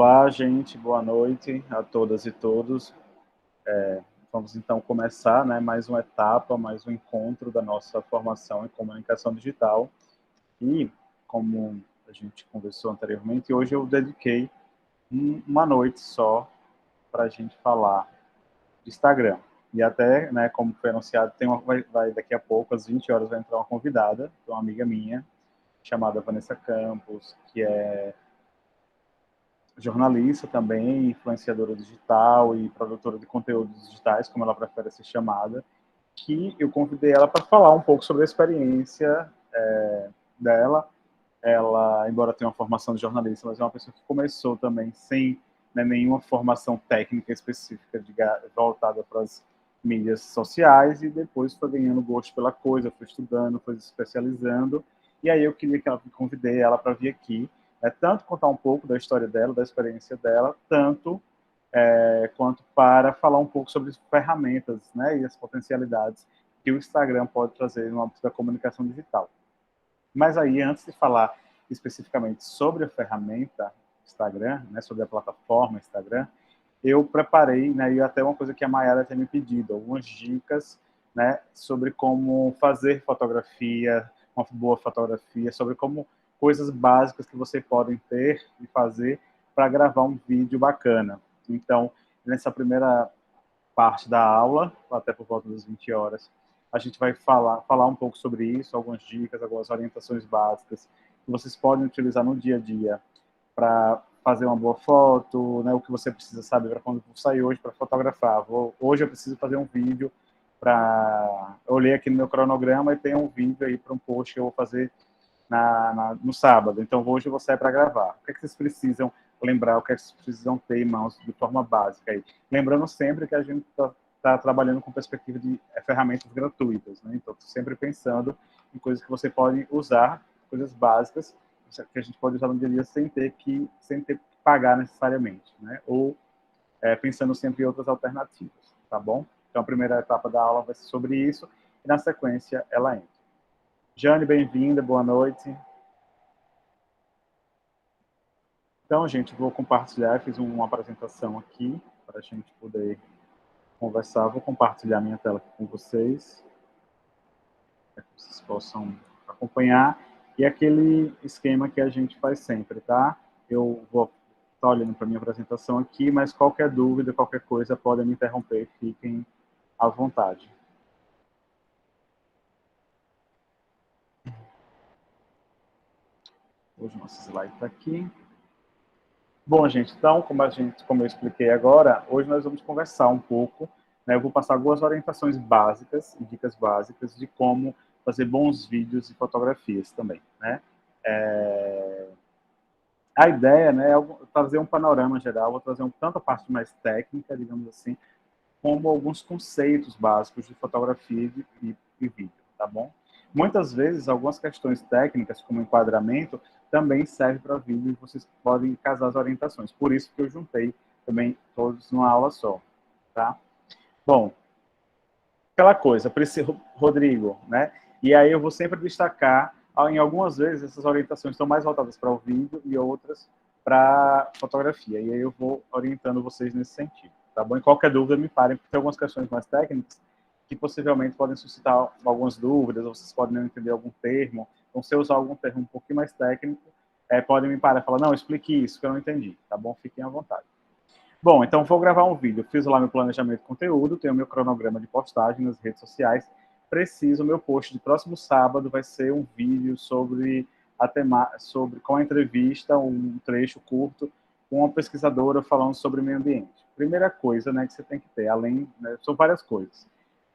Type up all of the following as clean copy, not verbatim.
Olá, gente, boa noite a todas e todos. Vamos então começar, né, mais uma etapa, mais um encontro da nossa formação em comunicação digital. E, como a gente conversou anteriormente, hoje eu dediquei uma noite só para a gente falar de Instagram. E até, né, como foi anunciado, vai daqui a pouco, às 20 horas, vai entrar uma convidada, uma amiga minha, chamada Vanessa Campos, que é jornalista também, influenciadora digital e produtora de conteúdos digitais, como ela prefere ser chamada, que eu convidei ela para falar um pouco sobre a experiência dela. Ela, embora tenha uma formação de jornalista, mas é uma pessoa que começou também sem, né, nenhuma formação técnica específica voltada para as mídias sociais, e depois foi ganhando gosto pela coisa, foi estudando, foi se especializando, e aí eu queria que ela convidei ela para vir aqui, tanto contar um pouco da história dela, da experiência dela, tanto quanto para falar um pouco sobre as ferramentas, né, e as potencialidades que o Instagram pode trazer no âmbito da comunicação digital. Mas aí, antes de falar especificamente sobre a ferramenta Instagram, né, sobre a plataforma Instagram, eu preparei, né, e até uma coisa que a Mayara tinha me pedido, algumas dicas, né, sobre como fazer fotografia, uma boa fotografia, sobre como coisas básicas que você pode ter e fazer para gravar um vídeo bacana. Então, nessa primeira parte da aula, até por volta das 20 horas, a gente vai falar um pouco sobre isso, algumas dicas, algumas orientações básicas que vocês podem utilizar no dia a dia para fazer uma boa foto, né, o que você precisa saber para quando eu sair hoje para fotografar. Hoje eu preciso fazer um vídeo para... Eu olhei aqui no meu cronograma e tem um vídeo aí para um post que eu vou fazer no sábado. Então, hoje eu vou sair para gravar. O que é que vocês precisam lembrar? O que é que vocês precisam ter em mãos de forma básica? Aí? Lembrando sempre que a gente está trabalhando com perspectiva de ferramentas gratuitas, né? Então, sempre pensando em coisas que você pode usar, coisas básicas, que a gente pode usar no dia a dia sem ter que pagar necessariamente, né? Ou pensando sempre em outras alternativas, tá bom? Então, a primeira etapa da aula vai ser sobre isso, e na sequência ela entra. Jane, bem-vinda, boa noite. Então, gente, vou compartilhar, fiz uma apresentação aqui para a gente poder conversar. Vou compartilhar minha tela aqui com vocês, para que vocês possam acompanhar. E aquele esquema que a gente faz sempre, tá? Eu vou estar olhando para a minha apresentação aqui, mas qualquer dúvida, qualquer coisa, podem me interromper, fiquem à vontade. Hoje o nosso slide está aqui. Bom, gente, então, como eu expliquei agora, hoje nós vamos conversar um pouco, né, eu vou passar algumas orientações básicas, dicas básicas de como fazer bons vídeos e fotografias também, né? A ideia, né, é trazer um panorama geral, vou trazer tanto a parte mais técnica, digamos assim, como alguns conceitos básicos de fotografia e vídeo, tá bom? Muitas vezes, algumas questões técnicas, como enquadramento, também servem para vídeo e vocês podem casar as orientações. Por isso que eu juntei também todos numa aula só, tá? Bom, aquela coisa, Rodrigo, né? E aí eu vou sempre destacar, em algumas vezes, essas orientações estão mais voltadas para o vídeo e outras para fotografia. E aí eu vou orientando vocês nesse sentido, tá bom? E qualquer dúvida, me parem, porque tem algumas questões mais técnicas que possivelmente podem suscitar algumas dúvidas, ou vocês podem não entender algum termo. Então, se eu usar algum termo um pouquinho mais técnico, podem me parar e falar, não, explique isso, que eu não entendi, tá bom? Fiquem à vontade. Bom, então vou gravar um vídeo. Fiz lá meu planejamento de conteúdo, tenho meu cronograma de postagem nas redes sociais. Preciso, meu post de próximo sábado vai ser um vídeo sobre com a entrevista, um trecho curto com uma pesquisadora falando sobre meio ambiente. Primeira coisa, né, que você tem que ter, além, né, são várias coisas.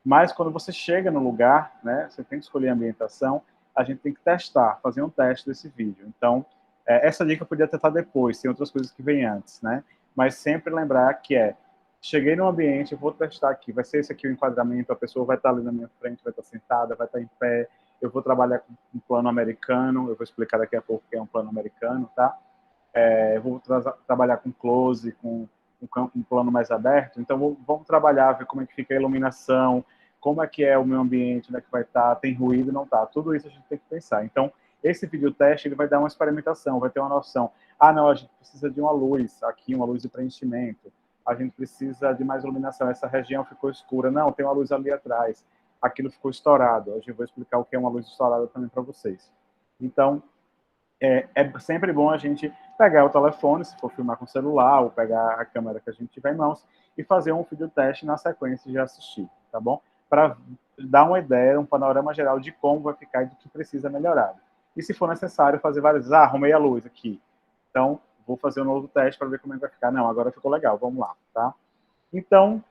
Mas quando você chega no lugar, né, você tem que escolher a ambientação, a gente tem que testar, fazer um teste desse vídeo. Então, essa dica eu podia tentar depois, tem outras coisas que vêm antes, né? Mas sempre lembrar que cheguei no ambiente, eu vou testar aqui, vai ser esse aqui o enquadramento, a pessoa vai estar ali na minha frente, vai estar sentada, vai estar em pé, eu vou trabalhar com um plano americano, eu vou explicar daqui a pouco o que é um plano americano, tá? Eu vou trabalhar com close, com um plano mais aberto, então vamos trabalhar, ver como é que fica a iluminação, como é que é o meu ambiente, onde é que vai estar, tem ruído, não tá, tudo isso a gente tem que pensar. Então, Esse vídeo teste ele vai dar uma experimentação, vai ter uma noção. Ah, não, a gente precisa de uma luz aqui, uma luz de preenchimento. A gente precisa de mais iluminação. Essa região ficou escura. Não, tem uma luz ali atrás. Aquilo ficou estourado. Hoje eu vou explicar o que é uma luz estourada também para vocês. Então, é sempre bom a gente pegar o telefone, se for filmar com o celular, ou pegar a câmera que a gente tiver em mãos, e fazer um vídeo teste na sequência de assistir, tá bom? Para dar uma ideia, um panorama geral de como vai ficar e do que precisa melhorar. E se for necessário, fazer vários. Ah, arrumei a luz aqui. Então, vou fazer um novo teste para ver como é que vai ficar. Não, agora ficou legal, vamos lá, tá? Então,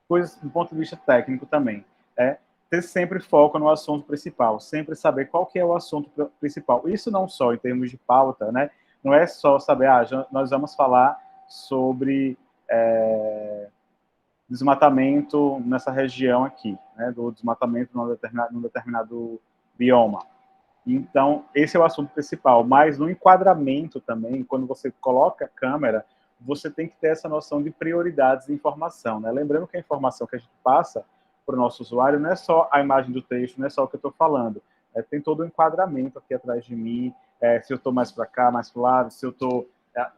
coisas do ponto de vista técnico também. Ter sempre foco no assunto principal, sempre saber qual que é o assunto principal. Isso não só em termos de pauta, né? Não é só saber, nós vamos falar sobre desmatamento nessa região aqui, né? Do desmatamento num determinado bioma. Então, esse é o assunto principal. Mas no enquadramento também, quando você coloca a câmera, você tem que ter essa noção de prioridades de informação, né? Lembrando que a informação que a gente passa para o nosso usuário não é só a imagem do texto, não é só o que eu estou falando. Tem todo o enquadramento aqui atrás de mim, se eu estou mais para cá, mais para o lado, se eu estou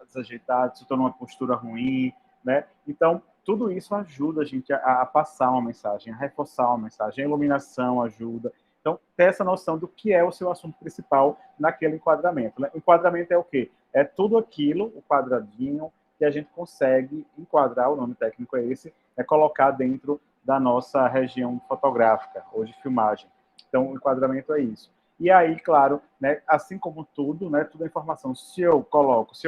desajeitado, se eu estou numa postura ruim, né? Então, tudo isso ajuda a gente a passar uma mensagem, a reforçar uma mensagem. A iluminação ajuda. Então, ter essa noção do que é o seu assunto principal naquele enquadramento. Né? Enquadramento é o quê? É tudo aquilo, o quadradinho, que a gente consegue enquadrar, o nome técnico é esse, é colocar dentro da nossa região fotográfica ou de filmagem. Então, o enquadramento é isso. E aí, claro, né, assim como tudo, né, toda a informação, se eu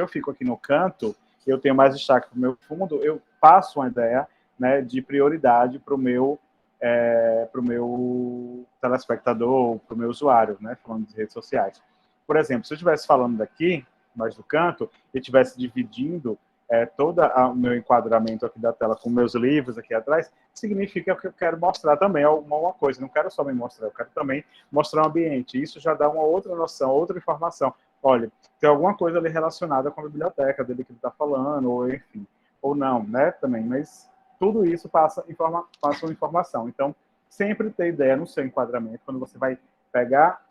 fico aqui no canto, eu tenho mais destaque para o meu fundo, eu passo uma ideia, né, de prioridade para o meu telespectador, para o meu usuário, né, falando de redes sociais. Por exemplo, se eu estivesse falando daqui, mais do canto, e estivesse dividindo todo o meu enquadramento aqui da tela com meus livros aqui atrás, significa que eu quero mostrar também alguma coisa. Não quero só me mostrar, eu quero também mostrar o ambiente. Isso já dá uma outra noção, outra informação. Olha, tem alguma coisa ali relacionada com a biblioteca dele que ele está falando, ou enfim, ou não, né, também, mas tudo isso passa uma informação. Então, sempre ter ideia no seu enquadramento, quando você vai pegar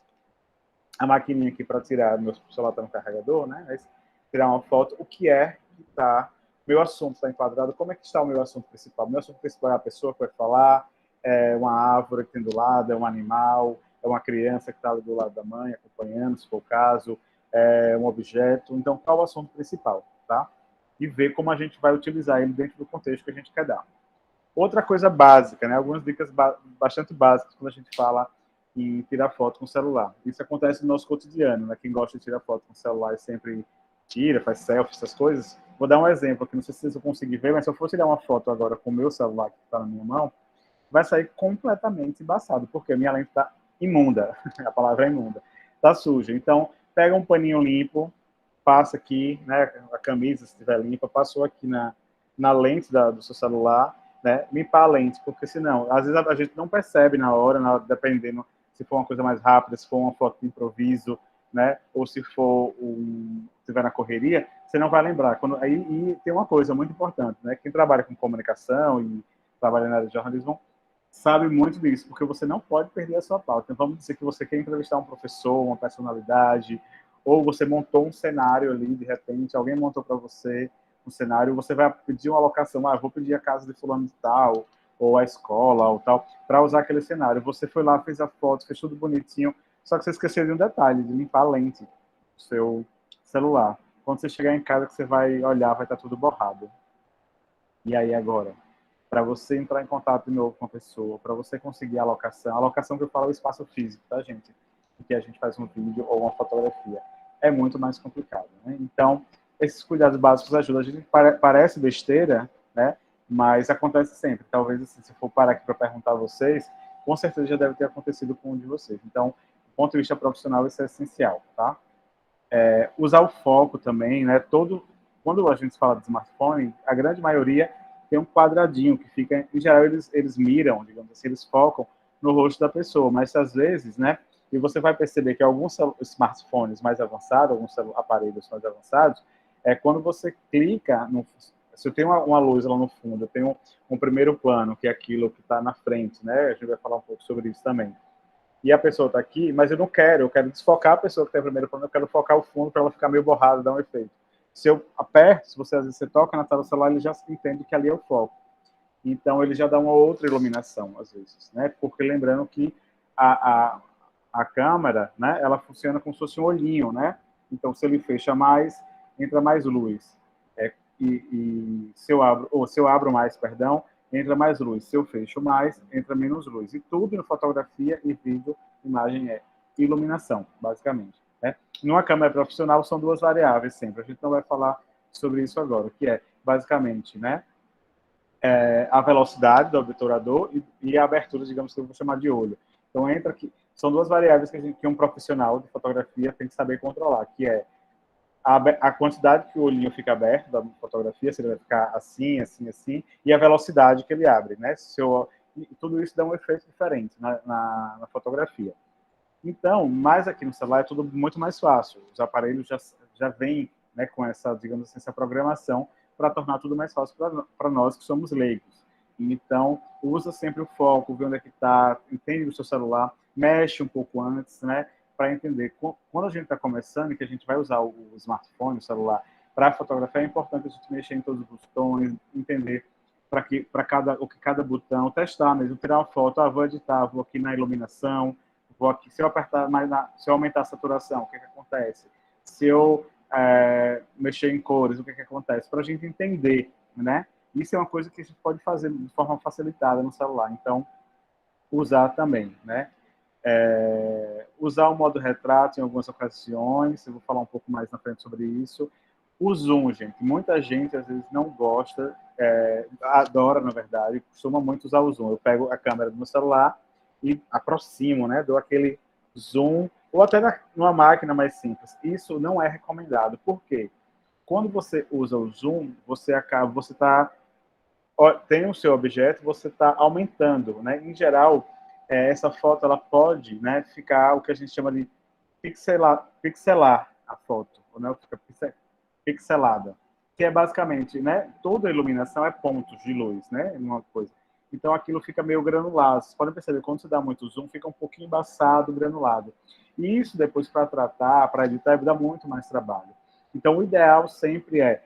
a maquininha aqui para tirar, meu celular está no carregador, né? Mas tirar uma foto, o que é que está, meu assunto está enquadrado, como é que está o meu assunto principal? Meu assunto principal é a pessoa que vai falar, é uma árvore que tem do lado, é um animal, é uma criança que está ali do lado da mãe, acompanhando, se for o caso, é um objeto. Então, qual é o assunto principal, tá? E ver como a gente vai utilizar ele dentro do contexto que a gente quer dar. Outra coisa básica, né? Algumas dicas bastante básicas quando a gente fala em tirar foto com o celular. Isso acontece no nosso cotidiano, né? Quem gosta de tirar foto com o celular sempre tira, faz selfie, essas coisas. Vou dar um exemplo aqui, não sei se vocês vão conseguir ver, mas se eu for tirar uma foto agora com o meu celular que está na minha mão, vai sair completamente embaçado, porque a minha lente está imunda. A palavra é imunda. Está suja. Então, pega um paninho limpo, passa aqui, né? A camisa, se estiver limpa, passou aqui na lente do seu celular, né, limpar a lente, porque senão, às vezes a gente não percebe na hora, dependendo se for uma coisa mais rápida, se for uma foto de improviso, né, ou se for estiver na correria, você não vai lembrar. E tem uma coisa muito importante, né, quem trabalha com comunicação e trabalha na área de jornalismo sabe muito disso, porque você não pode perder a sua pauta. Então, vamos dizer que você quer entrevistar um professor, uma personalidade, ou você montou um cenário ali, de repente, alguém montou para você um cenário, você vai pedir uma alocação, vou pedir a casa de fulano de tal, ou a escola, ou tal, para usar aquele cenário. Você foi lá, fez a foto, fez tudo bonitinho, só que você esqueceu de um detalhe, de limpar a lente do seu celular. Quando você chegar em casa, que você vai olhar, vai estar tudo borrado. E aí, agora? Para você entrar em contato de novo com a pessoa, para você conseguir a alocação que eu falo é o espaço físico, tá, gente? Em que a gente faz um vídeo ou uma fotografia. É muito mais complicado, né? Então, esses cuidados básicos ajudam. A gente parece besteira, né? Mas acontece sempre. Talvez, assim, se eu for parar aqui para perguntar a vocês, com certeza já deve ter acontecido com um de vocês. Então, do ponto de vista profissional, isso é essencial, tá? Usar o foco também, né? Quando a gente fala de smartphone, a grande maioria tem um quadradinho que fica, em geral eles miram, digamos assim, eles focam no rosto da pessoa, mas às vezes, né? E você vai perceber que alguns smartphones mais avançados, alguns aparelhos mais avançados, quando você clica se eu tenho uma luz lá no fundo, eu tenho um primeiro plano, que é aquilo que está na frente, né? A gente vai falar um pouco sobre isso também. e a pessoa está aqui, mas eu não quero, eu quero desfocar a pessoa que está em primeiro plano, eu quero focar o fundo para ela ficar meio borrada, dar um efeito. Se eu aperto, se você às vezes você toca na tela do celular, ele já entende que ali é o foco. Então ele já dá uma outra iluminação, às vezes, né? Porque lembrando que a câmera, né, ela funciona como se fosse um olhinho, né? Então se ele fecha mais, entra mais luz. E se eu abro mais, perdão, entra mais luz. Se eu fecho mais, entra menos luz. E tudo em fotografia e vídeo, imagem é iluminação, basicamente. Né? Numa câmera profissional são duas variáveis sempre. A gente não vai falar sobre isso agora, que é basicamente, né, a velocidade do obturador e a abertura, digamos que eu vou chamar de olho. Então entra aqui, são duas variáveis que um profissional de fotografia tem que saber controlar, que é a quantidade que o olhinho fica aberto da fotografia, se ele vai ficar assim, assim, assim, e a velocidade que ele abre, né? Tudo isso dá um efeito diferente na fotografia. Então, mas aqui no celular é tudo muito mais fácil. Os aparelhos já vêm, né, com essa, digamos assim, essa programação para tornar tudo mais fácil para nós que somos leigos. Então, usa sempre o foco, vê onde é que está, entende o seu celular, mexe um pouco antes, né, para entender. Quando a gente está começando, que a gente vai usar o smartphone, o celular, para fotografar, é importante a gente mexer em todos os botões, entender o que cada botão, testar mesmo, tirar uma foto, vou editar, vou aqui na iluminação, vou aqui, se eu apertar mais, se eu aumentar a saturação, o que acontece? Se eu mexer em cores, o que acontece? Para a gente entender, né? Isso é uma coisa que a gente pode fazer de forma facilitada no celular. Então, usar também, né? Usar o modo retrato em algumas ocasiões, eu vou falar um pouco mais na frente sobre isso. O zoom, gente, muita gente às vezes não gosta, adora, na verdade, costuma muito usar o zoom. Eu pego a câmera do meu celular e aproximo, né? Dou aquele zoom, ou até numa máquina mais simples. Isso não é recomendado. Por quê? Quando você usa o zoom, você tem o seu objeto, você está aumentando, né? Em geral, essa foto ela pode, né, ficar o que a gente chama de pixelar a foto, né? Fica pixelada, que é basicamente, né, toda a iluminação é pontos de luz, né, uma coisa. Então aquilo fica meio granulado. Vocês podem perceber, quando você dá muito zoom, fica um pouquinho embaçado, granulado. E isso depois para tratar, para editar, dá muito mais trabalho. Então o ideal sempre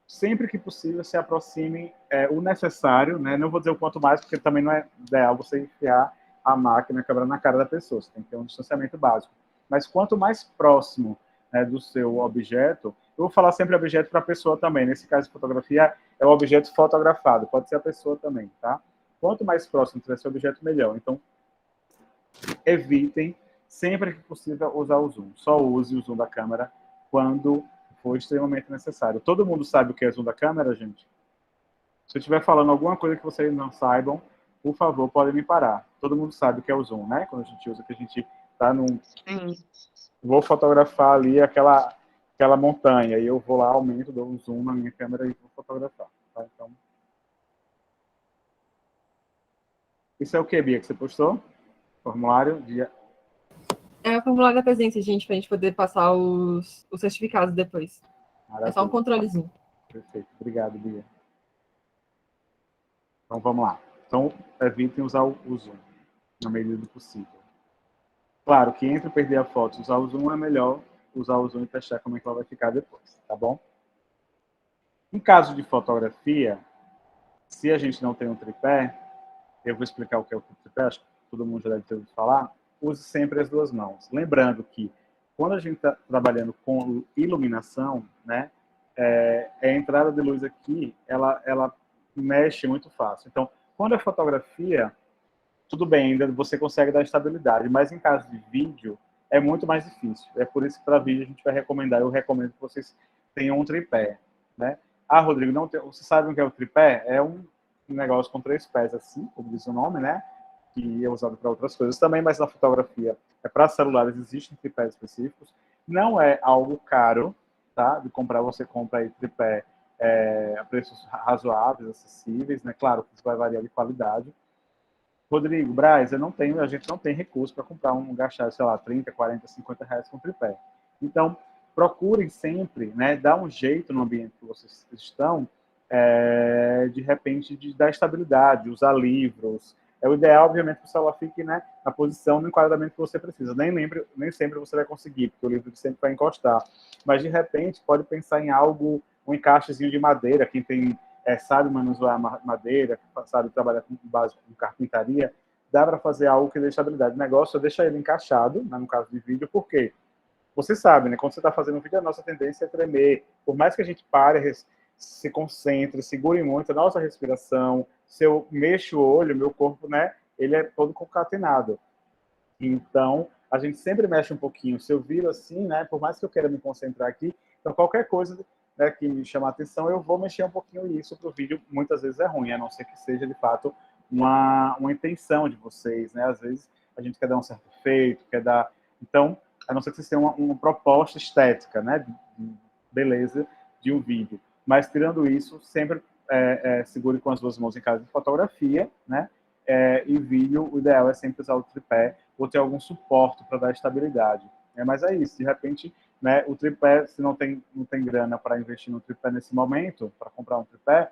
sempre que possível, se aproxime o necessário, né? Não vou dizer o quanto mais, porque também não é ideal você enfiar a máquina, quebrar na cara da pessoa. Você tem que ter um distanciamento básico. Mas quanto mais próximo, né, do seu objeto, eu vou falar sempre objeto para a pessoa também. Nesse caso de fotografia, é o objeto fotografado. Pode ser a pessoa também, tá? Quanto mais próximo tiver seu objeto, melhor. Então, evitem, sempre que possível, usar o zoom. Só use o zoom da câmera quando for extremamente necessário. Todo mundo sabe o que é zoom da câmera, gente? Se eu estiver falando alguma coisa que vocês não saibam, por favor, podem me parar. Todo mundo sabe o que é o zoom, né? Quando a gente usa, que a gente tá num... Vou fotografar ali aquela montanha, e eu vou lá, aumento, dou um zoom na minha câmera e vou fotografar. Tá? Então... Isso é o que, Bia, que você postou? Formulário de... É o formulário da presença, gente, para a gente poder passar os certificados depois. Maravilha. É só um controlezinho. Perfeito. Obrigado, Bia. Então, vamos lá. Então, evitem usar o zoom, na medida do possível. Claro que entre perder a foto e usar o zoom, é melhor usar o zoom e testar como é que ela vai ficar depois, tá bom? Em caso de fotografia, se a gente não tem um tripé, eu vou explicar o que é o tripé, acho que todo mundo já deve ter ouvido falar, use sempre as duas mãos. Lembrando que, quando a gente está trabalhando com iluminação, né, a entrada de luz aqui, ela mexe muito fácil. Então, quando é fotografia, tudo bem, ainda você consegue dar estabilidade, mas em caso de vídeo, é muito mais difícil. É por isso que para vídeo a gente vai recomendar, eu recomendo que vocês tenham um tripé, né? Ah, Rodrigo, não tem, você sabe o que é o tripé? É um negócio com 3 pés, assim, como diz o nome, né? Que é usado para outras coisas também, mas na fotografia, para celulares, existem tripés específicos. Não é algo caro, tá? De comprar, você compra aí tripé a preços razoáveis, acessíveis, né? Claro que isso vai variar de qualidade. Rodrigo, Braz, a gente não tem recurso para comprar gastar, sei lá, 30, 40, 50 reais com tripé. Então, procurem sempre, né, dar um jeito no ambiente que vocês estão, de repente, de dar estabilidade, usar livros, É o ideal, obviamente, que o celular fique, né, na posição, no enquadramento que você precisa. Nem sempre você vai conseguir, porque o livro sempre vai encostar. Mas, de repente, pode pensar em algo, um encaixezinho de madeira, quem tem, sabe manusear madeira, sabe trabalhar com base com carpintaria, dá para fazer algo que dê estabilidade. O negócio é deixar ele encaixado, né, no caso de vídeo, por quê? Você sabe, né? Quando você está fazendo um vídeo, a nossa tendência é tremer. Por mais que a gente pare, se concentre, segure muito a nossa respiração, se eu mexo o olho, meu corpo, né? Ele é todo concatenado. Então, a gente sempre mexe um pouquinho. Se eu viro assim, né? Por mais que eu queira me concentrar aqui, então qualquer coisa, né, que me chama a atenção, eu vou mexer um pouquinho isso para o vídeo. Muitas vezes é ruim, a não ser que seja, de fato, uma intenção de vocês, né? Às vezes a gente quer dar um certo efeito, quer dar... Então, a não ser que vocês tenham uma proposta estética, né? De beleza de um vídeo. Mas, tirando isso, sempre segure com as duas mãos em casa de fotografia, né? E vídeo, o ideal é sempre usar o tripé ou ter algum suporte para dar estabilidade. Mas é isso, de repente, né, o tripé, se não tem grana para investir no tripé nesse momento, para comprar um tripé,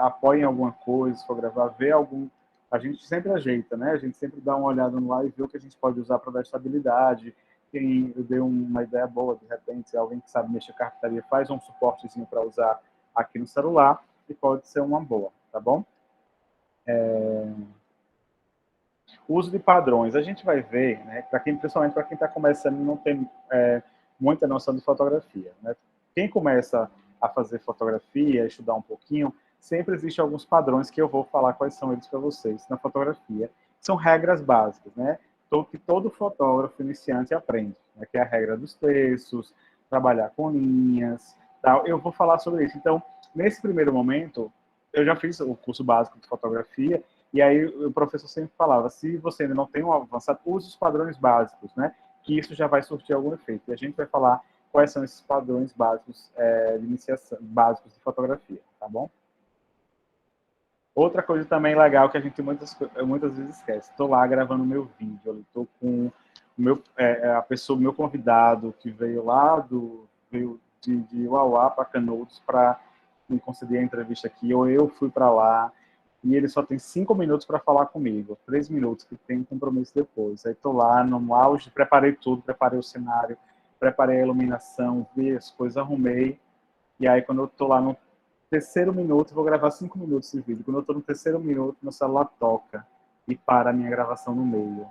apoia em alguma coisa, se for gravar, vê algum... A gente sempre ajeita, né? A gente sempre dá uma olhada no ar e vê o que a gente pode usar para dar estabilidade. Quem eu dei uma ideia boa, de repente, se alguém que sabe mexer carpintaria faz um suportezinho para usar aqui no celular, e pode ser uma boa, tá bom? Uso de padrões. A gente vai ver, né, principalmente para quem está começando e não tem muita noção de fotografia. Né? Quem começa a fazer fotografia, a estudar um pouquinho, sempre existem alguns padrões que eu vou falar quais são eles para vocês na fotografia. São regras básicas, né? Que todo fotógrafo iniciante aprende, né? Que é a regra dos terços, trabalhar com linhas, tal. Eu vou falar sobre isso. Então, nesse primeiro momento, eu já fiz o curso básico de fotografia, e aí o professor sempre falava, se você ainda não tem um avançado, use os padrões básicos, né? Que isso já vai surtir algum efeito. E a gente vai falar quais são esses padrões básicos de iniciação, básicos de fotografia, tá bom? Outra coisa também legal que a gente muitas vezes esquece. Estou lá gravando meu vídeo, estou com o meu convidado que veio veio de Uauá para Canudos para me conceder a entrevista aqui, ou eu fui para lá, e ele só tem 5 minutos para falar comigo, 3 minutos, que tem um compromisso depois. Aí estou lá no auge, preparei tudo, preparei o cenário, preparei a iluminação, vi as coisas, arrumei, e aí quando eu estou lá no terceiro minuto, vou gravar 5 minutos de vídeo. Quando eu estou no terceiro minuto, meu celular toca e para a minha gravação no meio.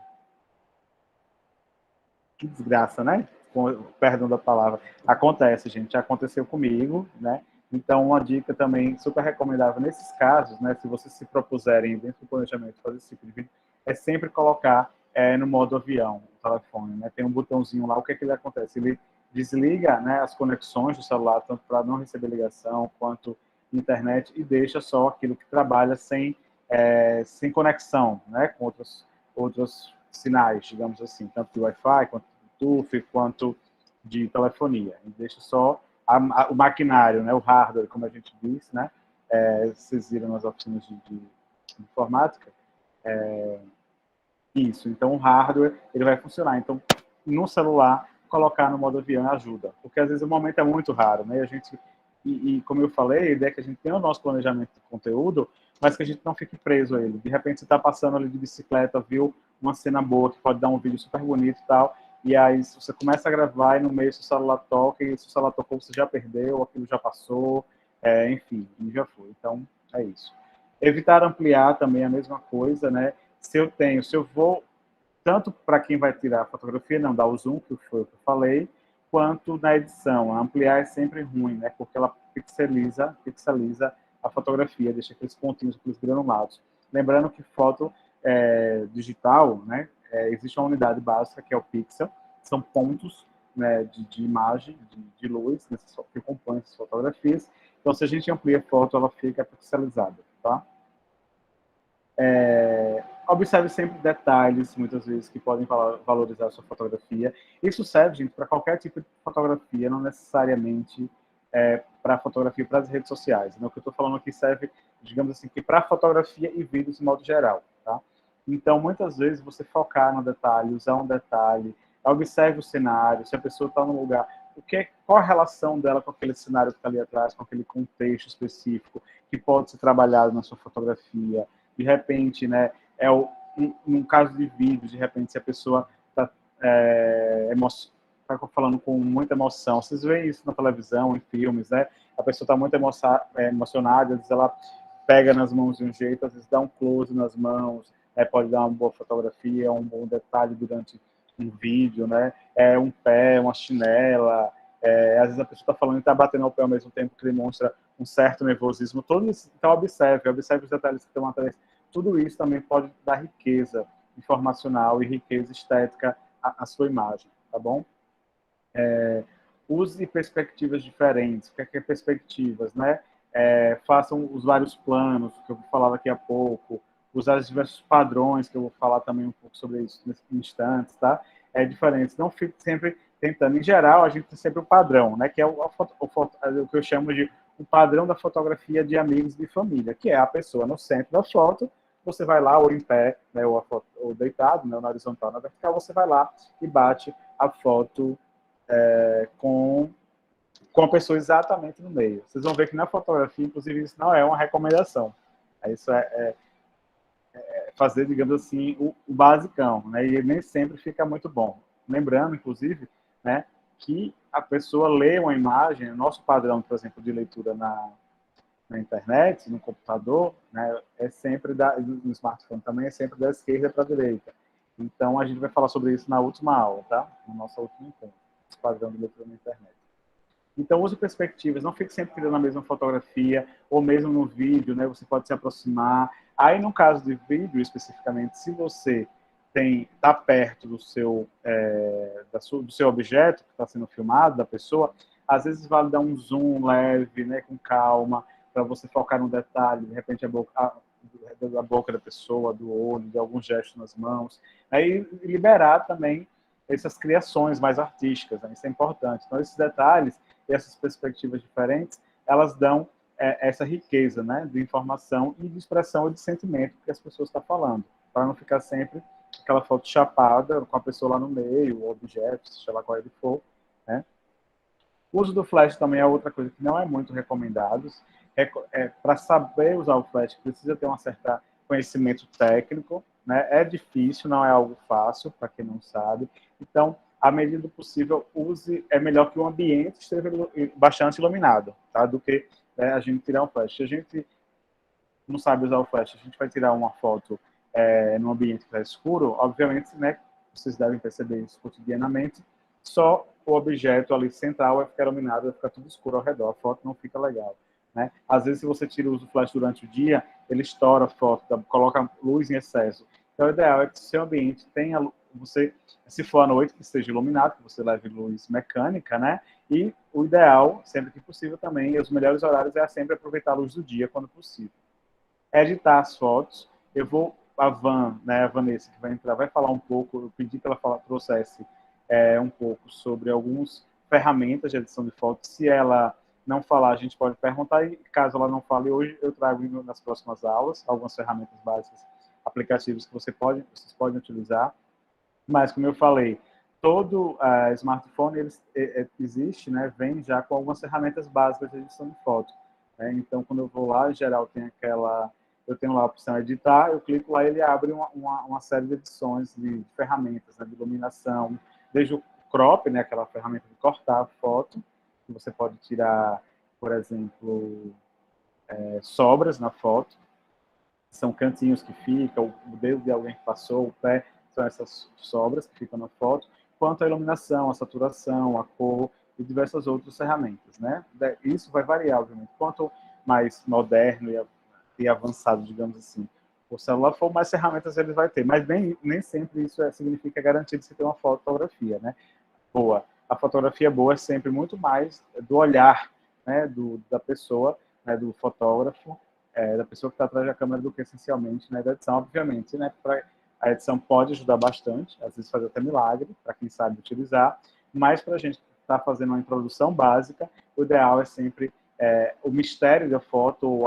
Que desgraça, né? Com perdão da palavra. Acontece, gente. Já aconteceu comigo, né? Então, uma dica também super recomendável nesses casos, né? Se vocês se propuserem dentro do planejamento fazer esse tipo de vídeo, é sempre colocar no modo avião o telefone, né? Tem um botãozinho lá. O que é que ele acontece? Ele desliga, né, as conexões do celular, tanto para não receber ligação quanto internet, e deixa só aquilo que trabalha sem conexão, né, com outros sinais, digamos assim, tanto de Wi-Fi, quanto de Bluetooth, quanto de telefonia. E deixa só o maquinário, né, o hardware, como a gente diz, né, vocês viram nas oficinas de informática, isso. Então, o hardware ele vai funcionar. Então, no celular, colocar no modo avião ajuda, porque às vezes o momento é muito raro, né? Como eu falei, a ideia é que a gente tenha o nosso planejamento de conteúdo, mas que a gente não fique preso a ele. De repente, você está passando ali de bicicleta, viu uma cena boa que pode dar um vídeo super bonito e tal, e aí você começa a gravar e no meio seu celular toca, e se o celular tocou, você já perdeu, aquilo já passou, enfim, já foi. Então, é isso. Evitar ampliar também é a mesma coisa, né? Se eu vou, tanto para quem vai tirar a fotografia, não dar o zoom, que foi o que eu falei, quanto na edição. Ampliar é sempre ruim, né? Porque ela pixeliza a fotografia, deixa aqueles pontinhos, aqueles granulados. Lembrando que foto digital, né? Existe uma unidade básica, que é o pixel, são pontos, né, de imagem, de luz, que compõem essas fotografias. Então, se a gente amplia a foto, ela fica pixelizada, tá? Observe sempre detalhes, muitas vezes, que podem valorizar a sua fotografia. Isso serve, gente, para qualquer tipo de fotografia, não necessariamente para fotografia para as redes sociais. Né? O que eu estou falando aqui serve, digamos assim, que para fotografia e vídeos de modo geral. Tá? Então, muitas vezes, você focar no detalhe, usar um detalhe, observe o cenário, se a pessoa está num lugar, qual a relação dela com aquele cenário que está ali atrás, com aquele contexto específico, que pode ser trabalhado na sua fotografia. de repente, né, num caso de vídeo, de repente, se a pessoa está falando com muita emoção, vocês veem isso na televisão, em filmes, né? A pessoa está muito emocionada, às vezes ela pega nas mãos de um jeito, às vezes dá um close nas mãos, pode dar uma boa fotografia, um bom detalhe durante um vídeo, né? Um pé, uma chinela, às vezes a pessoa está falando e está batendo ao pé ao mesmo tempo, que demonstra um certo nervosismo. Todo isso, então observe os detalhes que estão atrás. Tudo isso também pode dar riqueza informacional e riqueza estética à sua imagem, tá bom? Use perspectivas diferentes. O que é perspectivas, né? Façam os vários planos, que eu vou falar daqui a pouco, usar os diversos padrões, que eu vou falar também um pouco sobre isso nesse instante, tá? Diferente. Não fique sempre tentando. Em geral, a gente tem sempre um padrão, né? Que é o que eu chamo de o padrão da fotografia de amigos e de família, que é a pessoa no centro da foto, você vai lá, ou em pé, né, ou deitado, né, na horizontal, na vertical, você vai lá e bate a foto com a pessoa exatamente no meio. Vocês vão ver que na fotografia, inclusive, isso não é uma recomendação. Isso fazer, digamos assim, o basicão, né? E nem sempre fica muito bom. Lembrando, inclusive, né, que a pessoa lê uma imagem, o nosso padrão, por exemplo, de leitura na internet, no computador, né, sempre no smartphone também, é sempre da esquerda para a direita. Então, a gente vai falar sobre isso na última aula, tá? No nosso último encontro, padrão de leitura na internet. Então, use perspectivas, não fique sempre tirando a mesma fotografia, ou mesmo no vídeo, né? Você pode se aproximar. Aí, no caso de vídeo, especificamente, se você está perto do seu objeto que está sendo filmado, da pessoa, às vezes vale dar um zoom leve, né, com calma, para você focar no detalhe, de repente da boca da pessoa, do olho, de algum gesto nas mãos. Aí, liberar também essas criações mais artísticas, né? Isso é importante. Então, esses detalhes e essas perspectivas diferentes, elas dão essa riqueza, né, de informação e de expressão e de sentimento que as pessoas estão falando, para não ficar sempre aquela foto chapada com a pessoa lá no meio, o objeto, seja lá qual ele for, né? O uso do flash também é outra coisa que não é muito recomendado. Para saber usar o flash, precisa ter um certo conhecimento técnico, né? É difícil, não é algo fácil, para quem não sabe. Então, à medida do possível, é melhor que o ambiente esteja bastante iluminado, tá? Do que a gente tirar um flash. Se a gente não sabe usar o flash, a gente vai tirar uma foto num ambiente que está escuro, obviamente, né, vocês devem perceber isso cotidianamente, só o objeto ali central vai ficar iluminado, vai ficar tudo escuro ao redor, a foto não fica legal, né? Às vezes, se você tira o uso do flash durante o dia, ele estoura a foto, coloca luz em excesso. Então, o ideal é que o seu ambiente tenha, se for à noite, que esteja iluminado, que você leve luz mecânica, né? E o ideal, sempre que possível também, e os melhores horários é sempre aproveitar a luz do dia quando possível. Editar as fotos. A Vanessa, que vai entrar, vai falar um pouco, eu pedi que ela trouxesse um pouco sobre algumas ferramentas de edição de fotos. Se ela não falar, a gente pode perguntar, e caso ela não fale hoje, eu trago nas próximas aulas algumas ferramentas básicas, aplicativos que vocês podem utilizar. Mas, como eu falei, todo smartphone existe, né, vem já com algumas ferramentas básicas de edição de foto. Né? Então, quando eu vou lá, em geral, eu tenho lá a opção editar, eu clico lá e ele abre uma série de edições de ferramentas, né, de iluminação, desde o crop, né, aquela ferramenta de cortar a foto, que você pode tirar, por exemplo, sobras na foto, são cantinhos que ficam, o dedo de alguém que passou, o pé, são essas sobras que ficam na foto, quanto a iluminação, a saturação, a cor e diversas outras ferramentas, né? Isso vai variar, obviamente. Quanto mais moderno e avançado, digamos assim, o celular for, mais ferramentas ele vai ter. Mas nem sempre isso significa garantir que você tem uma fotografia, né? Boa. A fotografia boa é sempre muito mais do olhar, né, da pessoa, né, do fotógrafo, da pessoa que está atrás da câmera, do que essencialmente, né, da edição, obviamente, né, a edição pode ajudar bastante, às vezes faz até milagre, para quem sabe utilizar, mas para a gente que está fazendo uma introdução básica, o ideal é sempre o mistério da foto,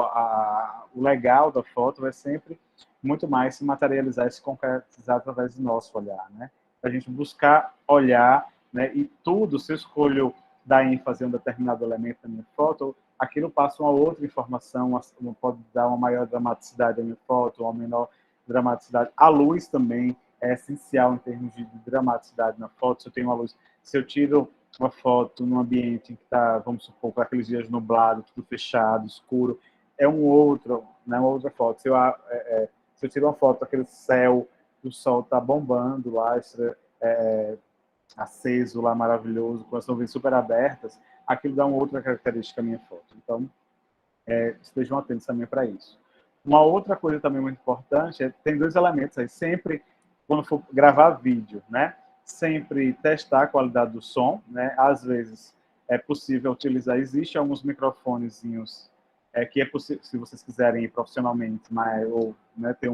o legal da foto vai sempre muito mais se materializar e se concretizar através do nosso olhar, né? A gente buscar olhar, né, e tudo, se eu escolho dar ênfase a um determinado elemento da minha foto, aquilo passa uma outra informação, pode dar uma maior dramaticidade à minha foto, uma menor dramaticidade. A luz também é essencial em termos de dramaticidade na foto. Se eu tenho uma luz, se eu tiro uma foto num ambiente em que está, vamos supor, com aqueles dias nublados, tudo fechado, escuro, é uma outra foto. Se eu tiro uma foto daquele céu, o sol está bombando lá, aceso lá, maravilhoso, com as nuvens super abertas, aquilo dá uma outra característica à minha foto. Então, estejam atentos também para isso. Uma outra coisa também muito importante tem dois elementos aí. Sempre, quando for gravar vídeo, né? Sempre testar a qualidade do som, né? Às vezes é possível utilizar, existe alguns microfonezinhos que é possível, se vocês quiserem ir profissionalmente, ou né, ter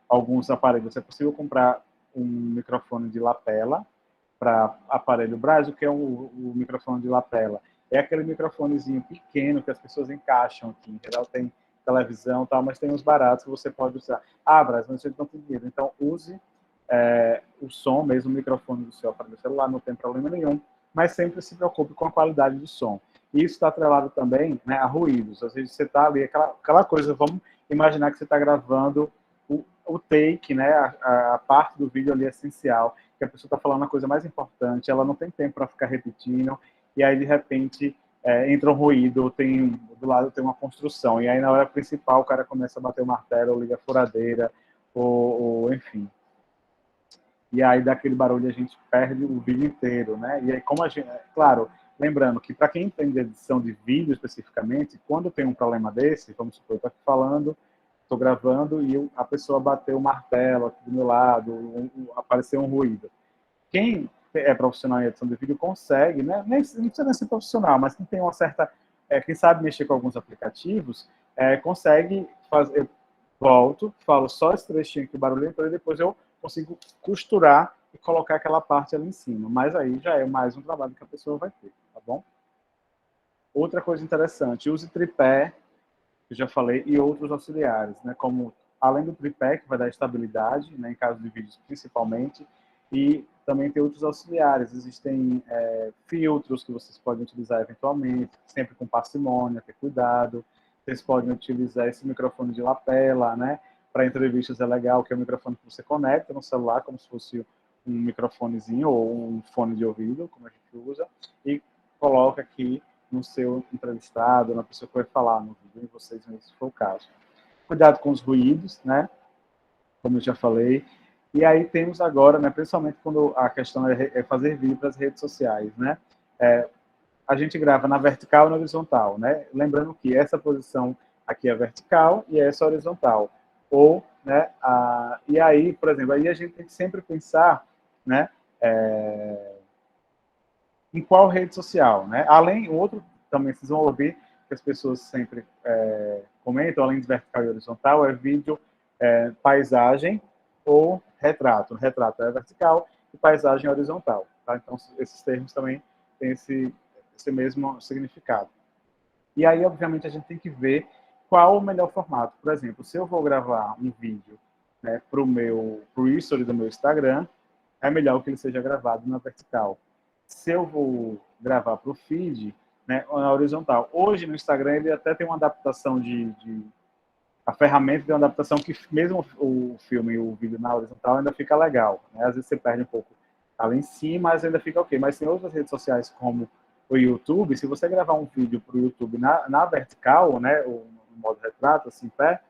alguns aparelhos, é possível comprar um microfone de lapela para aparelho Brasil, que é o microfone de lapela. É aquele microfonezinho pequeno que as pessoas encaixam aqui. Em geral tem televisão e tal, mas tem uns baratos que você pode usar. Ah, Brasil, mas você não tem dinheiro. Então, use o som, mesmo o microfone do seu aparelho celular, não tem problema nenhum, mas sempre se preocupe com a qualidade do som. E isso está atrelado também, né, a ruídos. Às vezes você está ali, aquela coisa, vamos imaginar que você está gravando o take, né, a parte do vídeo ali essencial, que a pessoa está falando a coisa mais importante, ela não tem tempo para ficar repetindo, e aí, de repente, entra um ruído, do lado tem uma construção, e aí, na hora principal, o cara começa a bater o martelo, ou liga a furadeira, ou enfim. E aí, daquele barulho, a gente perde o vídeo inteiro, né? E aí, como a gente... Claro, lembrando que, para quem entende edição de vídeo especificamente, quando tem um problema desse, vamos supor, eu estou aqui falando, estou gravando e a pessoa bateu o martelo aqui do meu lado, apareceu um ruído. Quem é profissional em edição de vídeo consegue, né? Não precisa nem ser profissional, mas quem tem uma certa... quem sabe mexer com alguns aplicativos, consegue fazer... Eu volto, falo só esse trechinho que o barulho entrou e depois eu consigo costurar e colocar aquela parte ali em cima. Mas aí já é mais um trabalho que a pessoa vai ter, tá bom? Outra coisa interessante, use tripé, que eu já falei, e outros auxiliares, né? Como, além do tripé, que vai dar estabilidade, né, em caso de vídeos principalmente, e também tem outros auxiliares. Existem filtros que vocês podem utilizar eventualmente, sempre com parcimônia, ter cuidado. Vocês podem utilizar esse microfone de lapela, né? Para entrevistas é legal, que é o microfone que você conecta no celular, como se fosse um microfonezinho ou um fone de ouvido, como a gente usa, e coloca aqui no seu entrevistado, na pessoa que vai falar no vídeo, e vocês mesmos, se for o caso. Cuidado com os ruídos, né? Como eu já falei. E aí temos agora, né, principalmente quando a questão é fazer vídeo para as redes sociais, né? A gente grava na vertical e na horizontal, né? Lembrando que essa posição aqui é vertical e essa é horizontal. Ou, né, e aí, por exemplo, aí a gente tem que sempre pensar, né, em qual rede social, né? Além, o outro também vocês vão ouvir que as pessoas sempre comentam, além de vertical e horizontal, é vídeo, paisagem ou retrato. Retrato é vertical e paisagem é horizontal, tá? Então, esses termos também têm esse mesmo significado. E aí, obviamente, a gente tem que ver qual o melhor formato. Por exemplo, se eu vou gravar um vídeo, né, para o history do meu Instagram, é melhor que ele seja gravado na vertical. Se eu vou gravar para o feed, né, na horizontal. Hoje, no Instagram, ele até tem uma adaptação a ferramenta tem uma adaptação que, mesmo o filme e o vídeo na horizontal, ainda fica legal, né? Às vezes você perde um pouco ali em cima, mas ainda fica ok. Mas tem outras redes sociais, como o YouTube, se você gravar um vídeo para o YouTube na vertical, né, ou no modo retrato, assim, pé,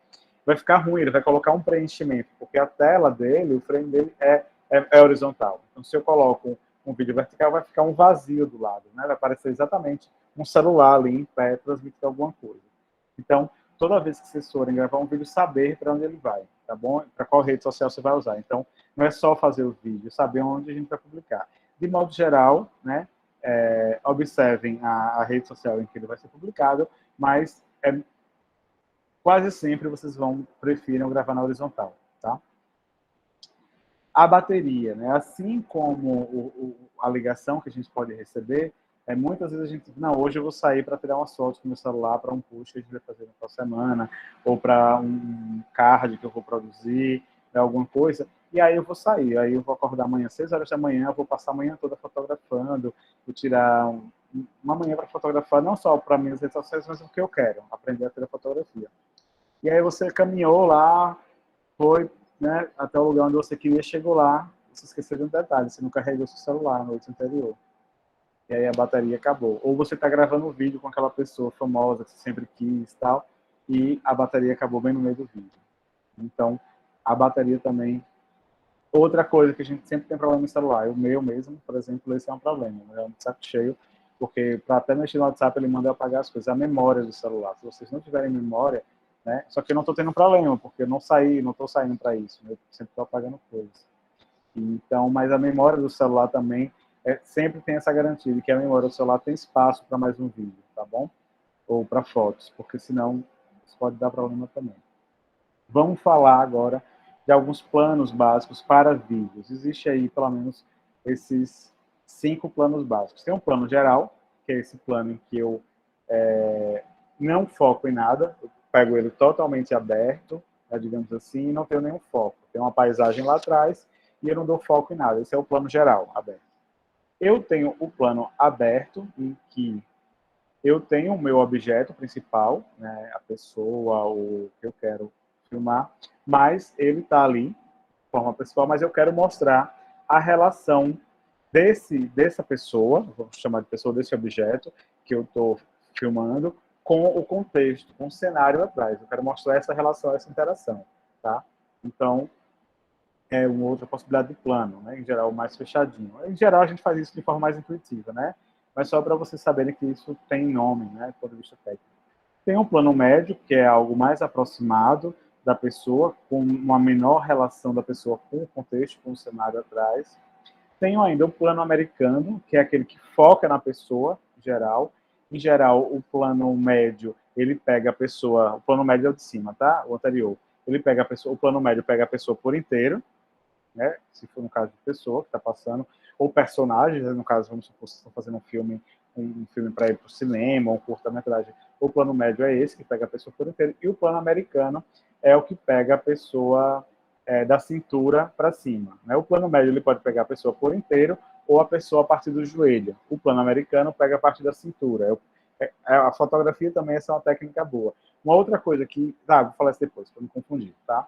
vai ficar ruim, ele vai colocar um preenchimento, porque a tela dele, o frame dele é horizontal. Então, se eu coloco um vídeo vertical, vai ficar um vazio do lado, né? Vai aparecer exatamente um celular ali em pé, transmitindo alguma coisa. Então, toda vez que vocês forem gravar um vídeo, saber para onde ele vai, tá bom? Para qual rede social você vai usar. Então, não é só fazer o vídeo, saber onde a gente vai publicar. De modo geral, né, observem a rede social em que ele vai ser publicado, mas quase sempre vocês prefiram gravar na horizontal, tá? A bateria, né? Assim como a ligação que a gente pode receber, muitas vezes a gente diz, não, hoje eu vou sair para tirar umas fotos com o meu celular para um post que a gente vai fazer na próxima semana, ou para um card que eu vou produzir, alguma coisa, e aí eu vou sair, aí eu vou acordar amanhã às 6 horas da manhã, eu vou passar a manhã toda fotografando, vou tirar uma manhã para fotografar, não só para minhas redes sociais, mas porque eu quero aprender a ter a fotografia. E aí você caminhou lá, foi, né, até o lugar onde você queria, chegou lá, você esqueceu de um detalhe, você não carregou seu celular na noite anterior. E aí a bateria acabou. Ou você está gravando um vídeo com aquela pessoa famosa que você sempre quis e tal, e a bateria acabou bem no meio do vídeo. Então, a bateria também. Outra coisa que a gente sempre tem problema no celular, o meu mesmo, por exemplo, esse é um problema, né? É um saco cheio, porque para até mexer no WhatsApp ele manda eu apagar as coisas, a memória do celular. Se vocês não tiverem memória, né? Só que eu não estou tendo problema, porque eu não estou saindo para isso, né? Eu sempre estou apagando coisas. Então, mas a memória do celular também sempre tem essa garantia de que a memória do celular tem espaço para mais um vídeo, tá bom? Ou para fotos, porque senão isso pode dar problema também. Vamos falar agora de alguns planos básicos para vídeos. Existe aí, pelo menos, esses 5 planos básicos. Tem um plano geral, que é esse plano em que eu não foco em nada, eu pego ele totalmente aberto, né, digamos assim, e não tenho nenhum foco. Tem uma paisagem lá atrás e eu não dou foco em nada. Esse é o plano geral, aberto. Eu tenho o plano aberto, em que eu tenho o meu objeto principal, né, a pessoa, o que eu quero filmar, mas ele está ali, de forma principal, mas eu quero mostrar a relação dessa pessoa, vamos chamar de pessoa, desse objeto que eu estou filmando, com o contexto, com o cenário atrás. Eu quero mostrar essa relação, essa interação, tá? Então, é uma outra possibilidade de plano, né? Em geral, mais fechadinho. Em geral, a gente faz isso de forma mais intuitiva, né? Mas só para vocês saberem que isso tem nome, né? Do ponto de vista técnico. Tem um plano médio, que é algo mais aproximado da pessoa, com uma menor relação da pessoa com o contexto, com o cenário atrás. Tenho ainda o plano americano, que é aquele que foca na pessoa, em geral. Em geral, o plano médio, ele pega a pessoa, o plano médio é o de cima, tá? O anterior. Ele pega a pessoa, o plano médio pega a pessoa por inteiro, né? Se for no caso de pessoa que está passando, ou personagens, né? No caso, vamos supor, vocês estão fazendo um filme para ir para o cinema, um curta-metragem. O plano médio é esse, que pega a pessoa por inteiro, e o plano americano é o que pega a pessoa da cintura para cima, né? O plano médio ele pode pegar a pessoa por inteiro ou a pessoa a partir do joelho. O plano americano pega a partir da cintura. A fotografia também essa é uma técnica boa. Uma outra coisa que... vou falar isso depois, para não confundir, tá?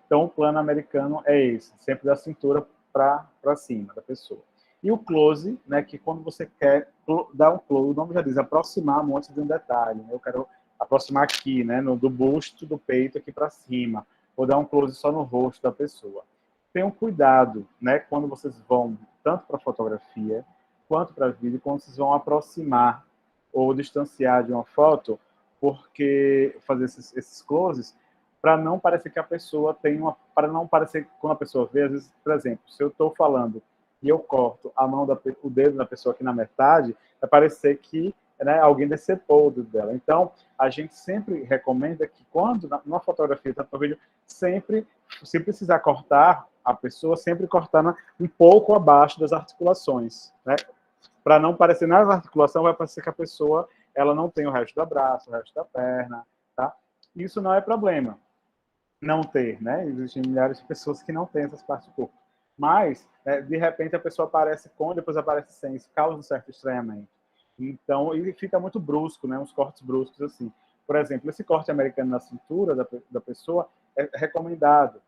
Então, o plano americano é esse, sempre da cintura para cima da pessoa. E o close, né, que quando você quer dar um close, o nome já diz, aproximar um monte de um detalhe. Né? Eu quero aproximar aqui, né, do busto, do peito aqui para cima. Ou dar um close só no rosto da pessoa. Tenham cuidado, né, quando vocês vão, tanto para fotografia, quanto para vídeo, quando vocês vão aproximar ou distanciar de uma foto, porque fazer esses closes, para não parecer que a pessoa tem uma... Para não parecer, quando a pessoa vê, às vezes, por exemplo, se eu estou falando e eu corto o dedo da pessoa aqui na metade, vai parecer que, né, alguém decepou o dedo dela. Então, a gente sempre recomenda que quando, numa fotografia, tanto no vídeo, sempre, se precisar cortar a pessoa, sempre cortar um pouco abaixo das articulações, né? Para não parecer nas articulações, vai parecer que a pessoa ela não tem o resto do braço, o resto da perna, tá? Isso não é problema não ter, né? Existem milhares de pessoas que não têm essas partes do corpo. Mas, de repente, a pessoa aparece com, depois aparece sem. Isso causa um certo estranhamento. Então, e fica muito brusco, né? Uns cortes bruscos assim. Por exemplo, esse corte americano na cintura da pessoa é recomendado.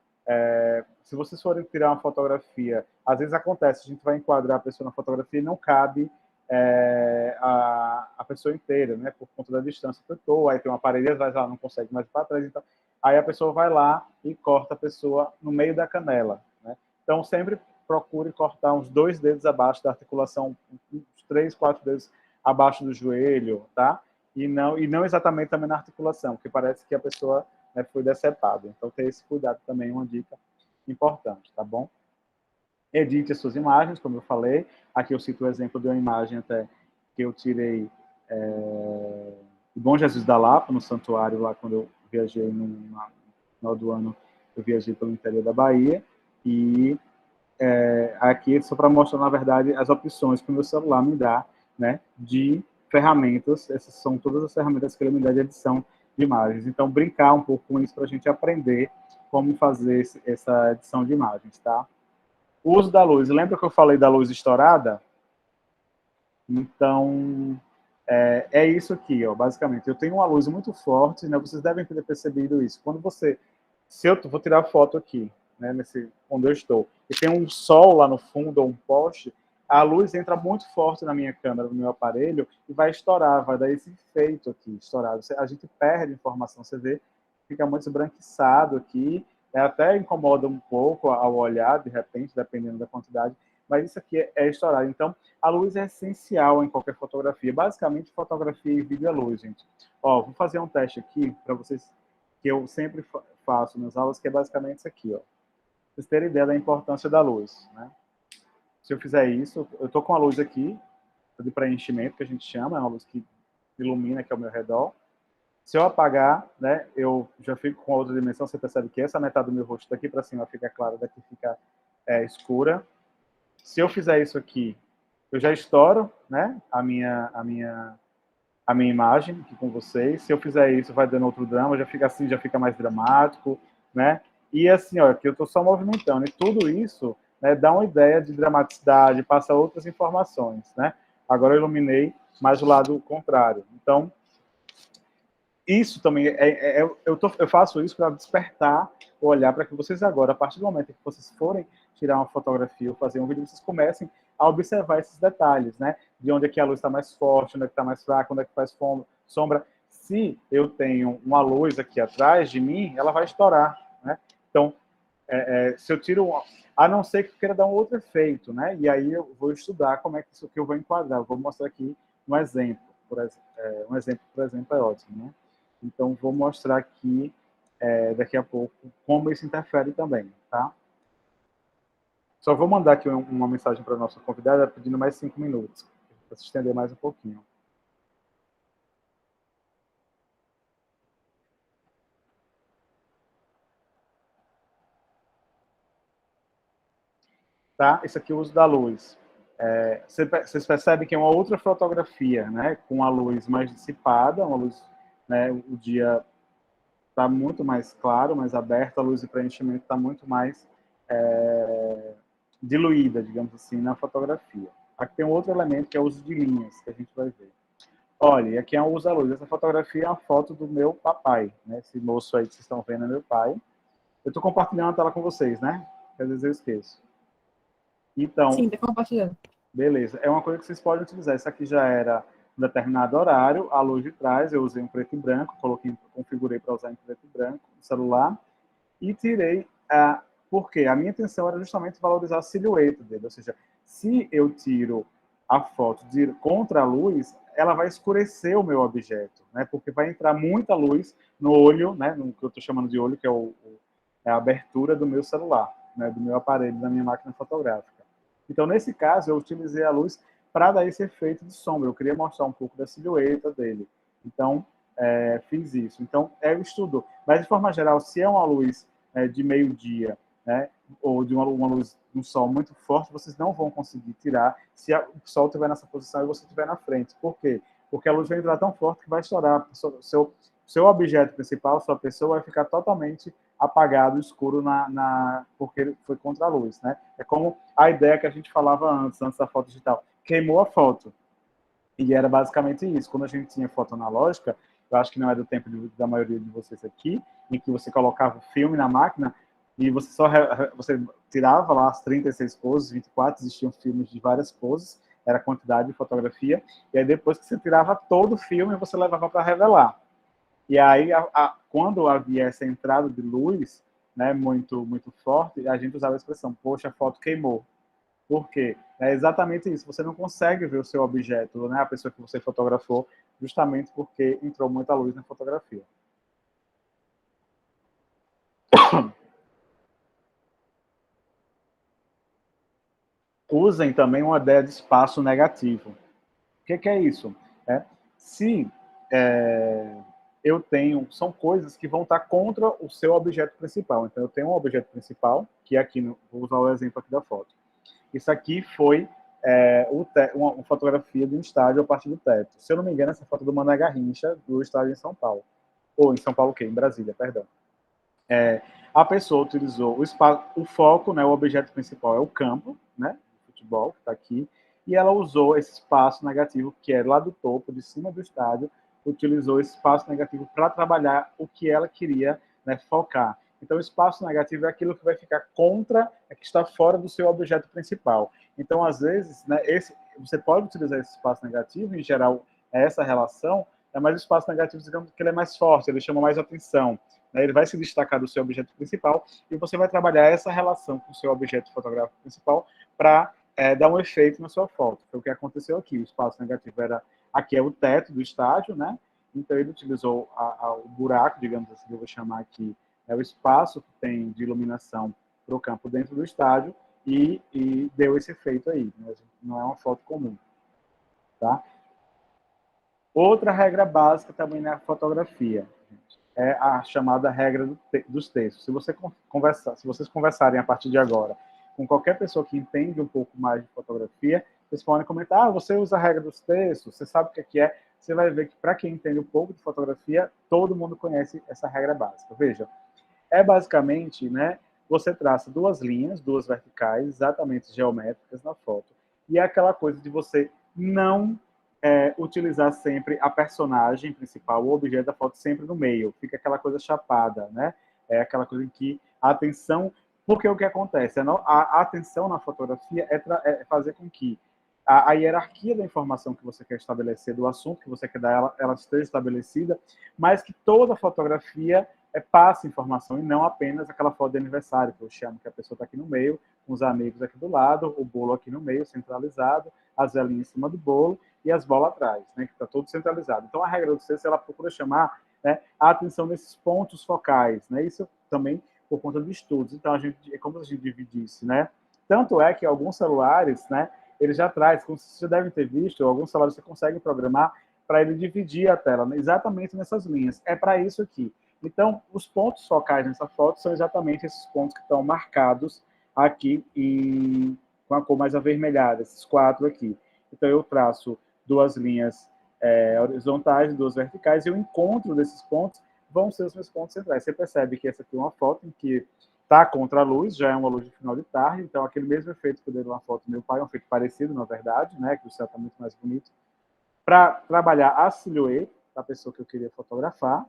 Se vocês forem tirar uma fotografia, às vezes acontece, a gente vai enquadrar a pessoa na fotografia e não cabe a pessoa inteira, né? Por conta da distância que eu estou, aí tem uma parede, às vezes ela não consegue mais ir para trás, então aí a pessoa vai lá e corta a pessoa no meio da canela, né? Então, sempre procure cortar uns 2 dedos abaixo da articulação, uns 3, 4 dedos abaixo do joelho, tá? E não exatamente também na articulação, porque parece que a pessoa, né, foi decepada. Então, ter esse cuidado também é uma dica importante, tá bom? Edite as suas imagens, como eu falei. Aqui eu cito o exemplo de uma imagem até que eu tirei do Bom Jesus da Lapa, no santuário lá, quando eu viajei no final do ano, eu viajei pelo interior da Bahia, e aqui é só para mostrar, na verdade, as opções que o meu celular me dá, né, de ferramentas. Essas são todas as ferramentas que ele me dá de edição de imagens. Então, brincar um pouco com isso para a gente aprender como fazer essa edição de imagens, tá? O uso da luz. Lembra que eu falei da luz estourada? Então, é isso aqui, ó, basicamente. Eu tenho uma luz muito forte, né? Vocês devem ter percebido isso. Se eu vou tirar a foto aqui, né? Onde eu estou, e tem um sol lá no fundo ou um poste, a luz entra muito forte na minha câmera, no meu aparelho, e vai estourar, vai dar esse efeito aqui, estourado. A gente perde informação, você vê, fica muito esbranquiçado aqui, até incomoda um pouco ao olhar, de repente, dependendo da quantidade, mas isso aqui é estourado. Então, a luz é essencial em qualquer fotografia. Basicamente, fotografia e vídeo é luz, gente. Ó, vou fazer um teste aqui para vocês, que eu sempre faço nas aulas, que é basicamente isso aqui, ó. Vocês terem ideia da importância da luz, né? Se eu fizer isso, eu estou com a luz aqui, de preenchimento, que a gente chama, é uma luz que ilumina aqui ao meu redor. Se eu apagar, né, eu já fico com outra dimensão, você percebe que essa metade do meu rosto daqui para cima fica clara, daqui fica escura. Se eu fizer isso aqui, eu já estouro, né, a minha imagem aqui com vocês. Se eu fizer isso, vai dando outro drama, já fica assim, já fica mais dramático, né? E assim, ó, aqui eu estou só movimentando. E tudo isso, né, dá uma ideia de dramaticidade, passa outras informações, né? Agora eu iluminei mais o lado contrário. Então, isso também eu faço isso para despertar o olhar para que vocês agora, a partir do momento que vocês forem tirar uma fotografia ou fazer um vídeo, vocês comecem a observar esses detalhes, né? De onde é que a luz está mais forte, onde é que está mais fraca, onde é que faz sombra. Se eu tenho uma luz aqui atrás de mim, ela vai estourar, né? Então, se eu tiro a não ser que eu queira dar um outro efeito, né? E aí eu vou estudar como é que isso que eu vou enquadrar. Eu vou mostrar aqui um exemplo. Um exemplo, por exemplo, é ótimo, né? Então, vou mostrar aqui, daqui a pouco, como isso interfere também, tá? Só vou mandar aqui uma mensagem para a nossa convidada pedindo mais 5 minutos, para se estender mais um pouquinho. Tá? Isso aqui é o uso da luz. Vocês percebem que é uma outra fotografia, né? Com a luz mais dissipada, uma luz, né? O dia está muito mais claro, mais aberto, a luz de preenchimento está muito mais diluída, digamos assim, na fotografia. Aqui tem um outro elemento que é o uso de linhas, que a gente vai ver. Olha, aqui é um uso da luz. Essa fotografia é uma foto do meu papai, né? Esse moço aí que vocês estão vendo é meu pai. Eu estou compartilhando a tela com vocês, né? Às vezes eu esqueço. Então, Sim, tá compartilhando. beleza. É uma coisa que vocês podem utilizar. Isso aqui já era um determinado horário, a luz de trás, eu usei um preto e branco, configurei para usar em preto e branco no celular, e tirei porque a minha intenção era justamente valorizar a silhueta dele, ou seja, se eu tiro a foto contra a luz, ela vai escurecer o meu objeto, né? Porque vai entrar muita luz no olho, né? No que eu estou chamando de olho, que é a abertura do meu celular, né? Do meu aparelho, da minha máquina fotográfica. Então, nesse caso, eu utilizei a luz para dar esse efeito de sombra. Eu queria mostrar um pouco da silhueta dele. Então, fiz isso. Então, é o estudo. Mas, de forma geral, se é uma luz de meio-dia, né, ou de uma luz, um sol muito forte, vocês não vão conseguir tirar se o sol estiver nessa posição e você estiver na frente. Por quê? Porque a luz vai entrar tão forte que vai estourar. Seu objeto principal, sua pessoa, vai ficar totalmente apagado, escuro, porque ele foi contra a luz. Né? É como a ideia que a gente falava antes da foto digital. Queimou a foto. E era basicamente isso. Quando a gente tinha foto analógica, eu acho que não é do tempo da maioria de vocês aqui, em que você colocava o filme na máquina e você tirava lá as 36 poses, 24, existiam filmes de várias poses, era a quantidade de fotografia, e aí depois que você tirava todo o filme, você levava para revelar. E aí, quando havia essa entrada de luz, né, muito, muito forte, a gente usava a expressão, poxa, a foto queimou. Por quê? É exatamente isso. Você não consegue ver o seu objeto, né? A pessoa que você fotografou, justamente porque entrou muita luz na fotografia. Usem também uma ideia de espaço negativo. O que é isso? Se eu tenho, são coisas que vão estar contra o seu objeto principal. Então, eu tenho um objeto principal, que é aqui, vou usar o exemplo aqui da foto. Isso aqui foi uma fotografia de um estádio a partir do teto. Se eu não me engano, essa foto do Mané Garrincha, do estádio em São Paulo. Ou em São Paulo, o quê? Em Brasília, perdão. A pessoa utilizou o foco, né, o objeto principal é o campo, né, o futebol, que está aqui, e ela usou esse espaço negativo, que é lá do topo, de cima do estádio, utilizou esse espaço negativo para trabalhar o que ela queria, né, focar. Então, o espaço negativo é aquilo que vai ficar contra, é que está fora do seu objeto principal. Então, às vezes, né, você pode utilizar esse espaço negativo, em geral, essa relação, mas o espaço negativo, digamos que ele é mais forte, ele chama mais atenção, né, ele vai se destacar do seu objeto principal e você vai trabalhar essa relação com o seu objeto fotográfico principal para dar um efeito na sua foto. Foi o que aconteceu aqui. O espaço negativo era, aqui é o teto do estádio, né? Então ele utilizou o buraco, digamos assim, eu vou chamar aqui, é o espaço que tem de iluminação para o campo dentro do estádio e deu esse efeito aí. Né? Não é uma foto comum. Tá? Outra regra básica também na fotografia é a chamada regra dos textos. Se vocês conversarem a partir de agora com qualquer pessoa que entende um pouco mais de fotografia, vocês podem comentar, você usa a regra dos textos, você sabe o que é, você vai ver que para quem entende um pouco de fotografia, todo mundo conhece essa regra básica. Veja, é basicamente, né, você traça duas linhas, duas verticais, exatamente geométricas na foto, e é aquela coisa de você não utilizar sempre a personagem principal, o objeto da foto sempre no meio, fica aquela coisa chapada, né? É aquela coisa em que a atenção, porque o que acontece? A atenção na fotografia é fazer com que a hierarquia da informação que você quer estabelecer, do assunto que você quer dar, ela esteja estabelecida, mas que toda fotografia passe informação e não apenas aquela foto de aniversário, que eu chamo que a pessoa está aqui no meio, com os amigos aqui do lado, o bolo aqui no meio, centralizado, as velinhas em cima do bolo e as bolas atrás, né, que está tudo centralizado. Então, a regra do texto, ela procura chamar, né, a atenção nesses pontos focais, né, isso também por conta de estudos. Então, como a gente dividisse, né, tanto é que alguns celulares, né, ele já traz, como vocês já devem ter visto, alguns celulares você consegue programar para ele dividir a tela, né, exatamente nessas linhas. É para isso aqui. Então, os pontos focais nessa foto são exatamente esses pontos que estão marcados aqui com a cor mais avermelhada, esses 4 aqui. Então, eu traço duas linhas horizontais e duas verticais, e o encontro desses pontos vão ser os meus pontos centrais. Você percebe que essa aqui é uma foto em que está contra a luz, já é uma luz de final de tarde, então aquele mesmo efeito que eu dei numa foto do meu pai, é um efeito parecido, na verdade, né, que o céu está muito mais bonito, para trabalhar a silhueta da pessoa que eu queria fotografar.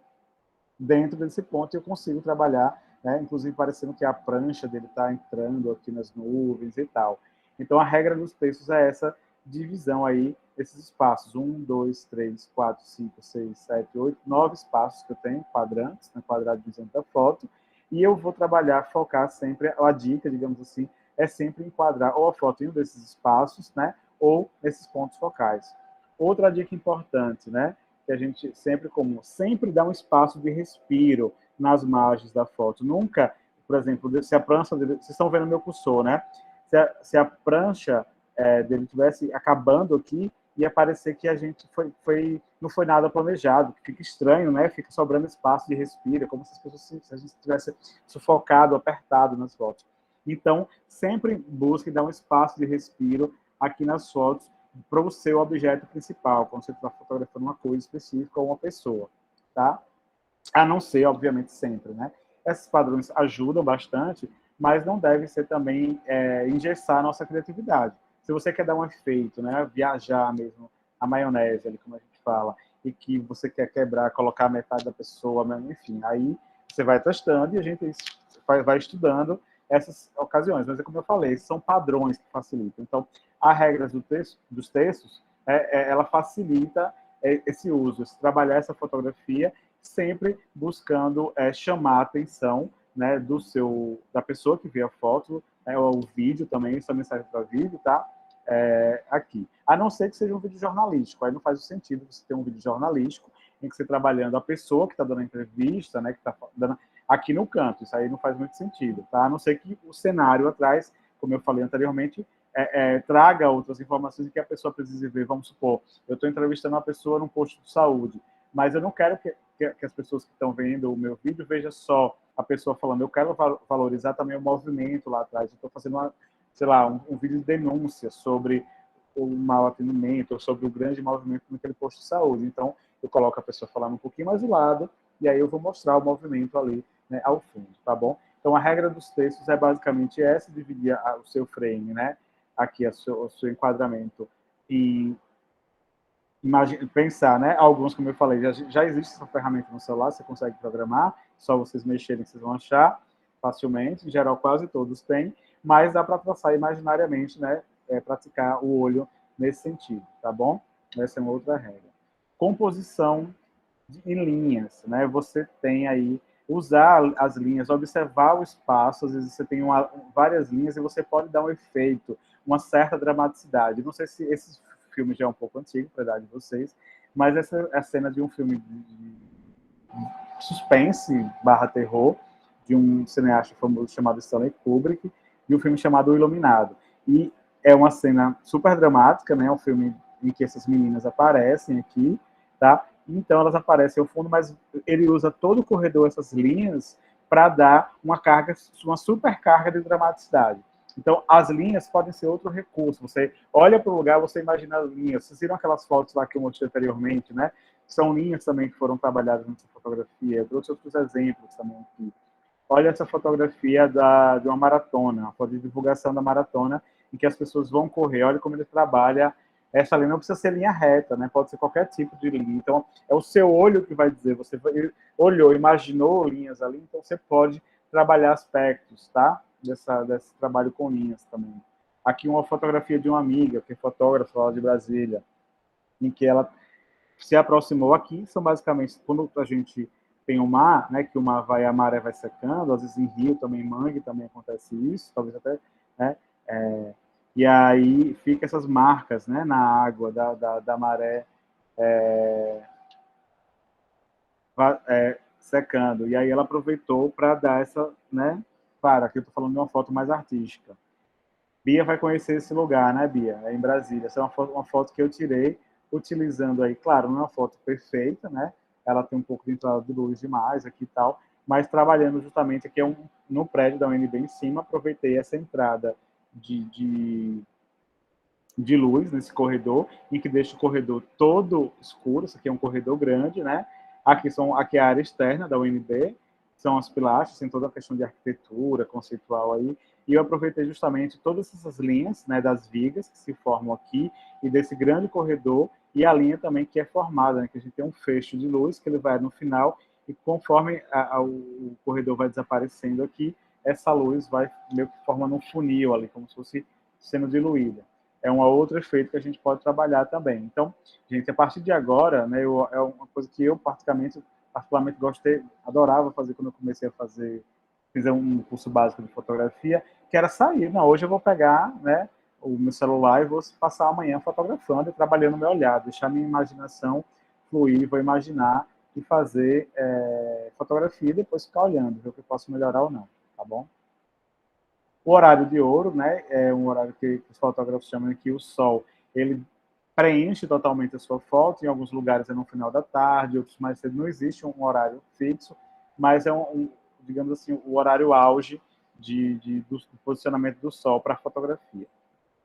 Dentro desse ponto eu consigo trabalhar, né, inclusive parecendo que a prancha dele está entrando aqui nas nuvens e tal. Então a regra dos textos é essa divisão aí, esses espaços, 1, 2, 3, 4, 5, 6, 7, 8, 9 espaços que eu tenho, quadrantes, né, quadrado dentro da foto, e eu vou trabalhar, focar sempre, a dica, digamos assim, é sempre enquadrar ou a foto em um desses espaços, né, ou nesses pontos focais. Outra dica importante, né, que a gente sempre dá um espaço de respiro nas margens da foto. Nunca, por exemplo, se a prancha dele, vocês estão vendo meu cursor, né? Se a prancha dele estivesse acabando aqui, ia parecer que a gente não foi nada planejado, que fica estranho, né? Fica sobrando espaço de respiro, como se as pessoas se a gente tivesse sufocado, apertado nas fotos. Então, sempre busque dar um espaço de respiro aqui nas fotos, para o seu objeto principal, quando você está fotografando uma coisa específica ou uma pessoa, tá? A não ser, obviamente, sempre, né? Esses padrões ajudam bastante, mas não deve ser também engessar a nossa criatividade. Se você quer dar um efeito, né? Viajar mesmo, a maionese, ali, como a gente fala, e que você quer quebrar, colocar a metade da pessoa, enfim, aí você vai testando e a gente vai estudando essas ocasiões. Mas é como eu falei, são padrões que facilitam. Então, a regra dos textos, ela facilita esse uso, trabalhar essa fotografia, sempre buscando chamar a atenção, né, da pessoa que vê a foto, o vídeo também, essa mensagem para vídeo, tá? Aqui. A não ser que seja um vídeo jornalístico, aí não faz sentido você ter um vídeo jornalístico em que você trabalhando a pessoa que está dando a entrevista, né, que está dando aqui no canto, isso aí não faz muito sentido, tá? A não ser que o cenário atrás, como eu falei anteriormente, traga outras informações que a pessoa precise ver. Vamos supor, eu estou entrevistando uma pessoa num posto de saúde, mas eu não quero que as pessoas que estão vendo o meu vídeo vejam só a pessoa falando, eu quero valorizar também o movimento lá atrás. Eu estou fazendo um vídeo de denúncia sobre o mau atendimento, ou sobre o grande movimento naquele posto de saúde. Então, eu coloco a pessoa falando um pouquinho mais do lado, e aí eu vou mostrar o movimento ali, né, ao fundo, tá bom? Então, a regra dos textos é basicamente essa, dividir o seu frame, né? aqui o seu enquadramento e pensar, né? Alguns, como eu falei, já existe essa ferramenta no celular, você consegue programar, só vocês mexerem, vocês vão achar facilmente, em geral quase todos têm, mas dá para traçar imaginariamente, né? Praticar o olho nesse sentido, tá bom? Essa é uma outra regra. Composição em linhas, né? Você tem aí usar as linhas, observar o espaço, às vezes você tem várias linhas e você pode dar um efeito, uma certa dramaticidade. Não sei se esse filme já é um pouco antigo, para a idade de vocês, mas essa é a cena de um filme de suspense barra terror, de um cineasta famoso chamado Stanley Kubrick, e um filme chamado O Iluminado. E é uma cena super dramática, né? Um filme em que essas meninas aparecem aqui, tá? Então elas aparecem ao fundo, mas ele usa todo o corredor, essas linhas, para dar uma carga, uma super carga de dramaticidade. Então as linhas podem ser outro recurso. Você olha para o lugar, você imagina as linhas. Vocês viram aquelas fotos lá que eu mostrei anteriormente, né? São linhas também que foram trabalhadas nessa fotografia. Eu trouxe outros exemplos também aqui. Olha essa fotografia de uma maratona, uma foto de divulgação da maratona, em que as pessoas vão correr. Olha como ele trabalha essa linha. Não precisa ser linha reta, né? Pode ser qualquer tipo de linha. Então, é o seu olho que vai dizer. Você olhou, imaginou linhas ali, então você pode trabalhar aspectos, tá? Desse trabalho com linhas também. Aqui uma fotografia de uma amiga, que é fotógrafa lá de Brasília, em que ela se aproximou aqui. São basicamente, quando a gente tem o mar, né, que o mar vai, a maré vai secando, às vezes em rio também, mangue, também acontece isso, talvez até, né, e aí fica essas marcas, né, na água da maré secando, e aí ela aproveitou para dar essa, né, aqui eu estou falando de uma foto mais artística. Bia vai conhecer esse lugar, né, Bia? É em Brasília. Essa é uma foto que eu tirei utilizando aí, claro, não é uma foto perfeita, né? Ela tem um pouco de entrada de luz demais aqui e tal, mas trabalhando justamente aqui no prédio da UNB em cima, aproveitei essa entrada de luz nesse corredor, e que deixa o corredor todo escuro. Isso aqui é um corredor grande, né? Aqui é a área externa da UNB, são as pilastras, tem toda a questão de arquitetura conceitual aí, e eu aproveitei justamente todas essas linhas, né, das vigas que se formam aqui, e desse grande corredor, e a linha também que é formada, né, que a gente tem um fecho de luz, que ele vai no final, e conforme o corredor vai desaparecendo aqui, essa luz vai meio que formando um funil ali, como se fosse sendo diluída. É um outro efeito que a gente pode trabalhar também. Então, gente, a partir de agora, né, é uma coisa que eu particularmente gostei, adorava fazer quando eu comecei a fizer um curso básico de fotografia, que era sair. Não, hoje eu vou pegar, né, o meu celular e vou passar amanhã fotografando e trabalhando o meu olhar, deixar minha imaginação fluir, vou imaginar e fazer fotografia e depois ficar olhando, ver o que eu posso melhorar ou não, tá bom? O horário de ouro, né, é um horário que os fotógrafos chamam aqui o sol. Ele preenche totalmente a sua foto. Em alguns lugares é no final da tarde, outros mais cedo. Não existe um horário fixo, mas é digamos assim, o horário auge do posicionamento do sol para a fotografia.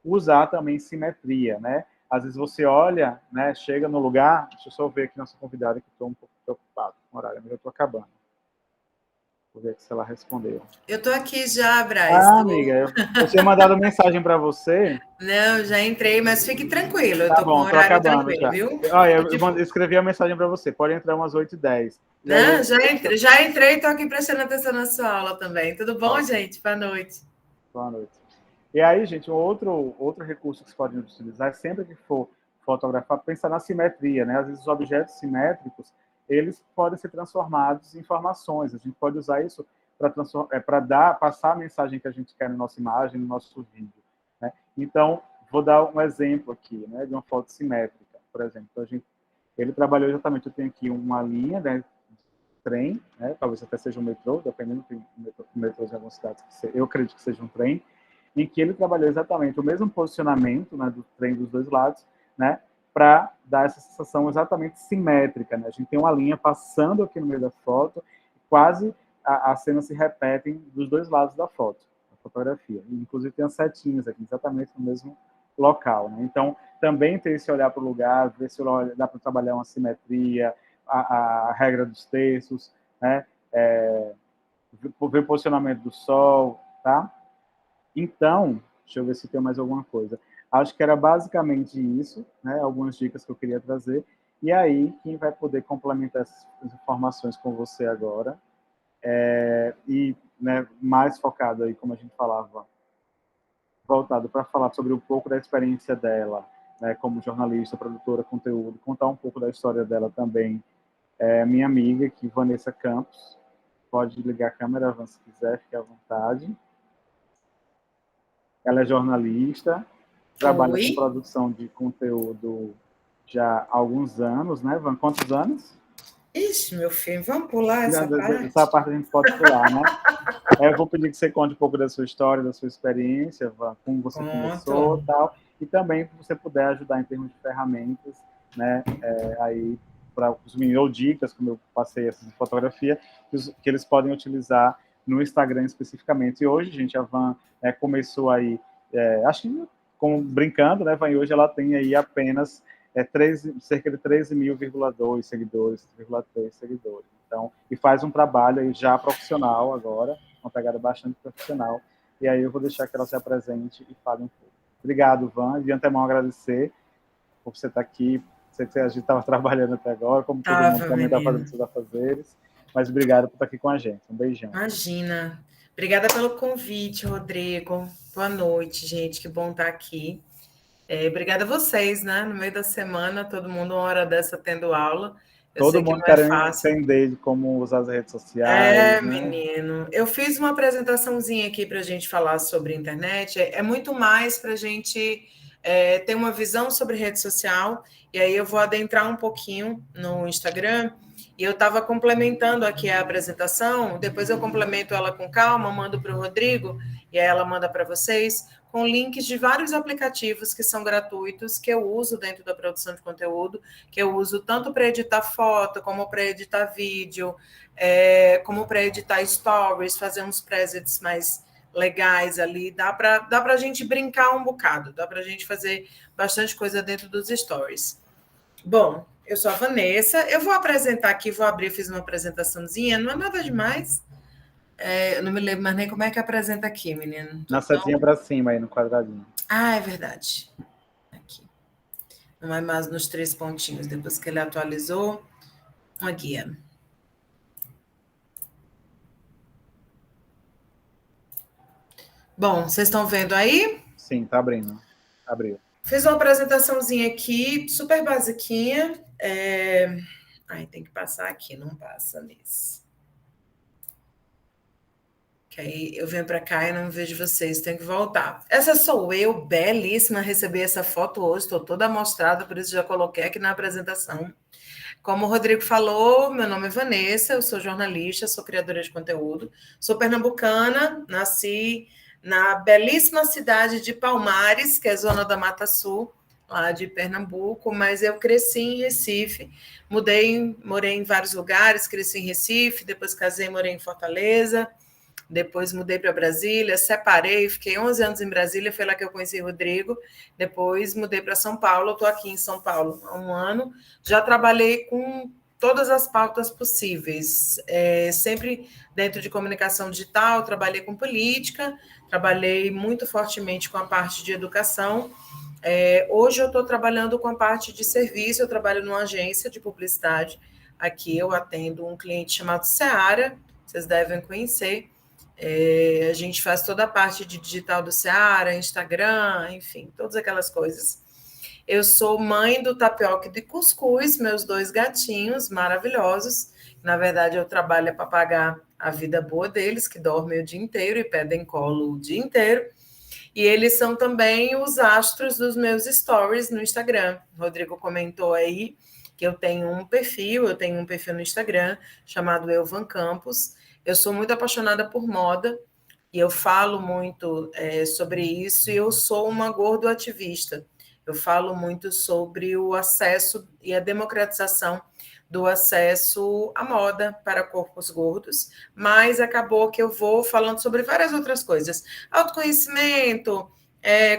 Usar também simetria, né? Às vezes você olha, né, chega no lugar. Deixa eu só ver aqui nossa convidada, que estou um pouco preocupado com o horário, mas eu estou acabando. Vou ver se ela respondeu. Eu estou aqui já, Braz. Amiga, eu tinha mandado mensagem para você. Não, já entrei, mas fique tranquilo. Eu Tá estou com o bom, tô horário acabando tranquilo, já. viu? Olha, eu escrevi a mensagem para você. Pode entrar umas 8h10. Não, já entrei e estou aqui prestando atenção na sua aula também. Tudo bom, gente? Boa noite. Boa noite. E aí, gente, outro recurso que você pode utilizar é sempre que for fotografar, pensar na simetria, né? Às vezes os objetos simétricos, eles podem ser transformados em informações. A gente pode usar isso para passar a mensagem que a gente quer na nossa imagem, no nosso vídeo, né? Então, vou dar um exemplo aqui, né, de uma foto simétrica, por exemplo. Então, ele trabalhou exatamente, eu tenho aqui uma linha, né, trem, né, talvez até seja um metrô, dependendo, tem metrôs em algumas cidades, eu acredito que seja um trem, em que ele trabalhou exatamente o mesmo posicionamento, né, do trem dos dois lados, né, para dar essa sensação exatamente simétrica, né? A gente tem uma linha passando aqui no meio da foto, quase as cenas se repetem dos dois lados da foto, da fotografia. E, inclusive tem as setinhas aqui, exatamente no mesmo local, né? Então, também ter esse olhar para o lugar, ver se dá para trabalhar uma simetria, a regra dos terços, né? Ver o posicionamento do sol, tá? Então, Deixa eu ver se tem mais alguma coisa. Acho que era basicamente isso, né? Algumas dicas que eu queria trazer. E aí, quem vai poder complementar essas informações com você agora, e né, mais focado aí, como a gente falava, voltado para falar sobre um pouco da experiência dela, né, como jornalista, produtora, conteúdo, contar um pouco da história dela também. Minha amiga aqui, Vanessa Campos, pode ligar a câmera, Van, se quiser, fique à vontade. Ela é jornalista, trabalha com Oi. produção de conteúdo já há alguns anos, né, Van? Quantos anos? Ixi, meu filho, vamos pular essa Essa parte? parte a gente pode pular, né? Eu vou pedir que você conte um pouco da sua história, da sua experiência, Van, como você começou, Conto. tal, e também se você puder ajudar em termos de ferramentas, né, aí para os meninos, ou dicas, como eu passei essas de fotografia, que eles podem utilizar no Instagram especificamente. E hoje, gente, a Van começou aí, acho que como brincando, né, Van, e hoje ela tem aí apenas cerca de 13.000,2 seguidores, 13,3 seguidores. Então, e faz um trabalho aí já profissional agora, uma pegada bastante profissional. E aí eu vou deixar que ela se apresente e fale um pouco. Obrigado, Van. De antemão, agradecer por você estar aqui. Sei que a gente estava trabalhando até agora, como todo mundo Tava, também está fazendo menino. seus afazeres. Mas obrigado por estar aqui com a gente. Um beijão. Imagina. Obrigada pelo convite, Rodrigo. Boa noite, gente. Que bom estar aqui. Obrigada a vocês, né? No meio da semana, todo mundo uma hora dessa tendo aula. Eu Todo sei que mundo não é querendo fácil. entender como usar as redes sociais, né? Menino. Eu fiz uma apresentaçãozinha aqui para a gente falar sobre internet. É muito mais para a gente ter uma visão sobre rede social. E aí eu vou adentrar um pouquinho no Instagram. E eu estava complementando aqui a apresentação. Depois eu complemento ela com calma, mando para o Rodrigo e aí ela manda para vocês com links de vários aplicativos que são gratuitos que eu uso dentro da produção de conteúdo, que eu uso tanto para editar foto como para editar vídeo. Como para editar stories, fazer uns presets mais legais ali, dá para a gente brincar um bocado, dá para a gente fazer bastante coisa dentro dos stories. Bom, eu sou a Vanessa, eu vou apresentar aqui, vou abrir, fiz uma apresentaçãozinha, não é nada demais, eu não me lembro mais nem como é que apresenta aqui, menino. Na setinha para cima aí, no quadradinho. Ah, é verdade. Aqui. Não é mais nos 3 pontinhos, depois que ele atualizou, uma guia. Bom, vocês estão vendo aí? Sim, tá abrindo. Abriu. Fiz uma apresentaçãozinha aqui, super basiquinha. Ai, tem que passar aqui, não passa nisso. Que aí eu venho para cá e não vejo vocês, tenho que voltar. Essa sou eu, belíssima, recebi essa foto hoje, estou toda amostrada, por isso já coloquei aqui na apresentação. Como o Rodrigo falou, meu nome é Vanessa, eu sou jornalista, sou criadora de conteúdo, sou pernambucana, nasci na belíssima cidade de Palmares, que é zona da Mata Sul, lá de Pernambuco, mas eu cresci em Recife, morei em vários lugares, cresci em Recife, depois casei, morei em Fortaleza, depois mudei para Brasília, separei, fiquei 11 anos em Brasília, foi lá que eu conheci o Rodrigo. Depois mudei para São Paulo, estou aqui em São Paulo há um ano. Já trabalhei com todas as pautas possíveis, sempre dentro de comunicação digital, trabalhei com política, trabalhei muito fortemente com a parte de educação. Hoje eu estou trabalhando com a parte de serviço, eu trabalho numa agência de publicidade. Aqui eu atendo um cliente chamado Seara, vocês devem conhecer. A gente faz toda a parte de digital do Seara, Instagram, enfim, todas aquelas coisas. Eu sou mãe do Tapioca e de Cuscuz, meus 2 gatinhos maravilhosos. Na verdade, eu trabalho para pagar a vida boa deles, que dormem o dia inteiro e pedem colo o dia inteiro. E eles são também os astros dos meus stories no Instagram. O Rodrigo comentou aí que eu tenho um perfil no Instagram chamado Elvan Campos. Eu sou muito apaixonada por moda e eu falo muito sobre isso e eu sou uma gordoativista. Eu falo muito sobre o acesso e a democratização do acesso à moda para corpos gordos, mas acabou que eu vou falando sobre várias outras coisas. Autoconhecimento,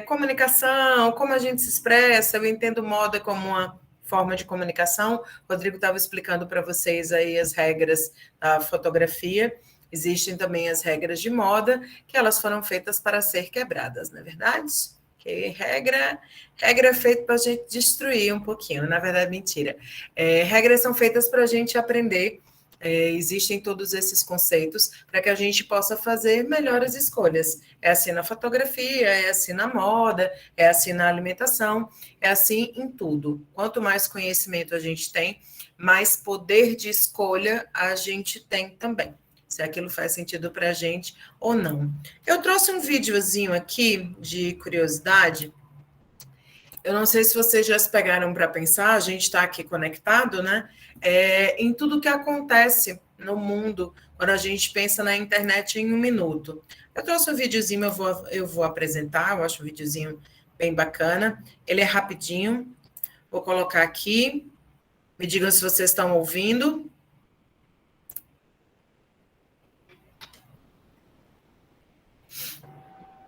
comunicação, como a gente se expressa, eu entendo moda como uma forma de comunicação. O Rodrigo estava explicando para vocês aí as regras da fotografia. Existem também as regras de moda, que elas foram feitas para ser quebradas, não é verdade? Que regra é feita para a gente destruir um pouquinho, na verdade, mentira. Regras são feitas para a gente aprender. Existem todos esses conceitos para que a gente possa fazer melhores escolhas. É assim na fotografia, é assim na moda, é assim na alimentação, é assim em tudo. Quanto mais conhecimento a gente tem, mais poder de escolha a gente tem também. Se aquilo faz sentido para a gente ou não. Eu trouxe um videozinho aqui de curiosidade. Eu não sei se vocês já se pegaram para pensar, a gente está aqui conectado, né? Em tudo que acontece no mundo, quando a gente pensa na internet em um minuto. Eu trouxe um videozinho, eu vou apresentar, eu acho um videozinho bem bacana. Ele é rapidinho, vou colocar aqui. Me digam se vocês estão ouvindo.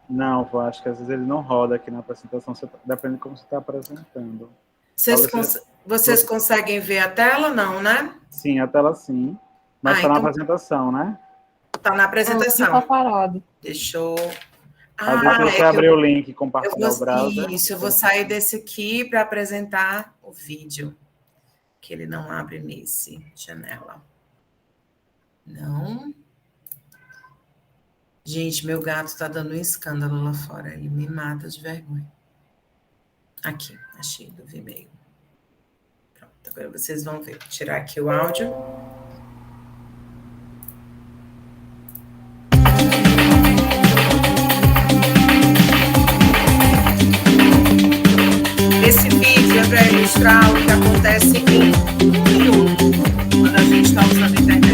Não, eu acho que às vezes ele não roda aqui na apresentação, depende de como você está apresentando. Vocês conseguem ver a tela? Não, né? Sim, a tela sim. Mas está na apresentação, né? Está na apresentação. Está parado. Deixa eu... Às vezes você abrir o link e compartilhar o browser. Isso, eu vou sair desse aqui para apresentar o vídeo. Que ele não abre nesse janela. Não. Gente, meu gato está dando um escândalo lá fora. Ele me mata de vergonha. Aqui, achei do Vimeo. Pronto, agora vocês vão ver. Vou tirar aqui o áudio. Esse vídeo é para ilustrar o que acontece em um minuto, quando a gente está usando a internet.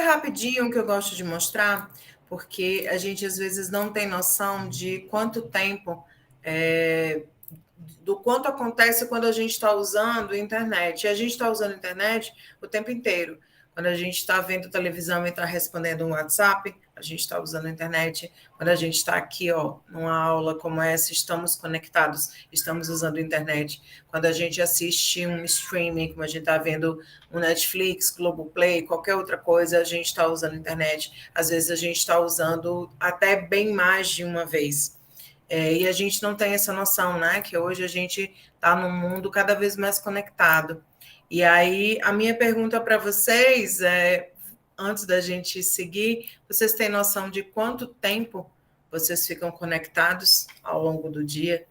Rapidinho que eu gosto de mostrar, porque a gente às vezes não tem noção de quanto tempo, do quanto acontece quando a gente está usando a internet. E a gente está usando a internet o tempo inteiro. Quando a gente está vendo televisão e está respondendo um WhatsApp, a gente está usando a internet. Quando a gente está aqui, numa aula como essa, estamos conectados, estamos usando a internet. Quando a gente assiste um streaming, como a gente está vendo um Netflix, Globoplay, qualquer outra coisa, a gente está usando a internet. Às vezes a gente está usando até bem mais de uma vez. E a gente não tem essa noção, né? Que hoje a gente está num mundo cada vez mais conectado. E aí, a minha pergunta para vocês antes da gente seguir, vocês têm noção de quanto tempo vocês ficam conectados ao longo do dia?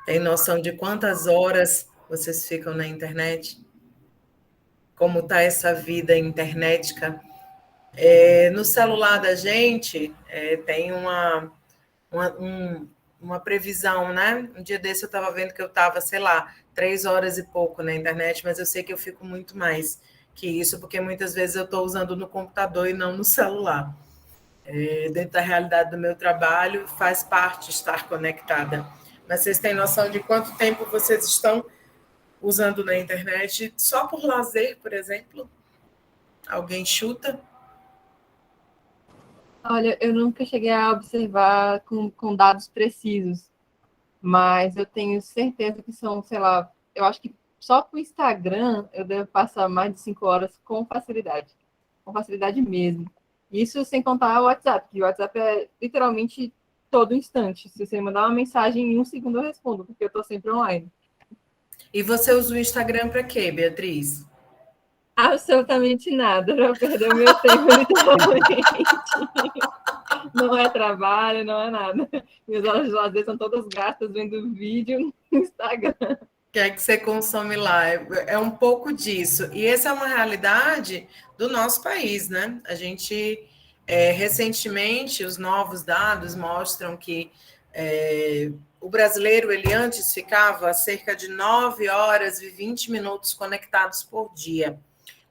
Tem noção de quantas horas vocês ficam na internet? Como está essa vida internetica? No celular da gente, tem uma previsão, né? Um dia desse eu estava vendo que eu estava, 3 horas e pouco na internet, mas eu sei que eu fico muito mais que isso, porque muitas vezes eu estou usando no computador e não no celular. Dentro da realidade do meu trabalho, faz parte estar conectada. Mas vocês têm noção de quanto tempo vocês estão usando na internet só por lazer, por exemplo? Alguém chuta? Olha, eu nunca cheguei a observar com dados precisos, mas eu tenho certeza que são, eu acho que só com o Instagram eu devo passar mais de 5 horas com facilidade mesmo. Isso sem contar o WhatsApp, que o WhatsApp é literalmente todo instante. Se você mandar uma mensagem, em 1 segundo eu respondo, porque eu estou sempre online. E você usa o Instagram para quê, Beatriz? Absolutamente nada, para perder o meu tempo, literalmente. Não é trabalho, não é nada. Minhas horas de lazer são todas gastas vendo vídeo no Instagram. que é que você consome lá? É um pouco disso. E essa é uma realidade do nosso país, né? A gente, recentemente, os novos dados mostram que o brasileiro, ele antes ficava cerca de 9 horas e 20 minutos conectados por dia.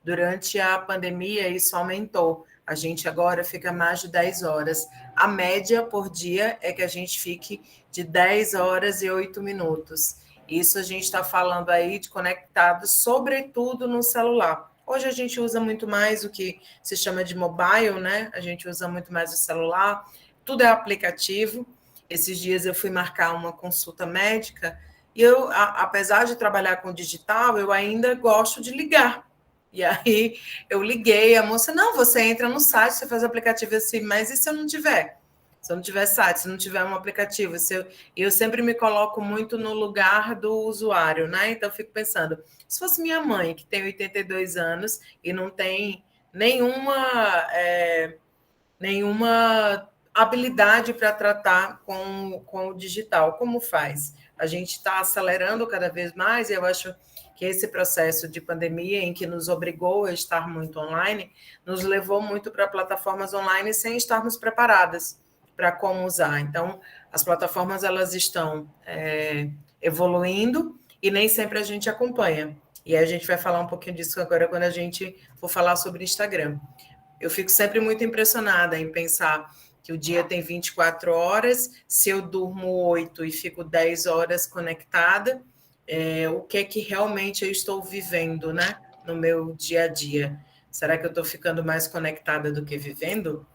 Durante a pandemia, isso aumentou. A gente agora fica mais de 10 horas. A média por dia é que a gente fique de 10 horas e 8 minutos. Isso a gente está falando aí de conectado, sobretudo no celular. Hoje a gente usa muito mais o que se chama de mobile, né? A gente usa muito mais o celular, tudo é aplicativo. Esses dias eu fui marcar uma consulta médica e eu, apesar de trabalhar com digital, eu ainda gosto de ligar. E aí eu liguei, a moça, não, você entra no site, você faz o aplicativo assim, mas e se eu não tiver? Se eu não tiver site, se não tiver um aplicativo, eu sempre me coloco muito no lugar do usuário, né? Então eu fico pensando, se fosse minha mãe, que tem 82 anos e não tem nenhuma habilidade para tratar com o digital, como faz? A gente está acelerando cada vez mais, e eu acho que esse processo de pandemia, em que nos obrigou a estar muito online, nos levou muito para plataformas online sem estarmos preparadas para como usar. Então, as plataformas elas estão evoluindo e nem sempre a gente acompanha. E a gente vai falar um pouquinho disso agora quando a gente for falar sobre Instagram. Eu fico sempre muito impressionada em pensar que o dia tem 24 horas, se eu durmo 8 e fico 10 horas conectada, o que é que realmente eu estou vivendo, né, no meu dia a dia? Será que eu estou ficando mais conectada do que vivendo?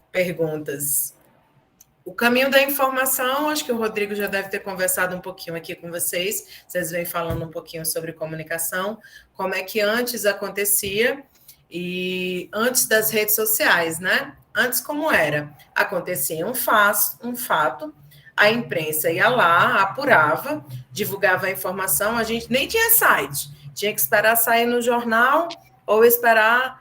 Perguntas. O caminho da informação, acho que o Rodrigo já deve ter conversado um pouquinho aqui com vocês, vocês vêm falando um pouquinho sobre comunicação, como é que antes acontecia, e antes das redes sociais, né? Antes como era? Acontecia um fato, a imprensa ia lá, apurava, divulgava a informação, a gente nem tinha site, tinha que esperar sair no jornal ou esperar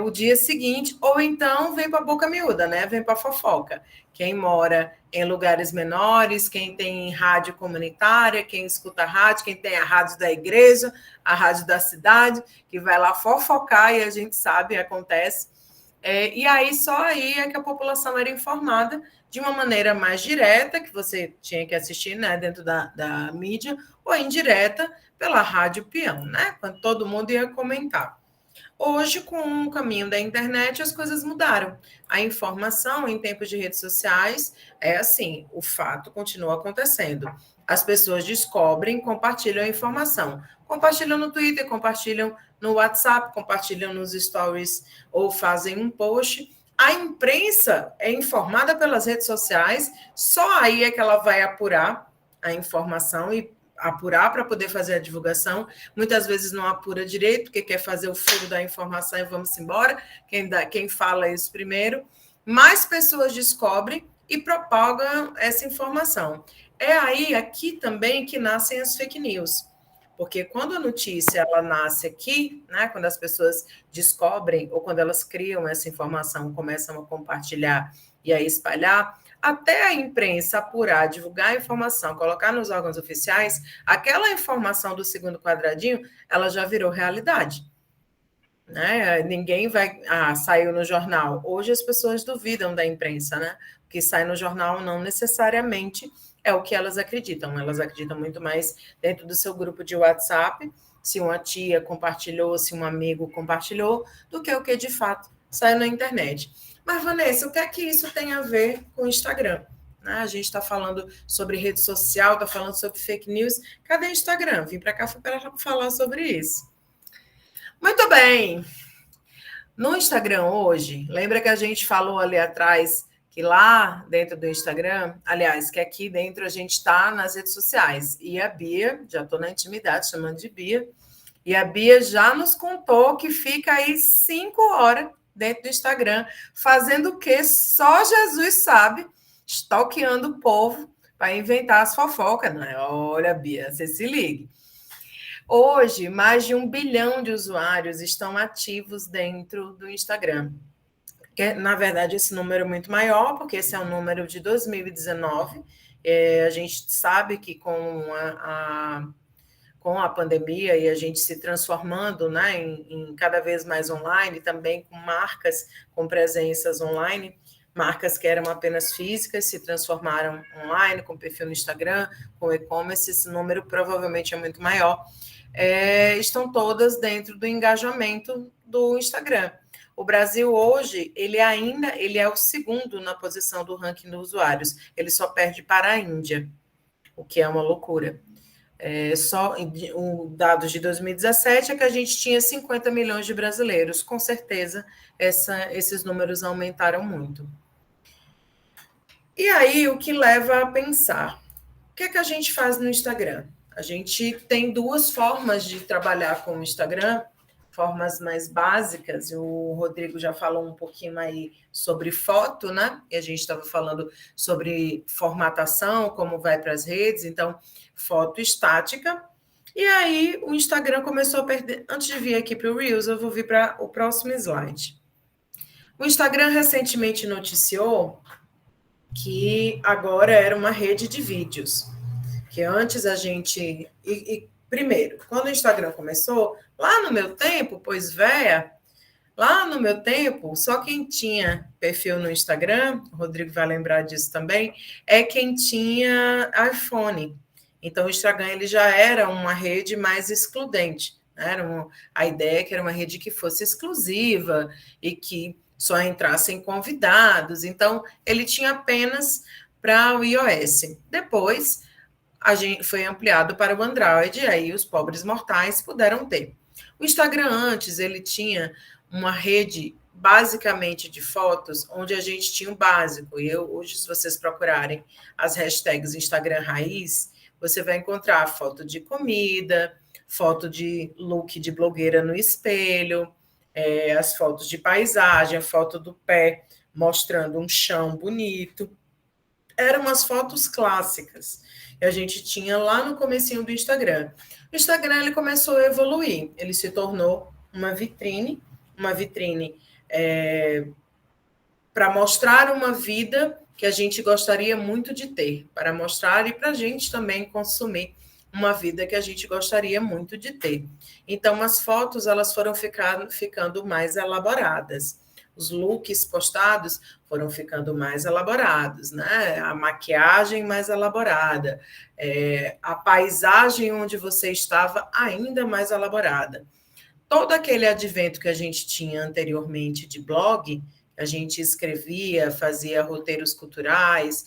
o dia seguinte, ou então vem para a boca miúda, né? Vem para a fofoca. Quem mora em lugares menores, quem tem rádio comunitária, quem escuta rádio, quem tem a rádio da igreja, a rádio da cidade, que vai lá fofocar e a gente sabe, acontece. E aí, só aí é que a população era informada de uma maneira mais direta, que você tinha que assistir, né, dentro da mídia, ou indireta pela rádio peão, né, quando todo mundo ia comentar. Hoje, com o caminho da internet, as coisas mudaram. A informação em tempos de redes sociais é assim, o fato continua acontecendo. As pessoas descobrem, compartilham a informação. Compartilham no Twitter, compartilham no WhatsApp, compartilham nos stories ou fazem um post. A imprensa é informada pelas redes sociais, só aí é que ela vai apurar a informação e apurar para poder fazer a divulgação. Muitas vezes não apura direito, porque quer fazer o furo da informação e vamos embora. Quem fala isso primeiro. Mais pessoas descobrem e propagam essa informação. É aí, aqui também, que nascem as fake news. Porque quando a notícia ela nasce aqui, né, quando as pessoas descobrem ou quando elas criam essa informação, começam a compartilhar e a espalhar, até a imprensa apurar, divulgar a informação, colocar nos órgãos oficiais, aquela informação do segundo quadradinho, ela já virou realidade. Né? Ninguém vai... saiu no jornal. Hoje as pessoas duvidam da imprensa, né? O que sai no jornal não necessariamente é o que elas acreditam. Elas acreditam muito mais dentro do seu grupo de WhatsApp, se uma tia compartilhou, se um amigo compartilhou, do que o que de fato sai na internet. Mas, Vanessa, o que é que isso tem a ver com o Instagram? A gente está falando sobre rede social, está falando sobre fake news. Cadê o Instagram? Vim para cá para falar sobre isso. Muito bem. No Instagram hoje, lembra que a gente falou ali atrás que lá dentro do Instagram, aliás, que aqui dentro a gente está nas redes sociais. E a Bia, já estou na intimidade chamando de Bia, e a Bia já nos contou que fica aí 5 horas dentro do Instagram, fazendo o que só Jesus sabe, stalkeando o povo para inventar as fofocas. Não é? Olha, Bia, você se ligue. Hoje, mais de 1 bilhão de usuários estão ativos dentro do Instagram. Na verdade, esse número é muito maior, porque esse é um número de 2019. A gente sabe que com com a pandemia e a gente se transformando, né, em cada vez mais online, também com marcas com presenças online, marcas que eram apenas físicas se transformaram online, com perfil no Instagram, com e-commerce, esse número provavelmente é muito maior, estão todas dentro do engajamento do Instagram. O Brasil hoje, ele é o segundo na posição do ranking dos usuários, ele só perde para a Índia, o que é uma loucura. Só o dado de 2017 é que a gente tinha 50 milhões de brasileiros. Com certeza, esses números aumentaram muito. E aí, o que leva a pensar? O que é que a gente faz no Instagram? A gente tem duas formas de trabalhar com o Instagram, formas mais básicas. O Rodrigo já falou um pouquinho aí sobre foto, né? E a gente estava falando sobre formatação, como vai para as redes. Então, foto estática. E aí, o Instagram começou a perder... Antes de vir aqui para o Reels, eu vou vir para o próximo slide. O Instagram recentemente noticiou que agora era uma rede de vídeos. Que antes a gente... primeiro, quando o Instagram começou, lá no meu tempo, lá no meu tempo, só quem tinha perfil no Instagram, o Rodrigo vai lembrar disso também, é quem tinha iPhone. Então, o Instagram ele já era uma rede mais excludente. Né? A ideia é que era uma rede que fosse exclusiva e que só entrassem convidados. Então, ele tinha apenas para o iOS. Depois, foi ampliado para o Android, e aí os pobres mortais puderam ter. O Instagram antes, ele tinha uma rede basicamente de fotos, onde a gente tinha o básico. E hoje, se vocês procurarem as hashtags Instagram Raiz, você vai encontrar foto de comida, foto de look de blogueira no espelho, as fotos de paisagem, a foto do pé mostrando um chão bonito. Eram umas fotos clássicas que a gente tinha lá no comecinho do Instagram. O Instagram ele começou a evoluir, ele se tornou uma vitrine para mostrar uma vida que a gente gostaria muito de ter, para mostrar e para a gente também consumir uma vida que a gente gostaria muito de ter. Então, as fotos elas foram ficando mais elaboradas. Os looks postados foram ficando mais elaborados, né? A maquiagem mais elaborada, a paisagem onde você estava ainda mais elaborada. Todo aquele advento que a gente tinha anteriormente de blog, a gente escrevia, fazia roteiros culturais,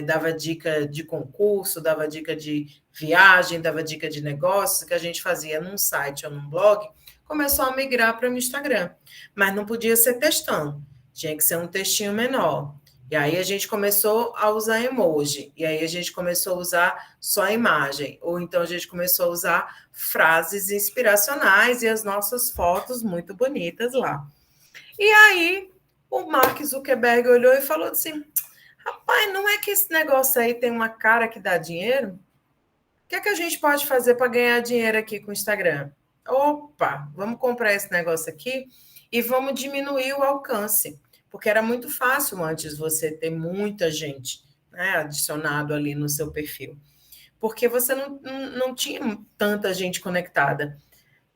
dava dica de concurso, dava dica de viagem, dava dica de negócio, que a gente fazia num site ou num blog, começou a migrar para o Instagram. Mas não podia ser textão, tinha que ser um textinho menor. E aí a gente começou a usar emoji, e aí a gente começou a usar só imagem, ou então a gente começou a usar frases inspiracionais e as nossas fotos muito bonitas lá. E aí o Mark Zuckerberg olhou e falou assim, rapaz, não é que esse negócio aí tem uma cara que dá dinheiro? O que é que a gente pode fazer para ganhar dinheiro aqui com o Instagram? Opa, vamos comprar esse negócio aqui e vamos diminuir o alcance, porque era muito fácil antes você ter muita gente, né, adicionado ali no seu perfil, porque você não tinha tanta gente conectada.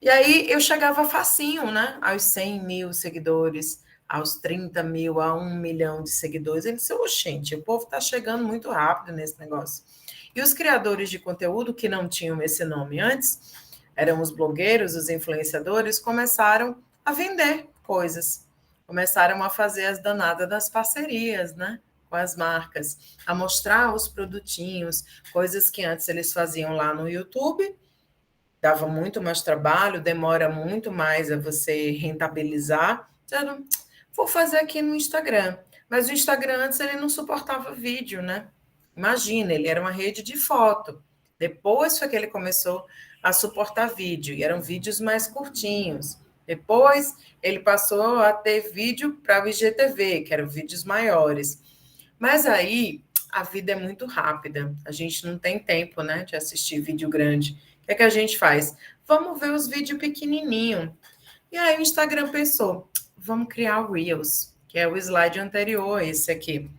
E aí eu chegava facinho, né, aos 100 mil seguidores, aos 30 mil, a 1 milhão de seguidores. Ele disse, gente, o povo está chegando muito rápido nesse negócio. E os criadores de conteúdo que não tinham esse nome antes, eram os blogueiros, os influenciadores, começaram a vender coisas, começaram a fazer as danadas das parcerias, né, com as marcas, a mostrar os produtinhos, coisas que antes eles faziam lá no YouTube, dava muito mais trabalho, demora muito mais a você rentabilizar. Então, vou fazer aqui no Instagram. Mas o Instagram antes ele não suportava vídeo, né? Imagina, ele era uma rede de foto. Depois foi que ele começou a suportar vídeo, e eram vídeos mais curtinhos. Depois ele passou a ter vídeo para o IGTV, que eram vídeos maiores. Mas aí a vida é muito rápida, a gente não tem tempo, né, de assistir vídeo grande. O que é que a gente faz? Vamos ver os vídeos pequenininhos. E aí o Instagram pensou, vamos criar o Reels, que é o slide anterior, esse aqui.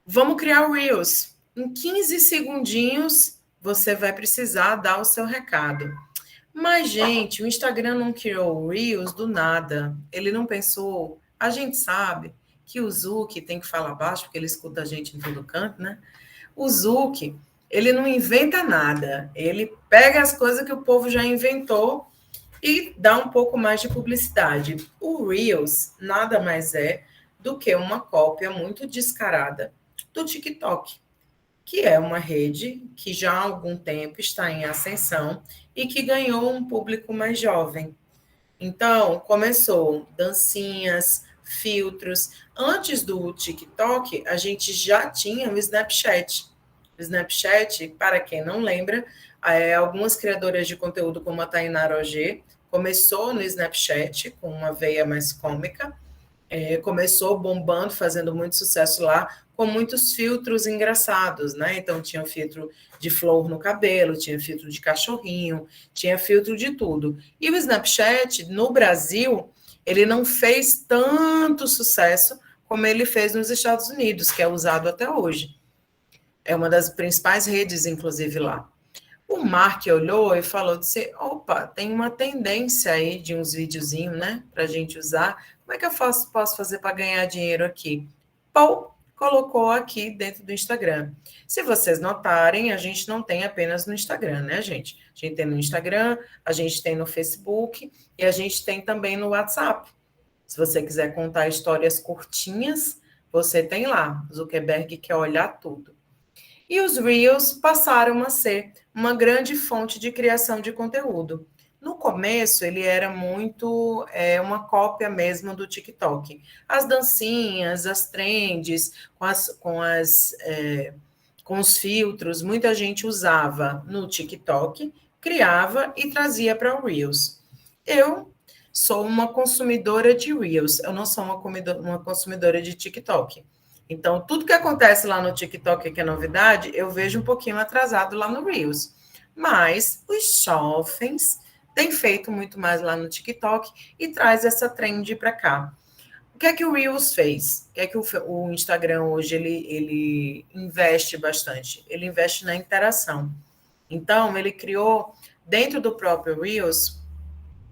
Vamos criar o Reels. Em 15 segundinhos, você vai precisar dar o seu recado. Mas, gente, o Instagram não criou o Reels do nada. Ele não pensou. A gente sabe que o Zuck tem que falar baixo, porque ele escuta a gente em todo canto, né? O Zuck, ele não inventa nada. Ele pega as coisas que o povo já inventou e dá um pouco mais de publicidade. O Reels nada mais é do que uma cópia muito descarada do TikTok, que é uma rede que já há algum tempo está em ascensão e que ganhou um público mais jovem. Então, começou dancinhas, filtros. Antes do TikTok, a gente já tinha o Snapchat. O Snapchat, para quem não lembra, algumas criadoras de conteúdo, como a Tainara OG, começou no Snapchat com uma veia mais cômica, começou bombando, fazendo muito sucesso lá, com muitos filtros engraçados, né? Então, tinha filtro de flor no cabelo, tinha filtro de cachorrinho, tinha filtro de tudo. E o Snapchat, no Brasil, ele não fez tanto sucesso como ele fez nos Estados Unidos, que é usado até hoje. É uma das principais redes, inclusive, lá. O Mark olhou e falou, disse, opa, tem uma tendência aí de uns videozinhos, né, para a gente usar. Como é que eu posso fazer para ganhar dinheiro aqui? Paul colocou aqui dentro do Instagram. Se vocês notarem, a gente não tem apenas no Instagram, né, gente? A gente tem no Instagram, a gente tem no Facebook e a gente tem também no WhatsApp. Se você quiser contar histórias curtinhas, você tem lá. Zuckerberg quer olhar tudo. E os Reels passaram a ser uma grande fonte de criação de conteúdo. No começo, ele era muito uma cópia mesmo do TikTok. As dancinhas, as trends, com os filtros, muita gente usava no TikTok, criava e trazia para o Reels. Eu sou uma consumidora de Reels, eu não sou uma consumidora de TikTok. Então, tudo que acontece lá no TikTok, que é novidade, eu vejo um pouquinho atrasado lá no Reels. Mas os jovens têm feito muito mais lá no TikTok e traz essa trend para cá. O que é que o Reels fez? O que é que o Instagram hoje ele investe bastante? Ele investe na interação. Então, ele criou, dentro do próprio Reels,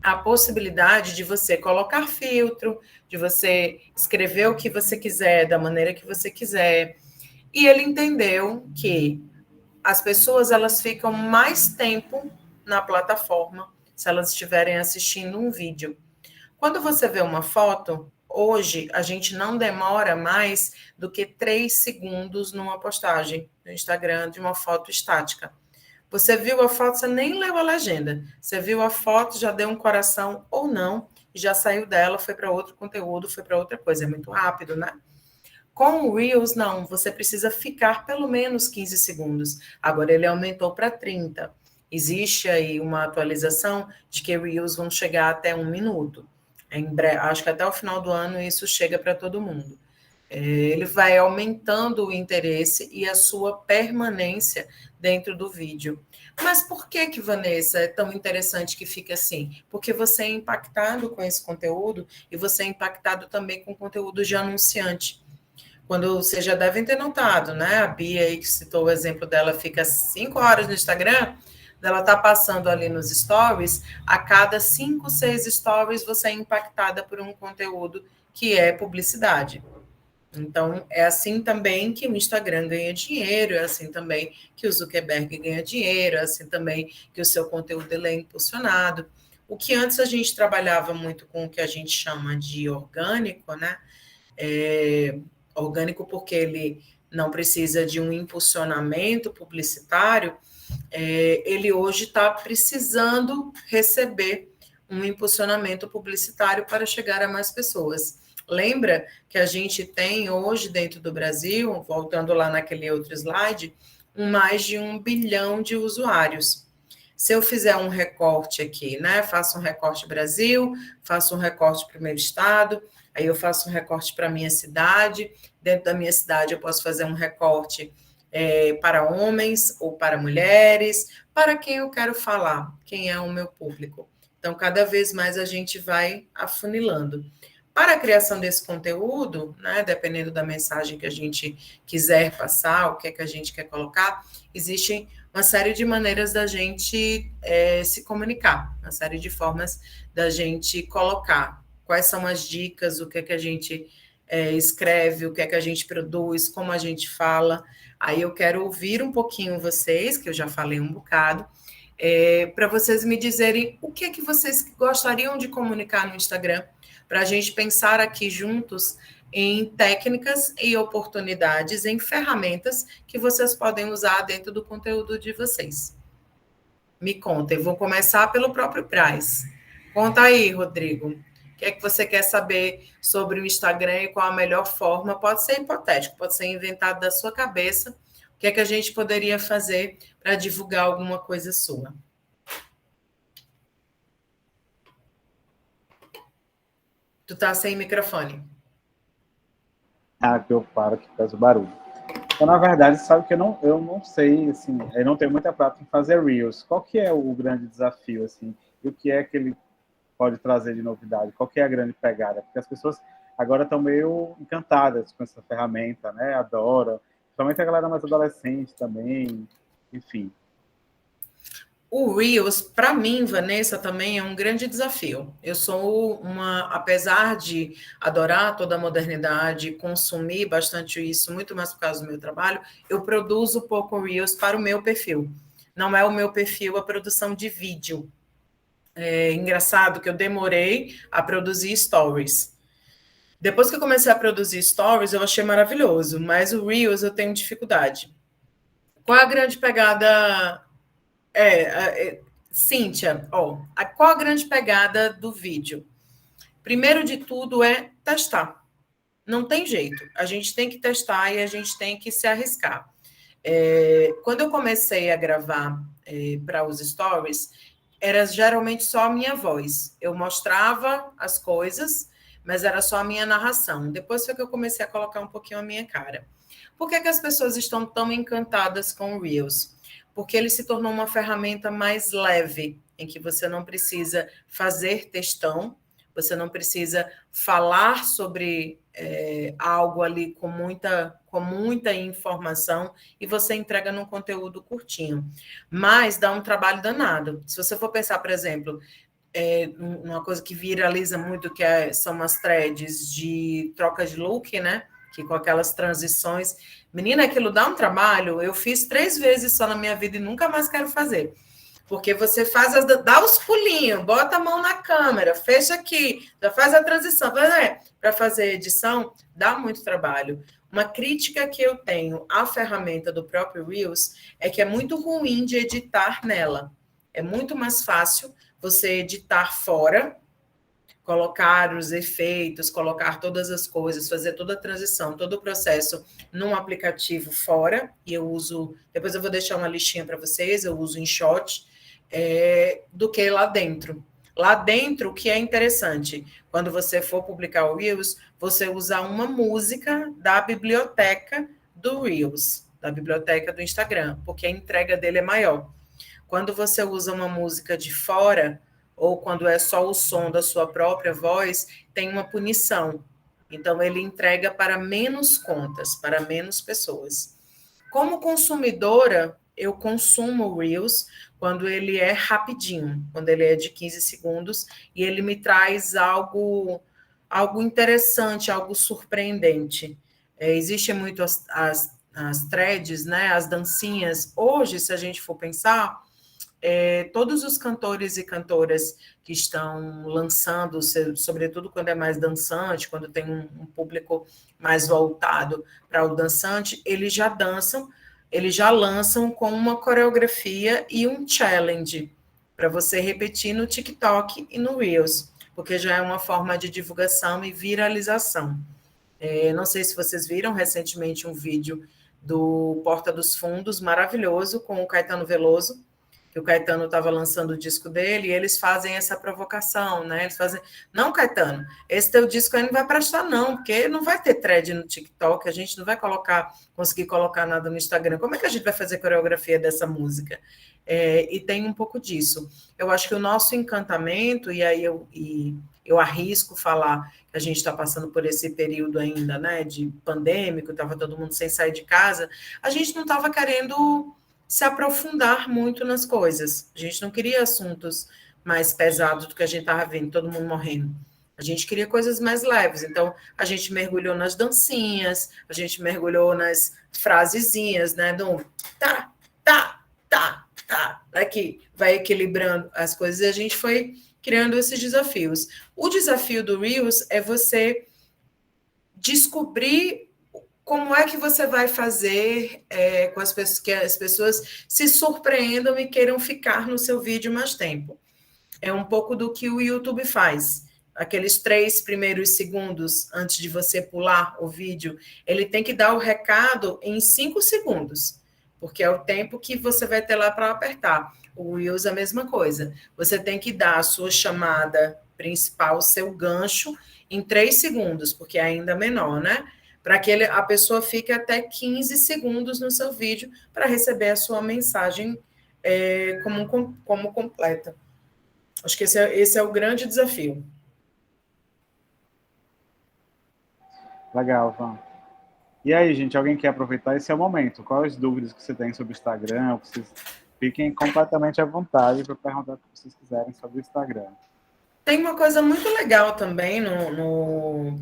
a possibilidade de você colocar filtro, de você escrever o que você quiser, da maneira que você quiser. E ele entendeu que as pessoas elas ficam mais tempo na plataforma se elas estiverem assistindo um vídeo. Quando você vê uma foto, hoje a gente não demora mais do que 3 segundos numa postagem no Instagram de uma foto estática. Você viu a foto, você nem leu a legenda. Você viu a foto, já deu um coração ou não, e já saiu dela, foi para outro conteúdo, foi para outra coisa. É muito rápido, né? Com o Reels, não. Você precisa ficar pelo menos 15 segundos. Agora ele aumentou para 30. Existe aí uma atualização de que Reels vão chegar até 1 minuto. Acho que até o final do ano isso chega para todo mundo. Ele vai aumentando o interesse e a sua permanência dentro do vídeo. Mas por que, Vanessa, é tão interessante que fica assim? Porque você é impactado com esse conteúdo e você é impactado também com conteúdo de anunciante. Quando vocês já devem ter notado, né? A Bia aí que citou o exemplo dela, fica 5 horas no Instagram, ela está passando ali nos stories, a cada 5, 6 stories você é impactada por um conteúdo que é publicidade. Então, é assim também que o Instagram ganha dinheiro, é assim também que o Zuckerberg ganha dinheiro, é assim também que o seu conteúdo ele é impulsionado. O que antes a gente trabalhava muito com o que a gente chama de orgânico, né? Orgânico porque ele não precisa de um impulsionamento publicitário, ele hoje está precisando receber um impulsionamento publicitário para chegar a mais pessoas. Lembra que a gente tem hoje dentro do Brasil, voltando lá naquele outro slide, mais de 1 bilhão de usuários. Se eu fizer um recorte aqui, né? Faço um recorte Brasil, faço um recorte para o meu estado, aí eu faço um recorte para a minha cidade. Dentro da minha cidade, eu posso fazer um recorte para homens ou para mulheres, para quem eu quero falar, quem é o meu público. Então, cada vez mais a gente vai afunilando. Para a criação desse conteúdo, né, dependendo da mensagem que a gente quiser passar, o que é que a gente quer colocar, existem uma série de maneiras da gente se comunicar, uma série de formas da gente colocar quais são as dicas, o que é que a gente escreve, o que é que a gente produz, como a gente fala. Aí eu quero ouvir um pouquinho vocês, que eu já falei um bocado, para vocês me dizerem o que é que vocês gostariam de comunicar no Instagram, para a gente pensar aqui juntos em técnicas e oportunidades, em ferramentas que vocês podem usar dentro do conteúdo de vocês. Me conta, eu vou começar pelo próprio Braz. Conta aí, Rodrigo. O que é que você quer saber sobre o Instagram e qual a melhor forma? Pode ser hipotético, pode ser inventado da sua cabeça. O que é que a gente poderia fazer para divulgar alguma coisa sua? Tu tá sem microfone. Que eu paro que faz o barulho. Então, na verdade, sabe que eu não sei, assim, eu não tenho muita prática em fazer Reels. Qual que é o grande desafio, assim? E o que é que ele pode trazer de novidade? Qual que é a grande pegada? Porque as pessoas agora estão meio encantadas com essa ferramenta, né? Adoram. Principalmente a galera mais adolescente também, enfim. O Reels, para mim, Vanessa, também é um grande desafio. Eu sou apesar de adorar toda a modernidade, consumir bastante isso, muito mais por causa do meu trabalho, eu produzo pouco Reels para o meu perfil. Não é o meu perfil a produção de vídeo. É engraçado que eu demorei a produzir stories. Depois que eu comecei a produzir stories, eu achei maravilhoso, mas o Reels eu tenho dificuldade. Qual a grande pegada... Cíntia, qual a grande pegada do vídeo? Primeiro de tudo é testar. Não tem jeito. A gente tem que testar e a gente tem que se arriscar. Quando eu comecei a gravar para os stories, era geralmente só a minha voz. Eu mostrava as coisas, mas era só a minha narração. Depois foi que eu comecei a colocar um pouquinho a minha cara. Por que as pessoas estão tão encantadas com o Reels? Porque ele se tornou uma ferramenta mais leve, em que você não precisa fazer textão, você não precisa falar sobre algo ali com muita informação e você entrega num conteúdo curtinho. Mas dá um trabalho danado. Se você for pensar, por exemplo, uma coisa que viraliza muito, são as threads de troca de look, né? Que com aquelas transições... Menina, aquilo dá um trabalho. Eu fiz 3 vezes só na minha vida e nunca mais quero fazer. Porque você dá os pulinhos, bota a mão na câmera, fecha aqui, já faz a transição. Para fazer edição, dá muito trabalho. Uma crítica que eu tenho à ferramenta do próprio Reels é que é muito ruim de editar nela. É muito mais fácil você editar fora, colocar os efeitos, colocar todas as coisas, fazer toda a transição, todo o processo num aplicativo fora, e eu uso, depois eu vou deixar uma listinha para vocês, eu uso InShot, do que lá dentro. Lá dentro, o que é interessante, quando você for publicar o Reels, você usar uma música da biblioteca do Reels, da biblioteca do Instagram, porque a entrega dele é maior. Quando você usa uma música de fora, ou quando é só o som da sua própria voz, tem uma punição. Então, ele entrega para menos contas, para menos pessoas. Como consumidora, eu consumo o Reels quando ele é rapidinho, quando ele é de 15 segundos, e ele me traz algo interessante, algo surpreendente. Existem muito as threads, né, as dancinhas. Hoje, se a gente for pensar... todos os cantores e cantoras que estão lançando, sobretudo quando é mais dançante, quando tem um público mais voltado para o dançante, eles já lançam com uma coreografia e um challenge para você repetir no TikTok e no Reels, porque já é uma forma de divulgação e viralização. Não sei se vocês viram recentemente um vídeo do Porta dos Fundos, maravilhoso, com o Caetano Veloso, que o Caetano estava lançando o disco dele, e eles fazem essa provocação, né? Eles fazem, não, Caetano, esse teu disco aí não vai prestar, não, porque não vai ter thread no TikTok, a gente não vai conseguir colocar nada no Instagram. Como é que a gente vai fazer coreografia dessa música? E tem um pouco disso. Eu acho que o nosso encantamento, e eu arrisco falar que a gente está passando por esse período ainda, né, de pandêmico, estava todo mundo sem sair de casa, a gente não estava querendo se aprofundar muito nas coisas. A gente não queria assuntos mais pesados do que a gente estava vendo, todo mundo morrendo. A gente queria coisas mais leves. Então, a gente mergulhou nas dancinhas, a gente mergulhou nas frasezinhas, né, do tá, tá, tá, tá, aqui, vai equilibrando as coisas, e a gente foi criando esses desafios. O desafio do Reels é você descobrir como é que você vai fazer com as pessoas, que as pessoas se surpreendam e queiram ficar no seu vídeo mais tempo. É um pouco do que o YouTube faz. Aqueles 3 primeiros segundos antes de você pular o vídeo, ele tem que dar o recado em 5 segundos, porque é o tempo que você vai ter lá para apertar. O Reels é a mesma coisa. Você tem que dar a sua chamada principal, o seu gancho, em 3 segundos, porque é ainda menor, né? Para que a pessoa fique até 15 segundos no seu vídeo para receber a sua mensagem como completa. Acho que esse é o grande desafio. Legal, Van. E aí, gente, alguém quer aproveitar? Esse é o momento. Quais as dúvidas que você tem sobre o Instagram? Vocês fiquem completamente à vontade para perguntar o que vocês quiserem sobre o Instagram. Tem uma coisa muito legal também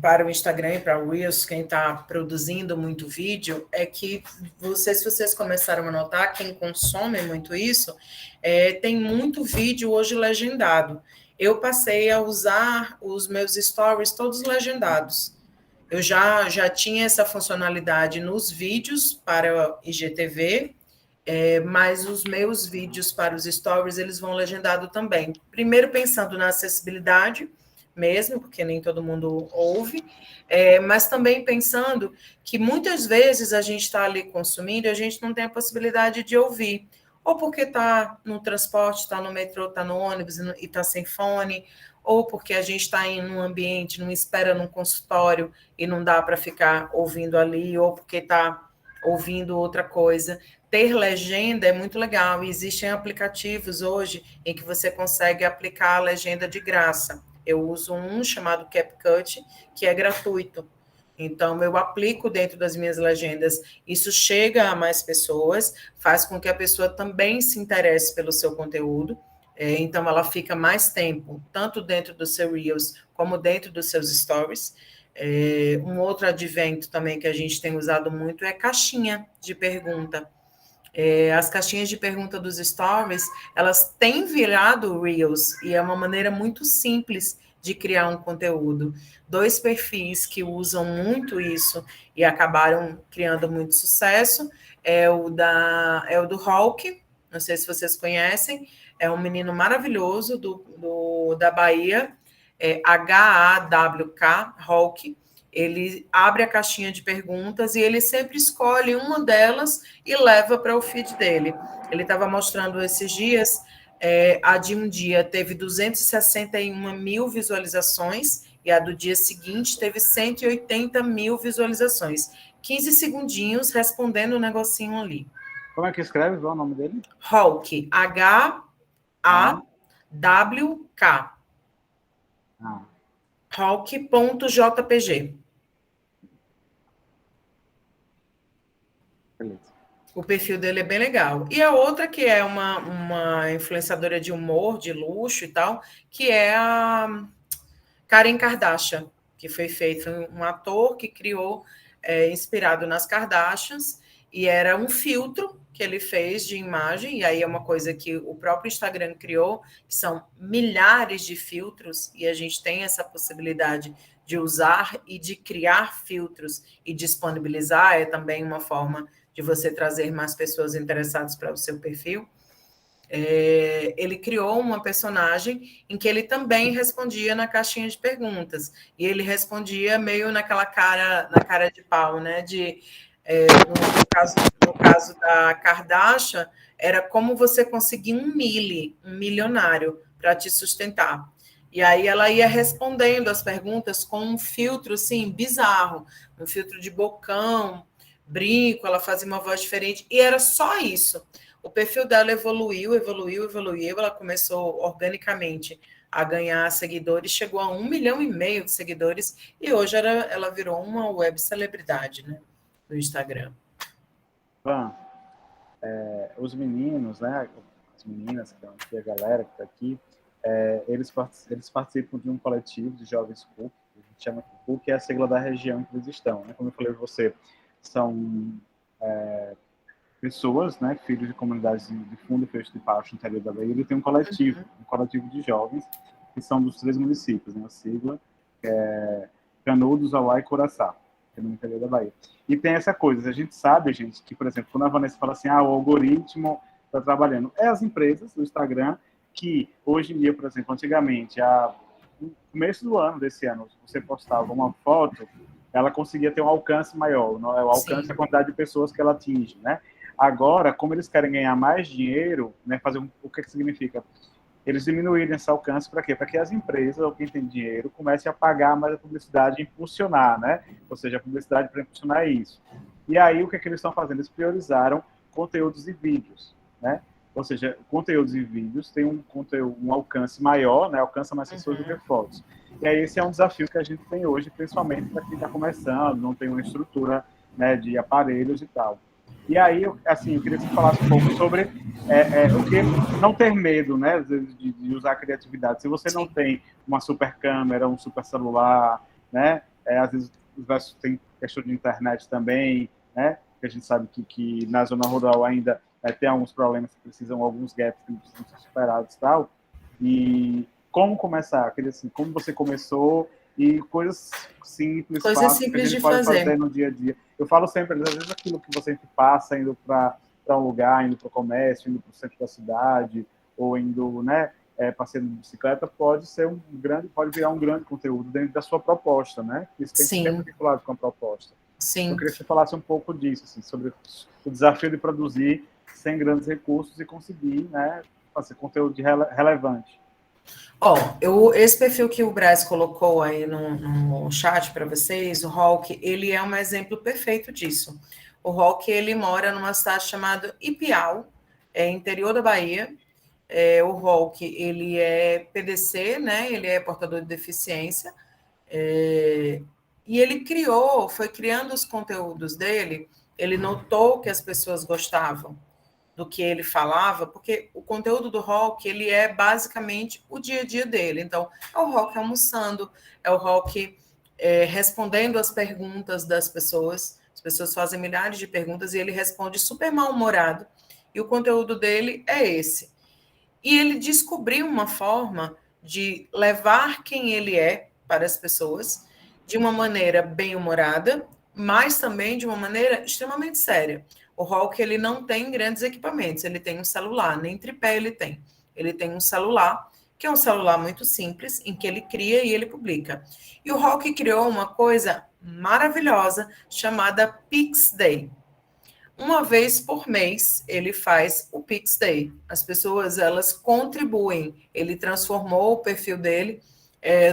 para o Instagram e para o Reels, quem está produzindo muito vídeo, é que se vocês começaram a notar, quem consome muito isso, tem muito vídeo hoje legendado. Eu passei a usar os meus stories todos legendados. Eu já tinha essa funcionalidade nos vídeos para o IGTV, mas os meus vídeos para os stories, eles vão legendado também. Primeiro pensando na acessibilidade mesmo, porque nem todo mundo ouve, mas também pensando que muitas vezes a gente está ali consumindo e a gente não tem a possibilidade de ouvir, ou porque está no transporte, está no metrô, está no ônibus e está sem fone, ou porque a gente está em um ambiente, não espera num consultório e não dá para ficar ouvindo ali, ou porque está ouvindo outra coisa. Ter legenda é muito legal, e existem aplicativos hoje em que você consegue aplicar a legenda de graça. Eu uso um chamado CapCut, que é gratuito. Então, eu aplico dentro das minhas legendas. Isso chega a mais pessoas, faz com que a pessoa também se interesse pelo seu conteúdo. Então, ela fica mais tempo, tanto dentro do seu Reels, como dentro dos seus Stories. Um outro advento também que a gente tem usado muito é caixinha de pergunta. As caixinhas de pergunta dos Stories, elas têm virado Reels, e é uma maneira muito simples de criar um conteúdo. 2 perfis que usam muito isso e acabaram criando muito sucesso é o do Hulk, não sei se vocês conhecem, é um menino maravilhoso da Bahia, HAWK, Hulk. Ele abre a caixinha de perguntas e ele sempre escolhe uma delas e leva para o feed dele. Ele estava mostrando esses dias, a de um dia teve 261 mil visualizações e a do dia seguinte teve 180 mil visualizações. 15 segundinhos respondendo o negocinho ali. Como é que escreve? Qual é o nome dele? Hulk, HAWK. Hulk.jpg. Beleza. O perfil dele é bem legal. E a outra, que é uma influenciadora de humor, de luxo e tal, que é a Karen Kardashian, que foi feito um ator que criou, inspirado nas Kardashians, e era um filtro que ele fez de imagem, e aí é uma coisa que o próprio Instagram criou, que são milhares de filtros, e a gente tem essa possibilidade de usar e de criar filtros e disponibilizar, é também uma forma de você trazer mais pessoas interessadas para o seu perfil. Ele criou uma personagem em que ele também respondia na caixinha de perguntas, e ele respondia meio na cara de pau, né? No caso da Kardashian, era como você conseguir um milionário para te sustentar. E aí ela ia respondendo as perguntas com um filtro assim bizarro, um filtro de bocão, brinco, ela fazia uma voz diferente, e era só isso. O perfil dela evoluiu, ela começou organicamente a ganhar seguidores, chegou a 1,5 milhão de seguidores, e hoje ela virou uma web celebridade, né, no Instagram. Os meninos, né, as meninas, que estão aqui, a galera que está aqui, eles participam de um coletivo de jovens PUC, que a gente chama de PUC, que é a sigla da região que eles estão. Né? Como eu falei para você, são pessoas, né, filhos de comunidades de fundo e fecho de baixo no interior da Bahia. Ele tem um coletivo de jovens, que são dos 3 municípios, né, a sigla, que é Canudos, Auá e Curaçá, que é no interior da Bahia. E tem essa coisa, a gente sabe, gente, que, por exemplo, quando a Vanessa fala assim, o algoritmo está trabalhando, as empresas do Instagram, que hoje em dia, por exemplo, antigamente, no começo do ano, desse ano, você postava uma foto, ela conseguia ter um alcance maior, o alcance, Sim. A quantidade de pessoas que ela atinge, né? Agora, como eles querem ganhar mais dinheiro, né, o que significa? Eles diminuírem esse alcance para quê? Para que as empresas, ou quem tem dinheiro, comecem a pagar mais a publicidade e impulsionar, né? Ou seja, a publicidade para impulsionar isso. E aí, o que eles estão fazendo? Eles priorizaram conteúdos e vídeos, né? Ou seja, conteúdos e vídeos têm um alcance maior, né? Alcança mais pessoas do que fotos. E aí, esse é um desafio que a gente tem hoje, principalmente para quem está começando, não tem uma estrutura, né, de aparelhos e tal. E aí, eu queria que você falasse um pouco sobre o que não ter medo, né, de usar a criatividade. Se você não tem uma super câmera, um super celular, né, às vezes tem questão de internet também, né, que a gente sabe que na zona rural ainda tem alguns problemas que precisam, alguns gaps que precisam ser superados e tal. E como começar? Queria, assim, como você começou e coisas simples, fáceis, que a gente pode fazer no dia a dia. Eu falo sempre, às vezes, aquilo que você passa indo para um lugar, indo para o comércio, indo para o centro da cidade, ou indo, né, passeando de bicicleta, pode virar um grande conteúdo dentro da sua proposta, né? Isso tem que ser muito vinculado com a proposta. Sim. Eu queria que você falasse um pouco disso, assim, sobre o desafio de produzir sem grandes recursos e conseguir, né, fazer conteúdo relevante. Esse perfil que o Brás colocou aí no chat para vocês, o Hulk, ele é um exemplo perfeito disso. O Hulk, ele mora numa cidade chamada Ipiau, interior da Bahia. O Hulk, ele é PDC, né? Ele é portador de deficiência. E ele foi criando os conteúdos dele, ele notou que as pessoas gostavam do que ele falava, porque o conteúdo do Hulk, ele é basicamente o dia a dia dele. Então, é o Hulk almoçando, é o Hulk respondendo as perguntas das pessoas. As pessoas fazem milhares de perguntas e ele responde super mal-humorado. E o conteúdo dele é esse. E ele descobriu uma forma de levar quem ele é para as pessoas de uma maneira bem-humorada, mas também de uma maneira extremamente séria. O Hulk, ele não tem grandes equipamentos, ele tem um celular, nem tripé ele tem. Ele tem um celular, que é um celular muito simples, em que ele cria e ele publica. E o Hulk criou uma coisa maravilhosa chamada Pix Day. Uma vez por mês, ele faz o Pix Day. As pessoas, elas contribuem. Ele transformou o perfil dele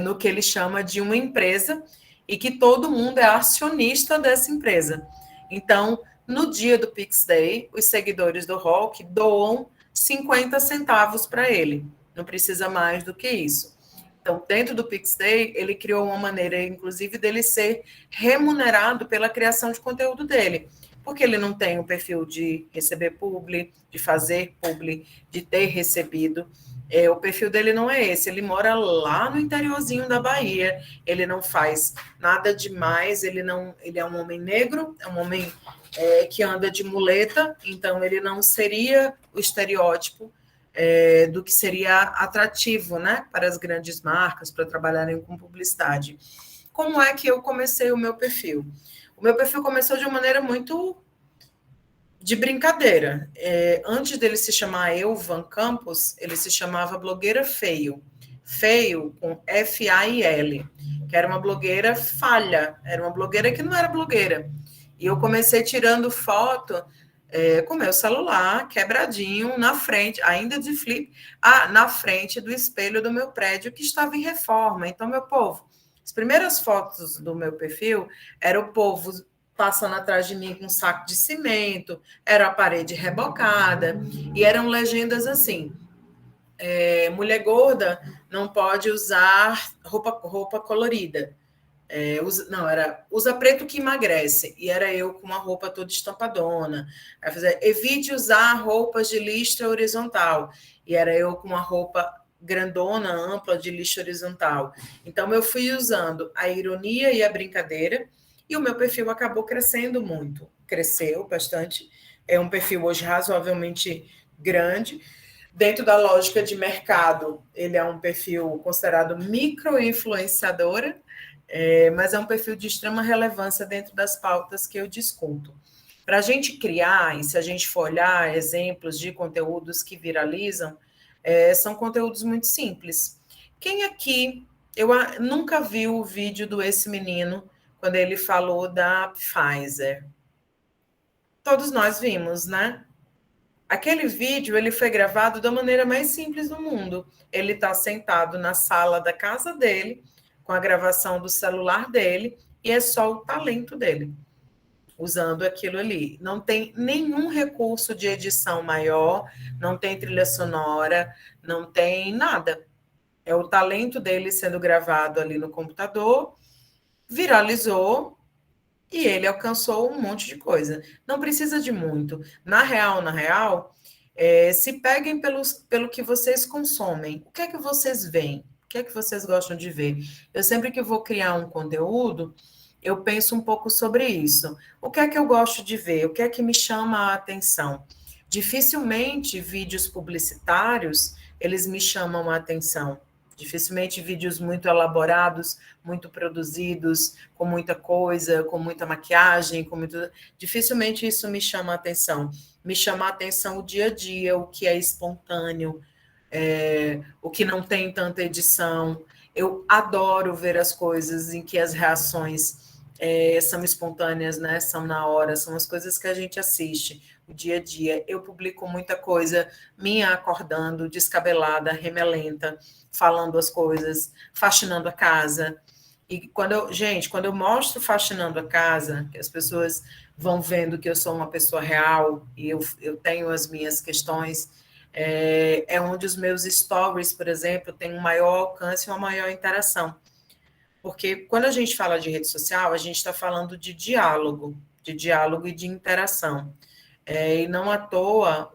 no que ele chama de uma empresa e que todo mundo é acionista dessa empresa. Então, no dia do Pix Day, os seguidores do Hulk doam 50 centavos para ele. Não precisa mais do que isso. Então, dentro do Pix Day, ele criou uma maneira, inclusive, dele ser remunerado pela criação de conteúdo dele. Porque ele não tem o perfil de receber publi, de fazer publi, de ter recebido. O perfil dele não é esse. Ele mora lá no interiorzinho da Bahia. Ele não faz nada demais. Ele é um homem negro, é um homem que anda de muleta. Então, ele não seria o estereótipo do que seria atrativo, né, para as grandes marcas, para trabalharem com publicidade. Como é que eu comecei o meu perfil? O meu perfil começou de uma maneira muito de brincadeira. Antes dele se chamar Elvan Campos, ele se chamava Blogueira Feio. Feio com F-A-I-L, que era uma blogueira falha, era uma blogueira que não era blogueira. E eu comecei tirando foto com meu celular, quebradinho, na frente, ainda de flip, na frente do espelho do meu prédio, que estava em reforma. Então, meu povo, as primeiras fotos do meu perfil era o povo passando atrás de mim com um saco de cimento, era a parede rebocada, e eram legendas assim: mulher gorda não pode usar roupa colorida. Usa preto que emagrece. E era eu com uma roupa toda estampadona. Aí evite usar roupas de listra horizontal. E era eu com uma roupa grandona, ampla, de listra horizontal. Então, eu fui usando a ironia e a brincadeira, e o meu perfil acabou crescendo muito. Cresceu bastante. É um perfil hoje razoavelmente grande. Dentro da lógica de mercado, ele é um perfil considerado micro-influenciadora, mas é um perfil de extrema relevância dentro das pautas que eu discuto. Para a gente criar, e se a gente for olhar exemplos de conteúdos que viralizam, são conteúdos muito simples. Quem aqui, eu nunca viu o vídeo do Esse Menino, quando ele falou da Pfizer? Todos nós vimos, né? Aquele vídeo ele foi gravado da maneira mais simples do mundo. Ele está sentado na sala da casa dele, com a gravação do celular dele, e é só o talento dele, usando aquilo ali. Não tem nenhum recurso de edição maior, não tem trilha sonora, não tem nada. É o talento dele sendo gravado ali no computador, viralizou, e ele alcançou um monte de coisa. Não precisa de muito. Na real, se peguem pelo que vocês consomem. O que é que vocês veem? O que é que vocês gostam de ver? Eu sempre que vou criar um conteúdo, eu penso um pouco sobre isso. O que é que eu gosto de ver? O que é que me chama a atenção? Dificilmente vídeos publicitários, eles me chamam a atenção. Dificilmente vídeos muito elaborados, muito produzidos, com muita coisa, com muita maquiagem, dificilmente isso me chama a atenção. Me chama a atenção o dia a dia, o que é espontâneo, o que não tem tanta edição. Eu adoro ver as coisas em que as reações são espontâneas, né? São na hora, são as coisas que a gente assiste, o dia a dia. Eu publico muita coisa minha acordando, descabelada, remelenta, falando as coisas, faxinando a casa. E quando eu mostro faxinando a casa, que as pessoas vão vendo que eu sou uma pessoa real e eu tenho as minhas questões, onde os meus stories, por exemplo, têm um maior alcance e uma maior interação. Porque quando a gente fala de rede social, a gente está falando de diálogo e de interação. E não à toa,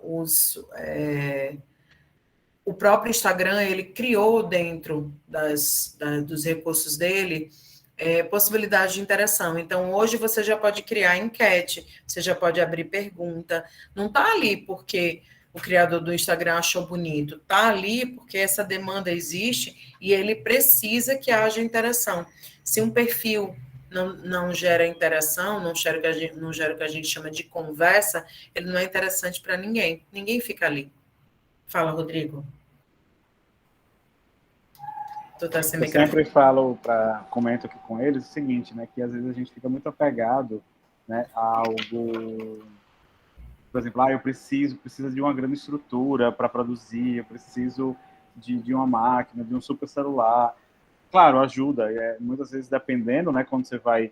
o próprio Instagram, ele criou dentro dos recursos dele possibilidade de interação. Então, hoje você já pode criar enquete, você já pode abrir pergunta. Não está ali porque o criador do Instagram achou bonito, está ali porque essa demanda existe e ele precisa que haja interação. Se um perfil não gera interação, não gera o que a gente chama de conversa, ele não é interessante para ninguém. Ninguém fica ali. Fala, Rodrigo. Tu tá sem microfone. Eu sempre falo, comento aqui com eles, o seguinte, né, que às vezes a gente fica muito apegado, né, a algo, por exemplo, eu preciso de uma grande estrutura para produzir, eu preciso de uma máquina, de um super celular. Claro, ajuda, muitas vezes dependendo, né, quando você vai,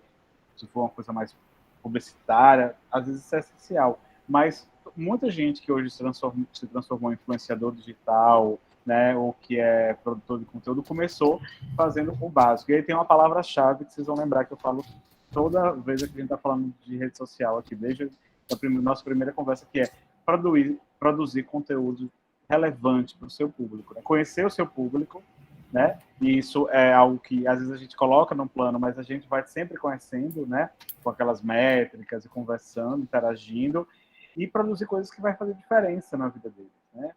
se for uma coisa mais publicitária, às vezes isso é essencial, mas muita gente que hoje se transformou em influenciador digital, né, ou que é produtor de conteúdo, começou fazendo o básico. E aí tem uma palavra-chave que vocês vão lembrar que eu falo toda vez que a gente está falando de rede social aqui, desde a nossa primeira conversa, que é produzir conteúdo relevante para o seu público, né? Conhecer o seu público, né? E isso é algo que às vezes a gente coloca no plano, mas a gente vai sempre conhecendo, né? Com aquelas métricas e conversando, interagindo, e produzir coisas que vai fazer diferença na vida deles, né?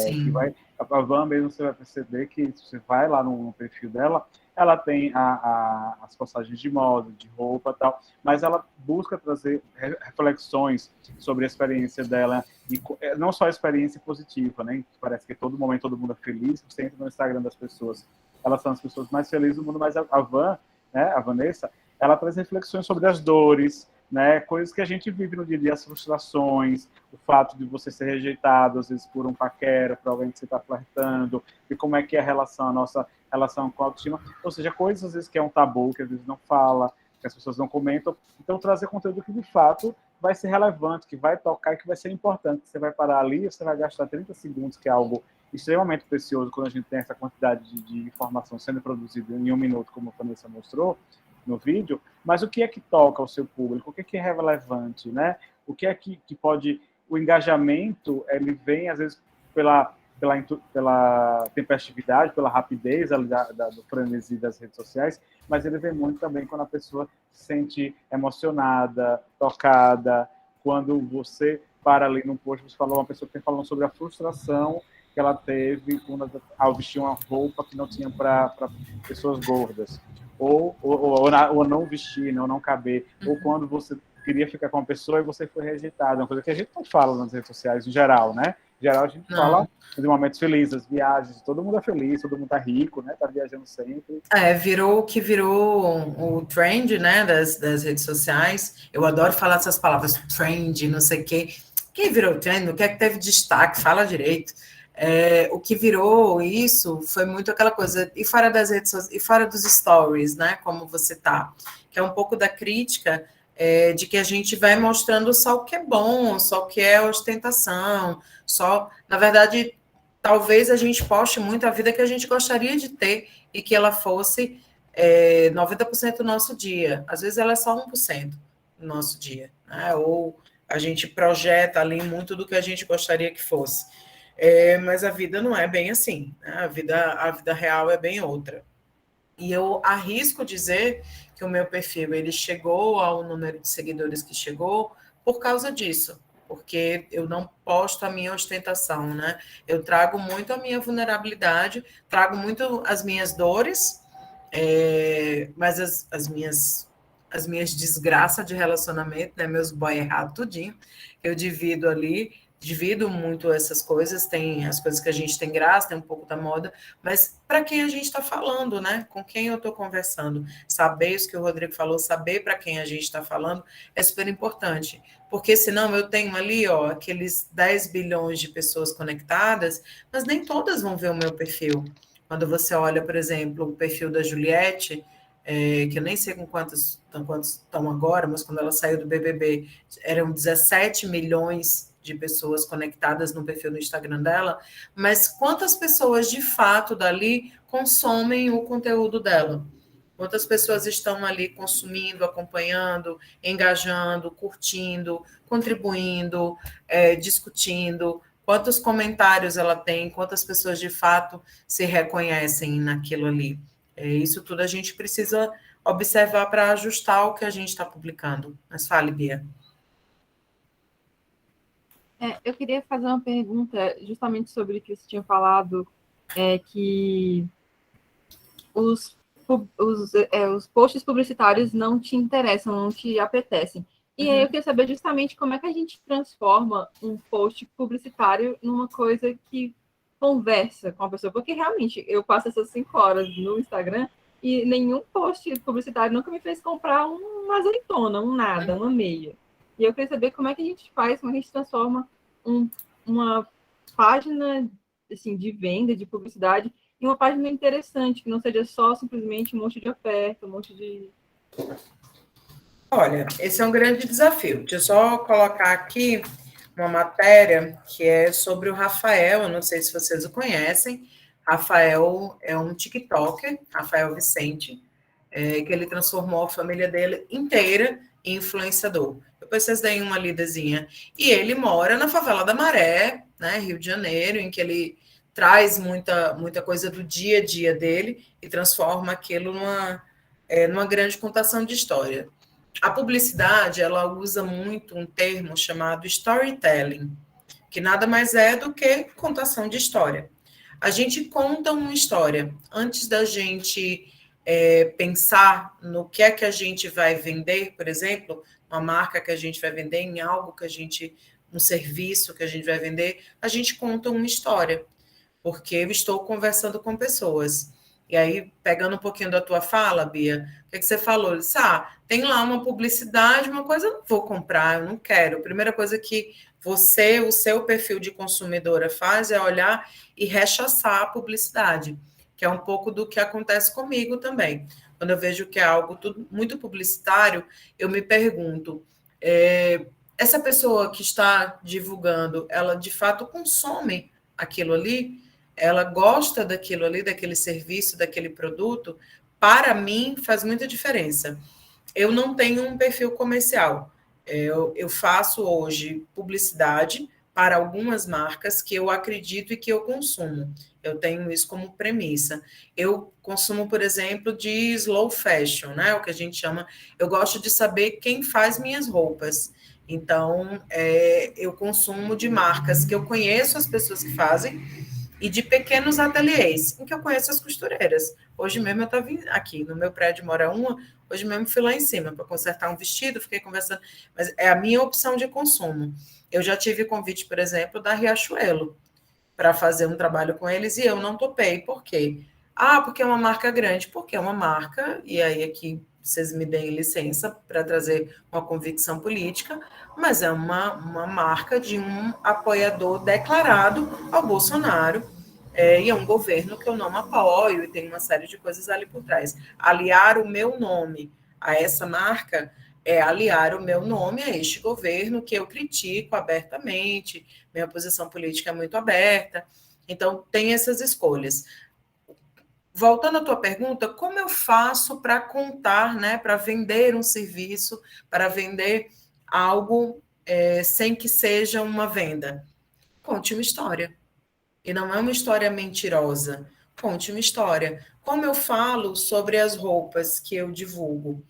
Que vai, a Van mesmo, você vai perceber que se você vai lá no perfil dela, ela tem as postagens de moda, de roupa e tal, mas ela busca trazer reflexões sobre a experiência dela, e não só a experiência positiva, né? Parece que todo momento todo mundo é feliz, você entra no Instagram das pessoas, elas são as pessoas mais felizes do mundo, mas a Van, né, a Vanessa, ela traz reflexões sobre as dores, né, coisas que a gente vive no dia a dia, as frustrações, o fato de você ser rejeitado, às vezes, por um paquera, por alguém que você está flertando, e como é que é a nossa relação com a autoestima. Ou seja, coisas, às vezes, que é um tabu, que às vezes não fala, que as pessoas não comentam. Então, trazer conteúdo que, de fato, vai ser relevante, que vai tocar e que vai ser importante. Você vai parar ali, você vai gastar 30 segundos, que é algo extremamente precioso quando a gente tem essa quantidade de informação sendo produzida em 1 minuto, como a Vanessa mostrou no vídeo, mas o que é que toca o seu público? O que é relevante, né? O que é que pode... O engajamento, ele vem, às vezes, pela tempestividade, pela rapidez ali do frenesi das redes sociais, mas ele vem muito também quando a pessoa se sente emocionada, tocada, quando você para ali num post, você falou, uma pessoa que está falando sobre a frustração que ela teve ao vestir uma roupa que não tinha para pessoas gordas, ou não vestir, né, ou não caber, ou quando você queria ficar com uma pessoa e você foi rejeitado, uma coisa que a gente não fala nas redes sociais em geral, né? Em geral a gente fala de momentos felizes, viagens, todo mundo é feliz, todo mundo tá rico, né? Tá viajando sempre. Virou o que virou o trend, né, das redes sociais. Eu adoro falar essas palavras, trend, não sei o quê. Quem virou trend? O que é que teve destaque? Fala direito. O que virou isso foi muito aquela coisa, e fora das redes sociais, e fora dos stories, né, como você tá, que é um pouco da crítica de que a gente vai mostrando só o que é bom, só o que é ostentação, só, na verdade, talvez a gente poste muito a vida que a gente gostaria de ter e que ela fosse 90% do nosso dia. Às vezes ela é só 1% do nosso dia, né? Ou a gente projeta ali muito do que a gente gostaria que fosse. Mas a vida não é bem assim, né? A vida real é bem outra. E eu arrisco dizer que o meu perfil ele chegou ao número de seguidores que chegou por causa disso, porque eu não posto a minha ostentação, né? Eu trago muito a minha vulnerabilidade, trago muito as minhas dores, mas as minhas desgraças de relacionamento, né? Meus boy errado tudinho, eu divido muito essas coisas, tem as coisas que a gente tem graça, tem um pouco da moda, mas para quem a gente está falando, né? Com quem eu estou conversando, saber isso que o Rodrigo falou, saber para quem a gente está falando é super importante, porque senão eu tenho ali, aqueles 10 bilhões de pessoas conectadas, mas nem todas vão ver o meu perfil. Quando você olha, por exemplo, o perfil da Juliette, que eu nem sei com quantos estão agora, mas quando ela saiu do BBB, eram 17 milhões de pessoas conectadas no perfil do Instagram dela, mas quantas pessoas de fato dali consomem o conteúdo dela? Quantas pessoas estão ali consumindo, acompanhando, engajando, curtindo, contribuindo, discutindo? Quantos comentários ela tem? Quantas pessoas de fato se reconhecem naquilo ali? Isso tudo a gente precisa observar para ajustar o que a gente está publicando. Mas fale, Bia. Eu queria fazer uma pergunta justamente sobre o que você tinha falado, que os posts publicitários não te interessam, não te apetecem. E aí eu queria saber justamente como é que a gente transforma um post publicitário numa coisa que conversa com a pessoa, porque realmente eu passo essas 5 horas no Instagram e nenhum post publicitário nunca me fez comprar uma azeitona, um nada, uma meia. E eu queria saber como é que a gente faz, como é que a gente transforma uma página assim, de venda, de publicidade, em uma página interessante, que não seja só simplesmente um monte de oferta, um monte de... Olha, esse é um grande desafio. Deixa eu só colocar aqui uma matéria que é sobre o Rafael, eu não sei se vocês o conhecem. Rafael é um TikToker, Rafael Vicente, que ele transformou a família dele inteira em influenciador. Depois vocês deem uma lidazinha. E ele mora na favela da Maré, né, Rio de Janeiro, em que ele traz muita coisa do dia a dia dele e transforma aquilo numa grande contação de história. A publicidade, ela usa muito um termo chamado storytelling, que nada mais é do que contação de história. A gente conta uma história. Antes da gente pensar no que é que a gente vai vender, por exemplo, uma marca que a gente vai vender, em algo que a gente, um serviço que a gente vai vender, a gente conta uma história, porque eu estou conversando com pessoas. E aí, pegando um pouquinho da tua fala, Bia, o que você falou? Eu disse, tem lá uma publicidade, uma coisa eu não vou comprar, eu não quero. A primeira coisa que você, o seu perfil de consumidora faz é olhar e rechaçar a publicidade, que é um pouco do que acontece comigo também. Quando eu vejo que é algo tudo muito publicitário, eu me pergunto, essa pessoa que está divulgando, ela de fato consome aquilo ali? ela gosta daquilo ali, daquele serviço, daquele produto, para mim faz muita diferença. Eu não tenho um perfil comercial. Eu faço hoje publicidade para algumas marcas que eu acredito e que eu consumo. Eu tenho isso como premissa. Eu consumo, por exemplo, de slow fashion, né? O que a gente chama. Eu gosto de saber quem faz minhas roupas. Então, eu consumo de marcas que eu conheço as pessoas que fazem e de pequenos ateliês, em que eu conheço as costureiras. Hoje mesmo eu estava aqui, no meu prédio mora uma, hoje mesmo fui lá em cima para consertar um vestido, fiquei conversando, mas é a minha opção de consumo. Eu já tive convite, por exemplo, da Riachuelo, para fazer um trabalho com eles, e eu não topei. Por quê? Ah, porque é uma marca grande. Porque é uma marca, e aí aqui vocês me deem licença para trazer uma convicção política, mas é uma marca de um apoiador declarado ao Bolsonaro, e é um governo que eu não apoio, e tem uma série de coisas ali por trás. Aliar o meu nome a essa marca é aliar o meu nome a este governo que eu critico abertamente, minha posição política é muito aberta, então tem essas escolhas. Voltando à tua pergunta, como eu faço para contar, né, para vender um serviço, para vender algo sem que seja uma venda? Conte uma história. E não é uma história mentirosa. Conte uma história. Como eu falo sobre as roupas que eu divulgo?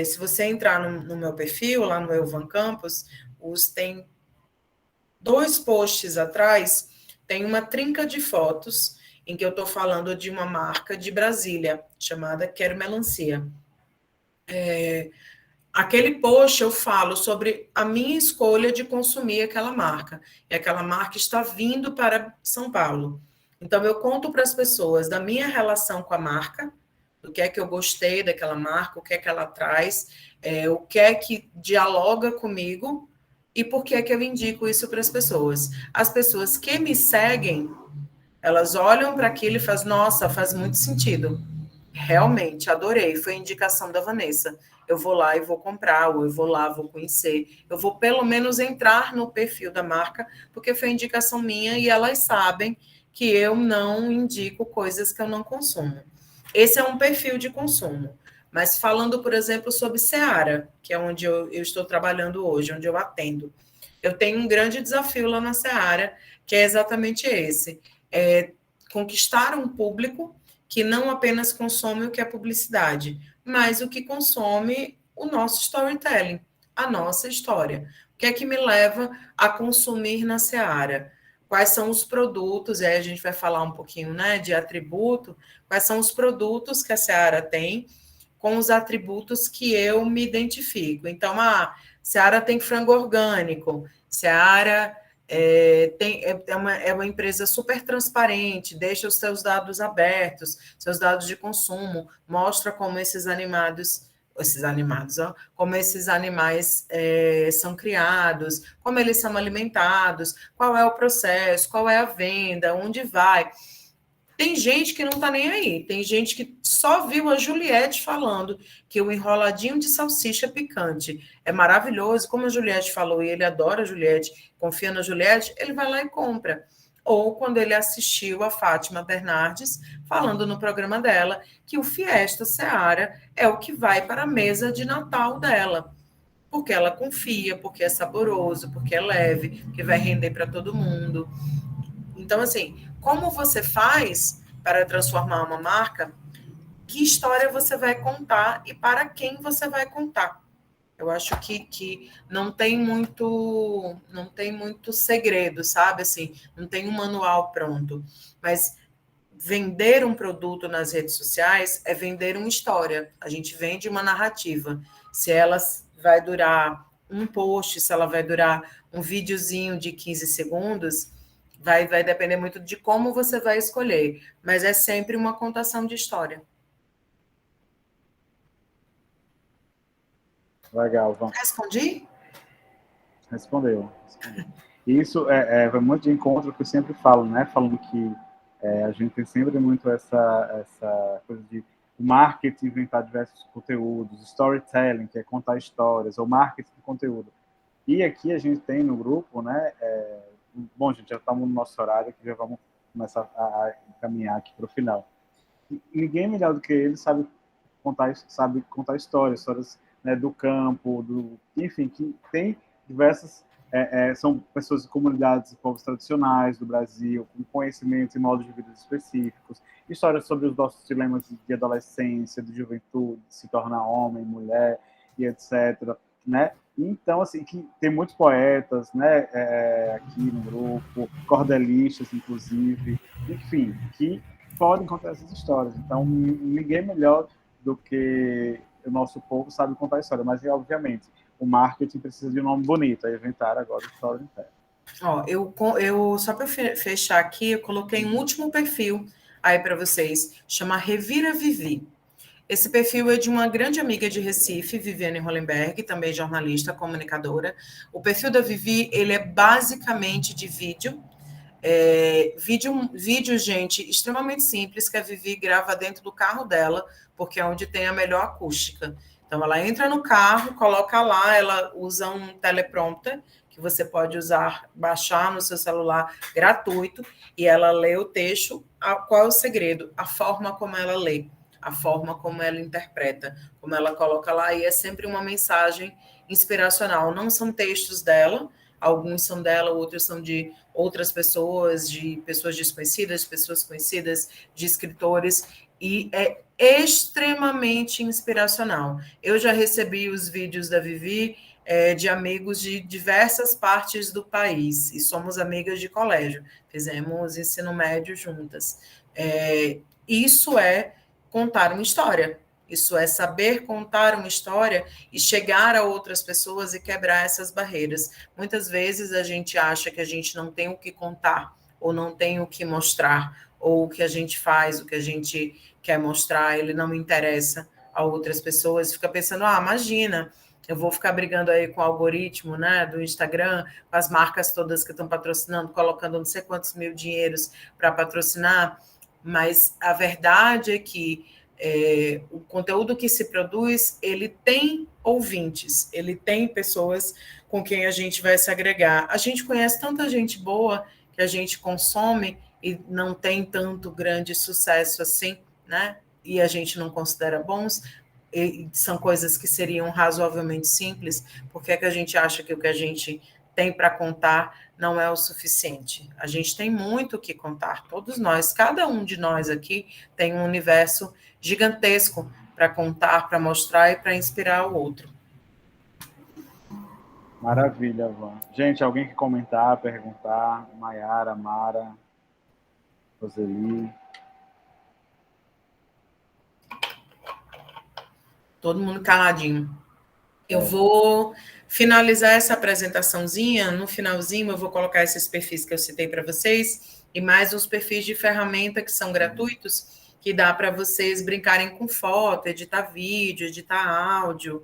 Se você entrar no meu perfil, lá no Elvan Campos, tem 2 posts atrás, tem uma trinca de fotos em que eu estou falando de uma marca de Brasília, chamada Quero Melancia. Aquele post eu falo sobre a minha escolha de consumir aquela marca. E aquela marca está vindo para São Paulo. Então, eu conto para as pessoas da minha relação com a marca, do que é que eu gostei daquela marca, o que é que ela traz, o que é que dialoga comigo e por que é que eu indico isso para as pessoas. As pessoas que me seguem, elas olham para aquilo e fazem, nossa, faz muito sentido. Realmente, adorei. Foi a indicação da Vanessa. Eu vou lá e vou comprar, ou eu vou lá, vou conhecer. Eu vou pelo menos entrar no perfil da marca, porque foi a indicação minha e elas sabem que eu não indico coisas que eu não consumo. Esse é um perfil de consumo. Mas falando, por exemplo, sobre Seara, que é onde eu estou trabalhando hoje, onde eu atendo, eu tenho um grande desafio lá na Seara, que é exatamente esse: conquistar um público que não apenas consome o que é publicidade, mas o que consome o nosso storytelling, a nossa história. O que é que me leva a consumir na Seara? Quais são os produtos, e aí a gente vai falar um pouquinho, né, de atributo, quais são os produtos que a Seara tem com os atributos que eu me identifico. Então, Seara tem frango orgânico, Seara é uma empresa super transparente, deixa os seus dados abertos, seus dados de consumo, mostra como esses como esses animais são criados, como eles são alimentados, qual é o processo, qual é a venda, onde vai. Tem gente que não está nem aí. Tem gente que só viu a Juliette falando que o enroladinho de salsicha picante é maravilhoso. Como a Juliette falou, e ele adora a Juliette, confia na Juliette, ele vai lá e compra. Ou quando ele assistiu a Fátima Bernardes falando no programa dela que o Fiesta Seara é o que vai para a mesa de Natal dela. Porque ela confia, porque é saboroso, porque é leve, porque vai render para todo mundo. Então, assim, como você faz para transformar uma marca? Que história você vai contar e para quem você vai contar? Eu acho que não tem muito segredo, sabe? Assim, não tem um manual pronto. Mas vender um produto nas redes sociais é vender uma história. A gente vende uma narrativa. Se ela vai durar um post, se ela vai durar um videozinho de 15 segundos, vai depender muito de como você vai escolher. Mas é sempre uma contação de história. Legal, vamos. Respondi? Respondeu. Isso vai muito de encontro ao que eu sempre falo, né? Falando que a gente tem sempre muito essa coisa de marketing, inventar diversos conteúdos, storytelling, que é contar histórias, ou marketing de conteúdo. E aqui a gente tem no grupo, né? Bom, gente, já estamos no nosso horário, que já vamos começar a caminhar aqui para o final. Ninguém melhor do que ele sabe contar histórias, né, do campo, enfim, que tem diversas, são pessoas de comunidades e povos tradicionais do Brasil, com conhecimentos e modos de vida específicos, histórias sobre os nossos dilemas de adolescência, de juventude, de se tornar homem, mulher e etc., né? Então, assim, que tem muitos poetas, né, aqui no grupo, cordelistas, inclusive, enfim, que podem contar essas histórias. Então, ninguém melhor do que o nosso povo sabe contar a história. Mas, obviamente, o marketing precisa de um nome bonito. Aí inventaram agora o Storytel. Ó, eu só para fechar aqui, eu coloquei um último perfil aí para vocês, chama Revira Vivi. Esse perfil é de uma grande amiga de Recife, Viviane Hollenberg, também jornalista, comunicadora. O perfil da Vivi, ele é basicamente de vídeo. Vídeo, gente, extremamente simples, que a Vivi grava dentro do carro dela, porque é onde tem a melhor acústica. Então, ela entra no carro, coloca lá, ela usa um teleprompter, que você pode usar, baixar no seu celular, gratuito, e ela lê o texto. Qual é o segredo? A forma como ela lê, a forma como ela interpreta, como ela coloca lá, e é sempre uma mensagem inspiracional. Não são textos dela, alguns são dela, outros são de outras pessoas, de pessoas desconhecidas, pessoas conhecidas, de escritores, e é extremamente inspiracional. Eu já recebi os vídeos da Vivi de amigos de diversas partes do país, e somos amigas de colégio, fizemos ensino médio juntas. Isso é contar uma história. Isso é saber contar uma história e chegar a outras pessoas e quebrar essas barreiras. Muitas vezes a gente acha que a gente não tem o que contar, ou não tem o que mostrar, ou o que a gente faz, o que a gente quer mostrar, ele não interessa a outras pessoas. Fica pensando, imagina, eu vou ficar brigando aí com o algoritmo, né, do Instagram, com as marcas todas que estão patrocinando, colocando não sei quantos mil dinheiros para patrocinar, mas a verdade é que o conteúdo que se produz, ele tem ouvintes, ele tem pessoas com quem a gente vai se agregar. A gente conhece tanta gente boa que a gente consome e não tem tanto grande sucesso assim, né? E a gente não considera bons, e são coisas que seriam razoavelmente simples, porque é que a gente acha que o que a gente tem para contar não é o suficiente. A gente tem muito o que contar, todos nós, cada um de nós aqui tem um universo gigantesco para contar, para mostrar e para inspirar o outro. Maravilha, Van. Gente, alguém que comentar, perguntar? Maiara, Mara, Roseli. Todo mundo caladinho. Eu vou finalizar essa apresentaçãozinha. No finalzinho, eu vou colocar esses perfis que eu citei para vocês e mais uns perfis de ferramenta que são gratuitos, que dá para vocês brincarem com foto, editar vídeo, editar áudio,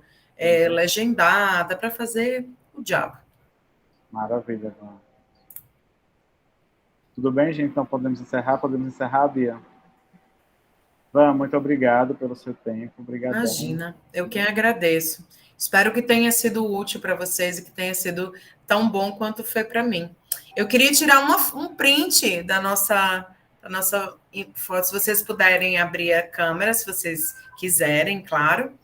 legendar, dá para fazer o diabo. Maravilha, Van. Tudo bem, gente? Então podemos encerrar? Podemos encerrar, Bia? Van, muito obrigado pelo seu tempo. Obrigadão. Imagina, eu quem agradeço. Espero que tenha sido útil para vocês e que tenha sido tão bom quanto foi para mim. Eu queria tirar um print da nossa foto, se vocês puderem abrir a câmera, se vocês quiserem, claro.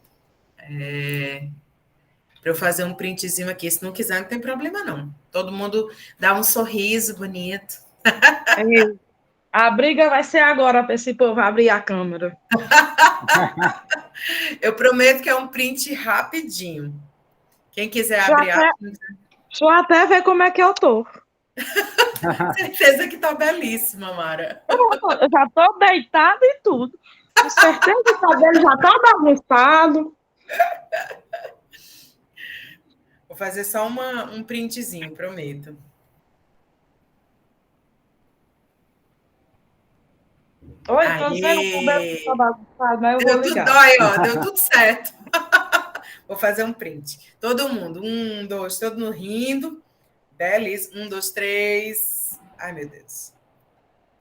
Para eu fazer um printzinho aqui. Se não quiser, não tem problema, não. Todo mundo dá um sorriso bonito. A briga vai ser agora para esse povo abrir a câmera. Eu prometo que é um print rapidinho. Quem quiser abrir a câmera. Deixa eu até ver como é que eu tô. Certeza que tá belíssima, Mara. Eu já tô deitada e tudo. Com certeza que o cabelo já tá bagunçado. Vou fazer só um printzinho, prometo. Oi, tô vendo o cabelo tá bagunçado, mas eu vou ligar. Deu tudo certo. Vou fazer um print. Todo mundo. 1, 2, todo mundo rindo. Beleza. 1, 2, 3. Ai, meu Deus.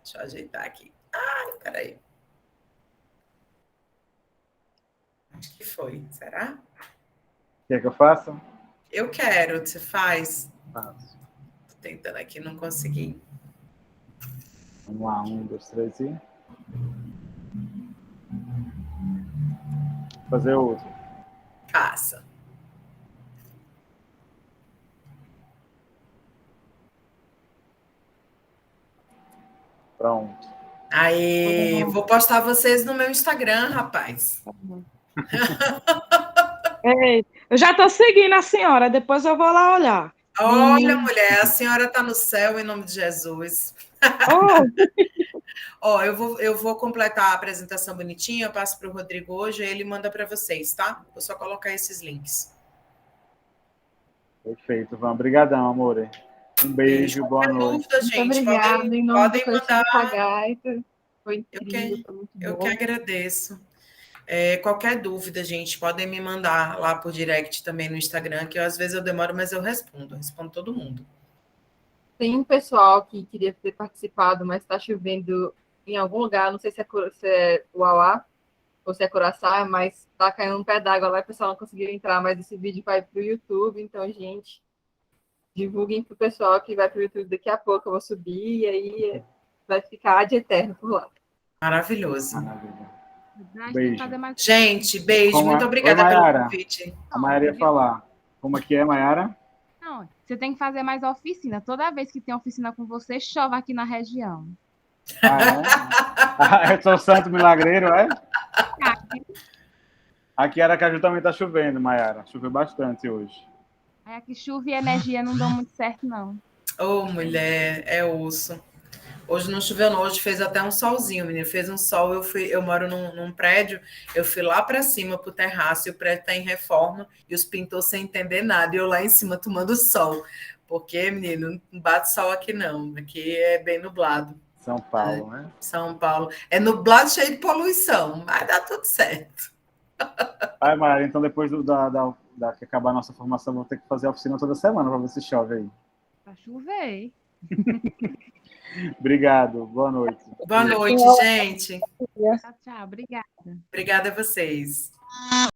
Deixa eu ajeitar aqui. Ai, peraí. Acho que foi. Será? Quer que eu faça? Eu quero. Você faz? Faço. Tô tentando aqui, não consegui. Vamos lá, 1, 2, 3 e... Fazer outro. Passa. Pronto. Aí, vou postar vocês no meu Instagram, rapaz. Ei, eu já estou seguindo a senhora, depois eu vou lá olhar. Olha, mulher, a senhora está no céu em nome de Jesus. Oh, Ó, eu vou completar a apresentação bonitinha, eu passo para o Rodrigo hoje, aí ele manda para vocês, tá? Vou só colocar esses links. Perfeito, Van. Obrigadão, amor. Um beijo, boa Qualquer noite. dúvida, Muito gente, obrigada. Em nome do podem coletivo mandar. Cagaita. Foi Eu incrível, que, foi muito eu bom. que agradeço. Qualquer dúvida, gente, podem me mandar lá por direct também no Instagram, que às vezes eu demoro, mas eu respondo todo mundo. Tem um pessoal que queria ter participado, mas está chovendo em algum lugar, não sei se é Uauá ou se é Curaçá, mas está caindo um pé d'água lá e o pessoal não conseguiu entrar, mas esse vídeo vai para o YouTube, então, gente, divulguem para o pessoal que vai para o YouTube daqui a pouco, eu vou subir e aí vai ficar de eterno por lá. Maravilhoso. Maravilha. Tem que Beijo. fazer mais... Gente, beijo. Muito Oi, obrigada pelo Mayara. convite. A Mayara ia falar. Como é que é, Mayara? Não, você tem que fazer mais oficina. Toda vez que tem oficina com você, chove aqui na região. Ah, é? Eu sou santo milagreiro, é? Aqui em Aracaju também tá chovendo, Mayara. Choveu bastante hoje. Aí aqui chuva e energia não dão muito certo, não. Ô, mulher, é osso. Hoje não choveu, não. Hoje fez até um solzinho, menino. Fez um sol. Eu moro num prédio, eu fui lá para cima, pro terraço, e o prédio tá em reforma, e os pintores sem entender nada. E eu lá em cima tomando sol. Porque, menino, não bate sol aqui, não. Aqui é bem nublado. São Paulo, né? São Paulo. É nublado, cheio de poluição, mas dá tudo certo. Ai, Mayara, então depois que acabar a nossa formação, vou ter que fazer a oficina toda semana para ver se chove aí. Pra chover. Obrigado. Boa noite. Boa noite, gente. Tchau, tchau. Obrigada. Obrigada a vocês.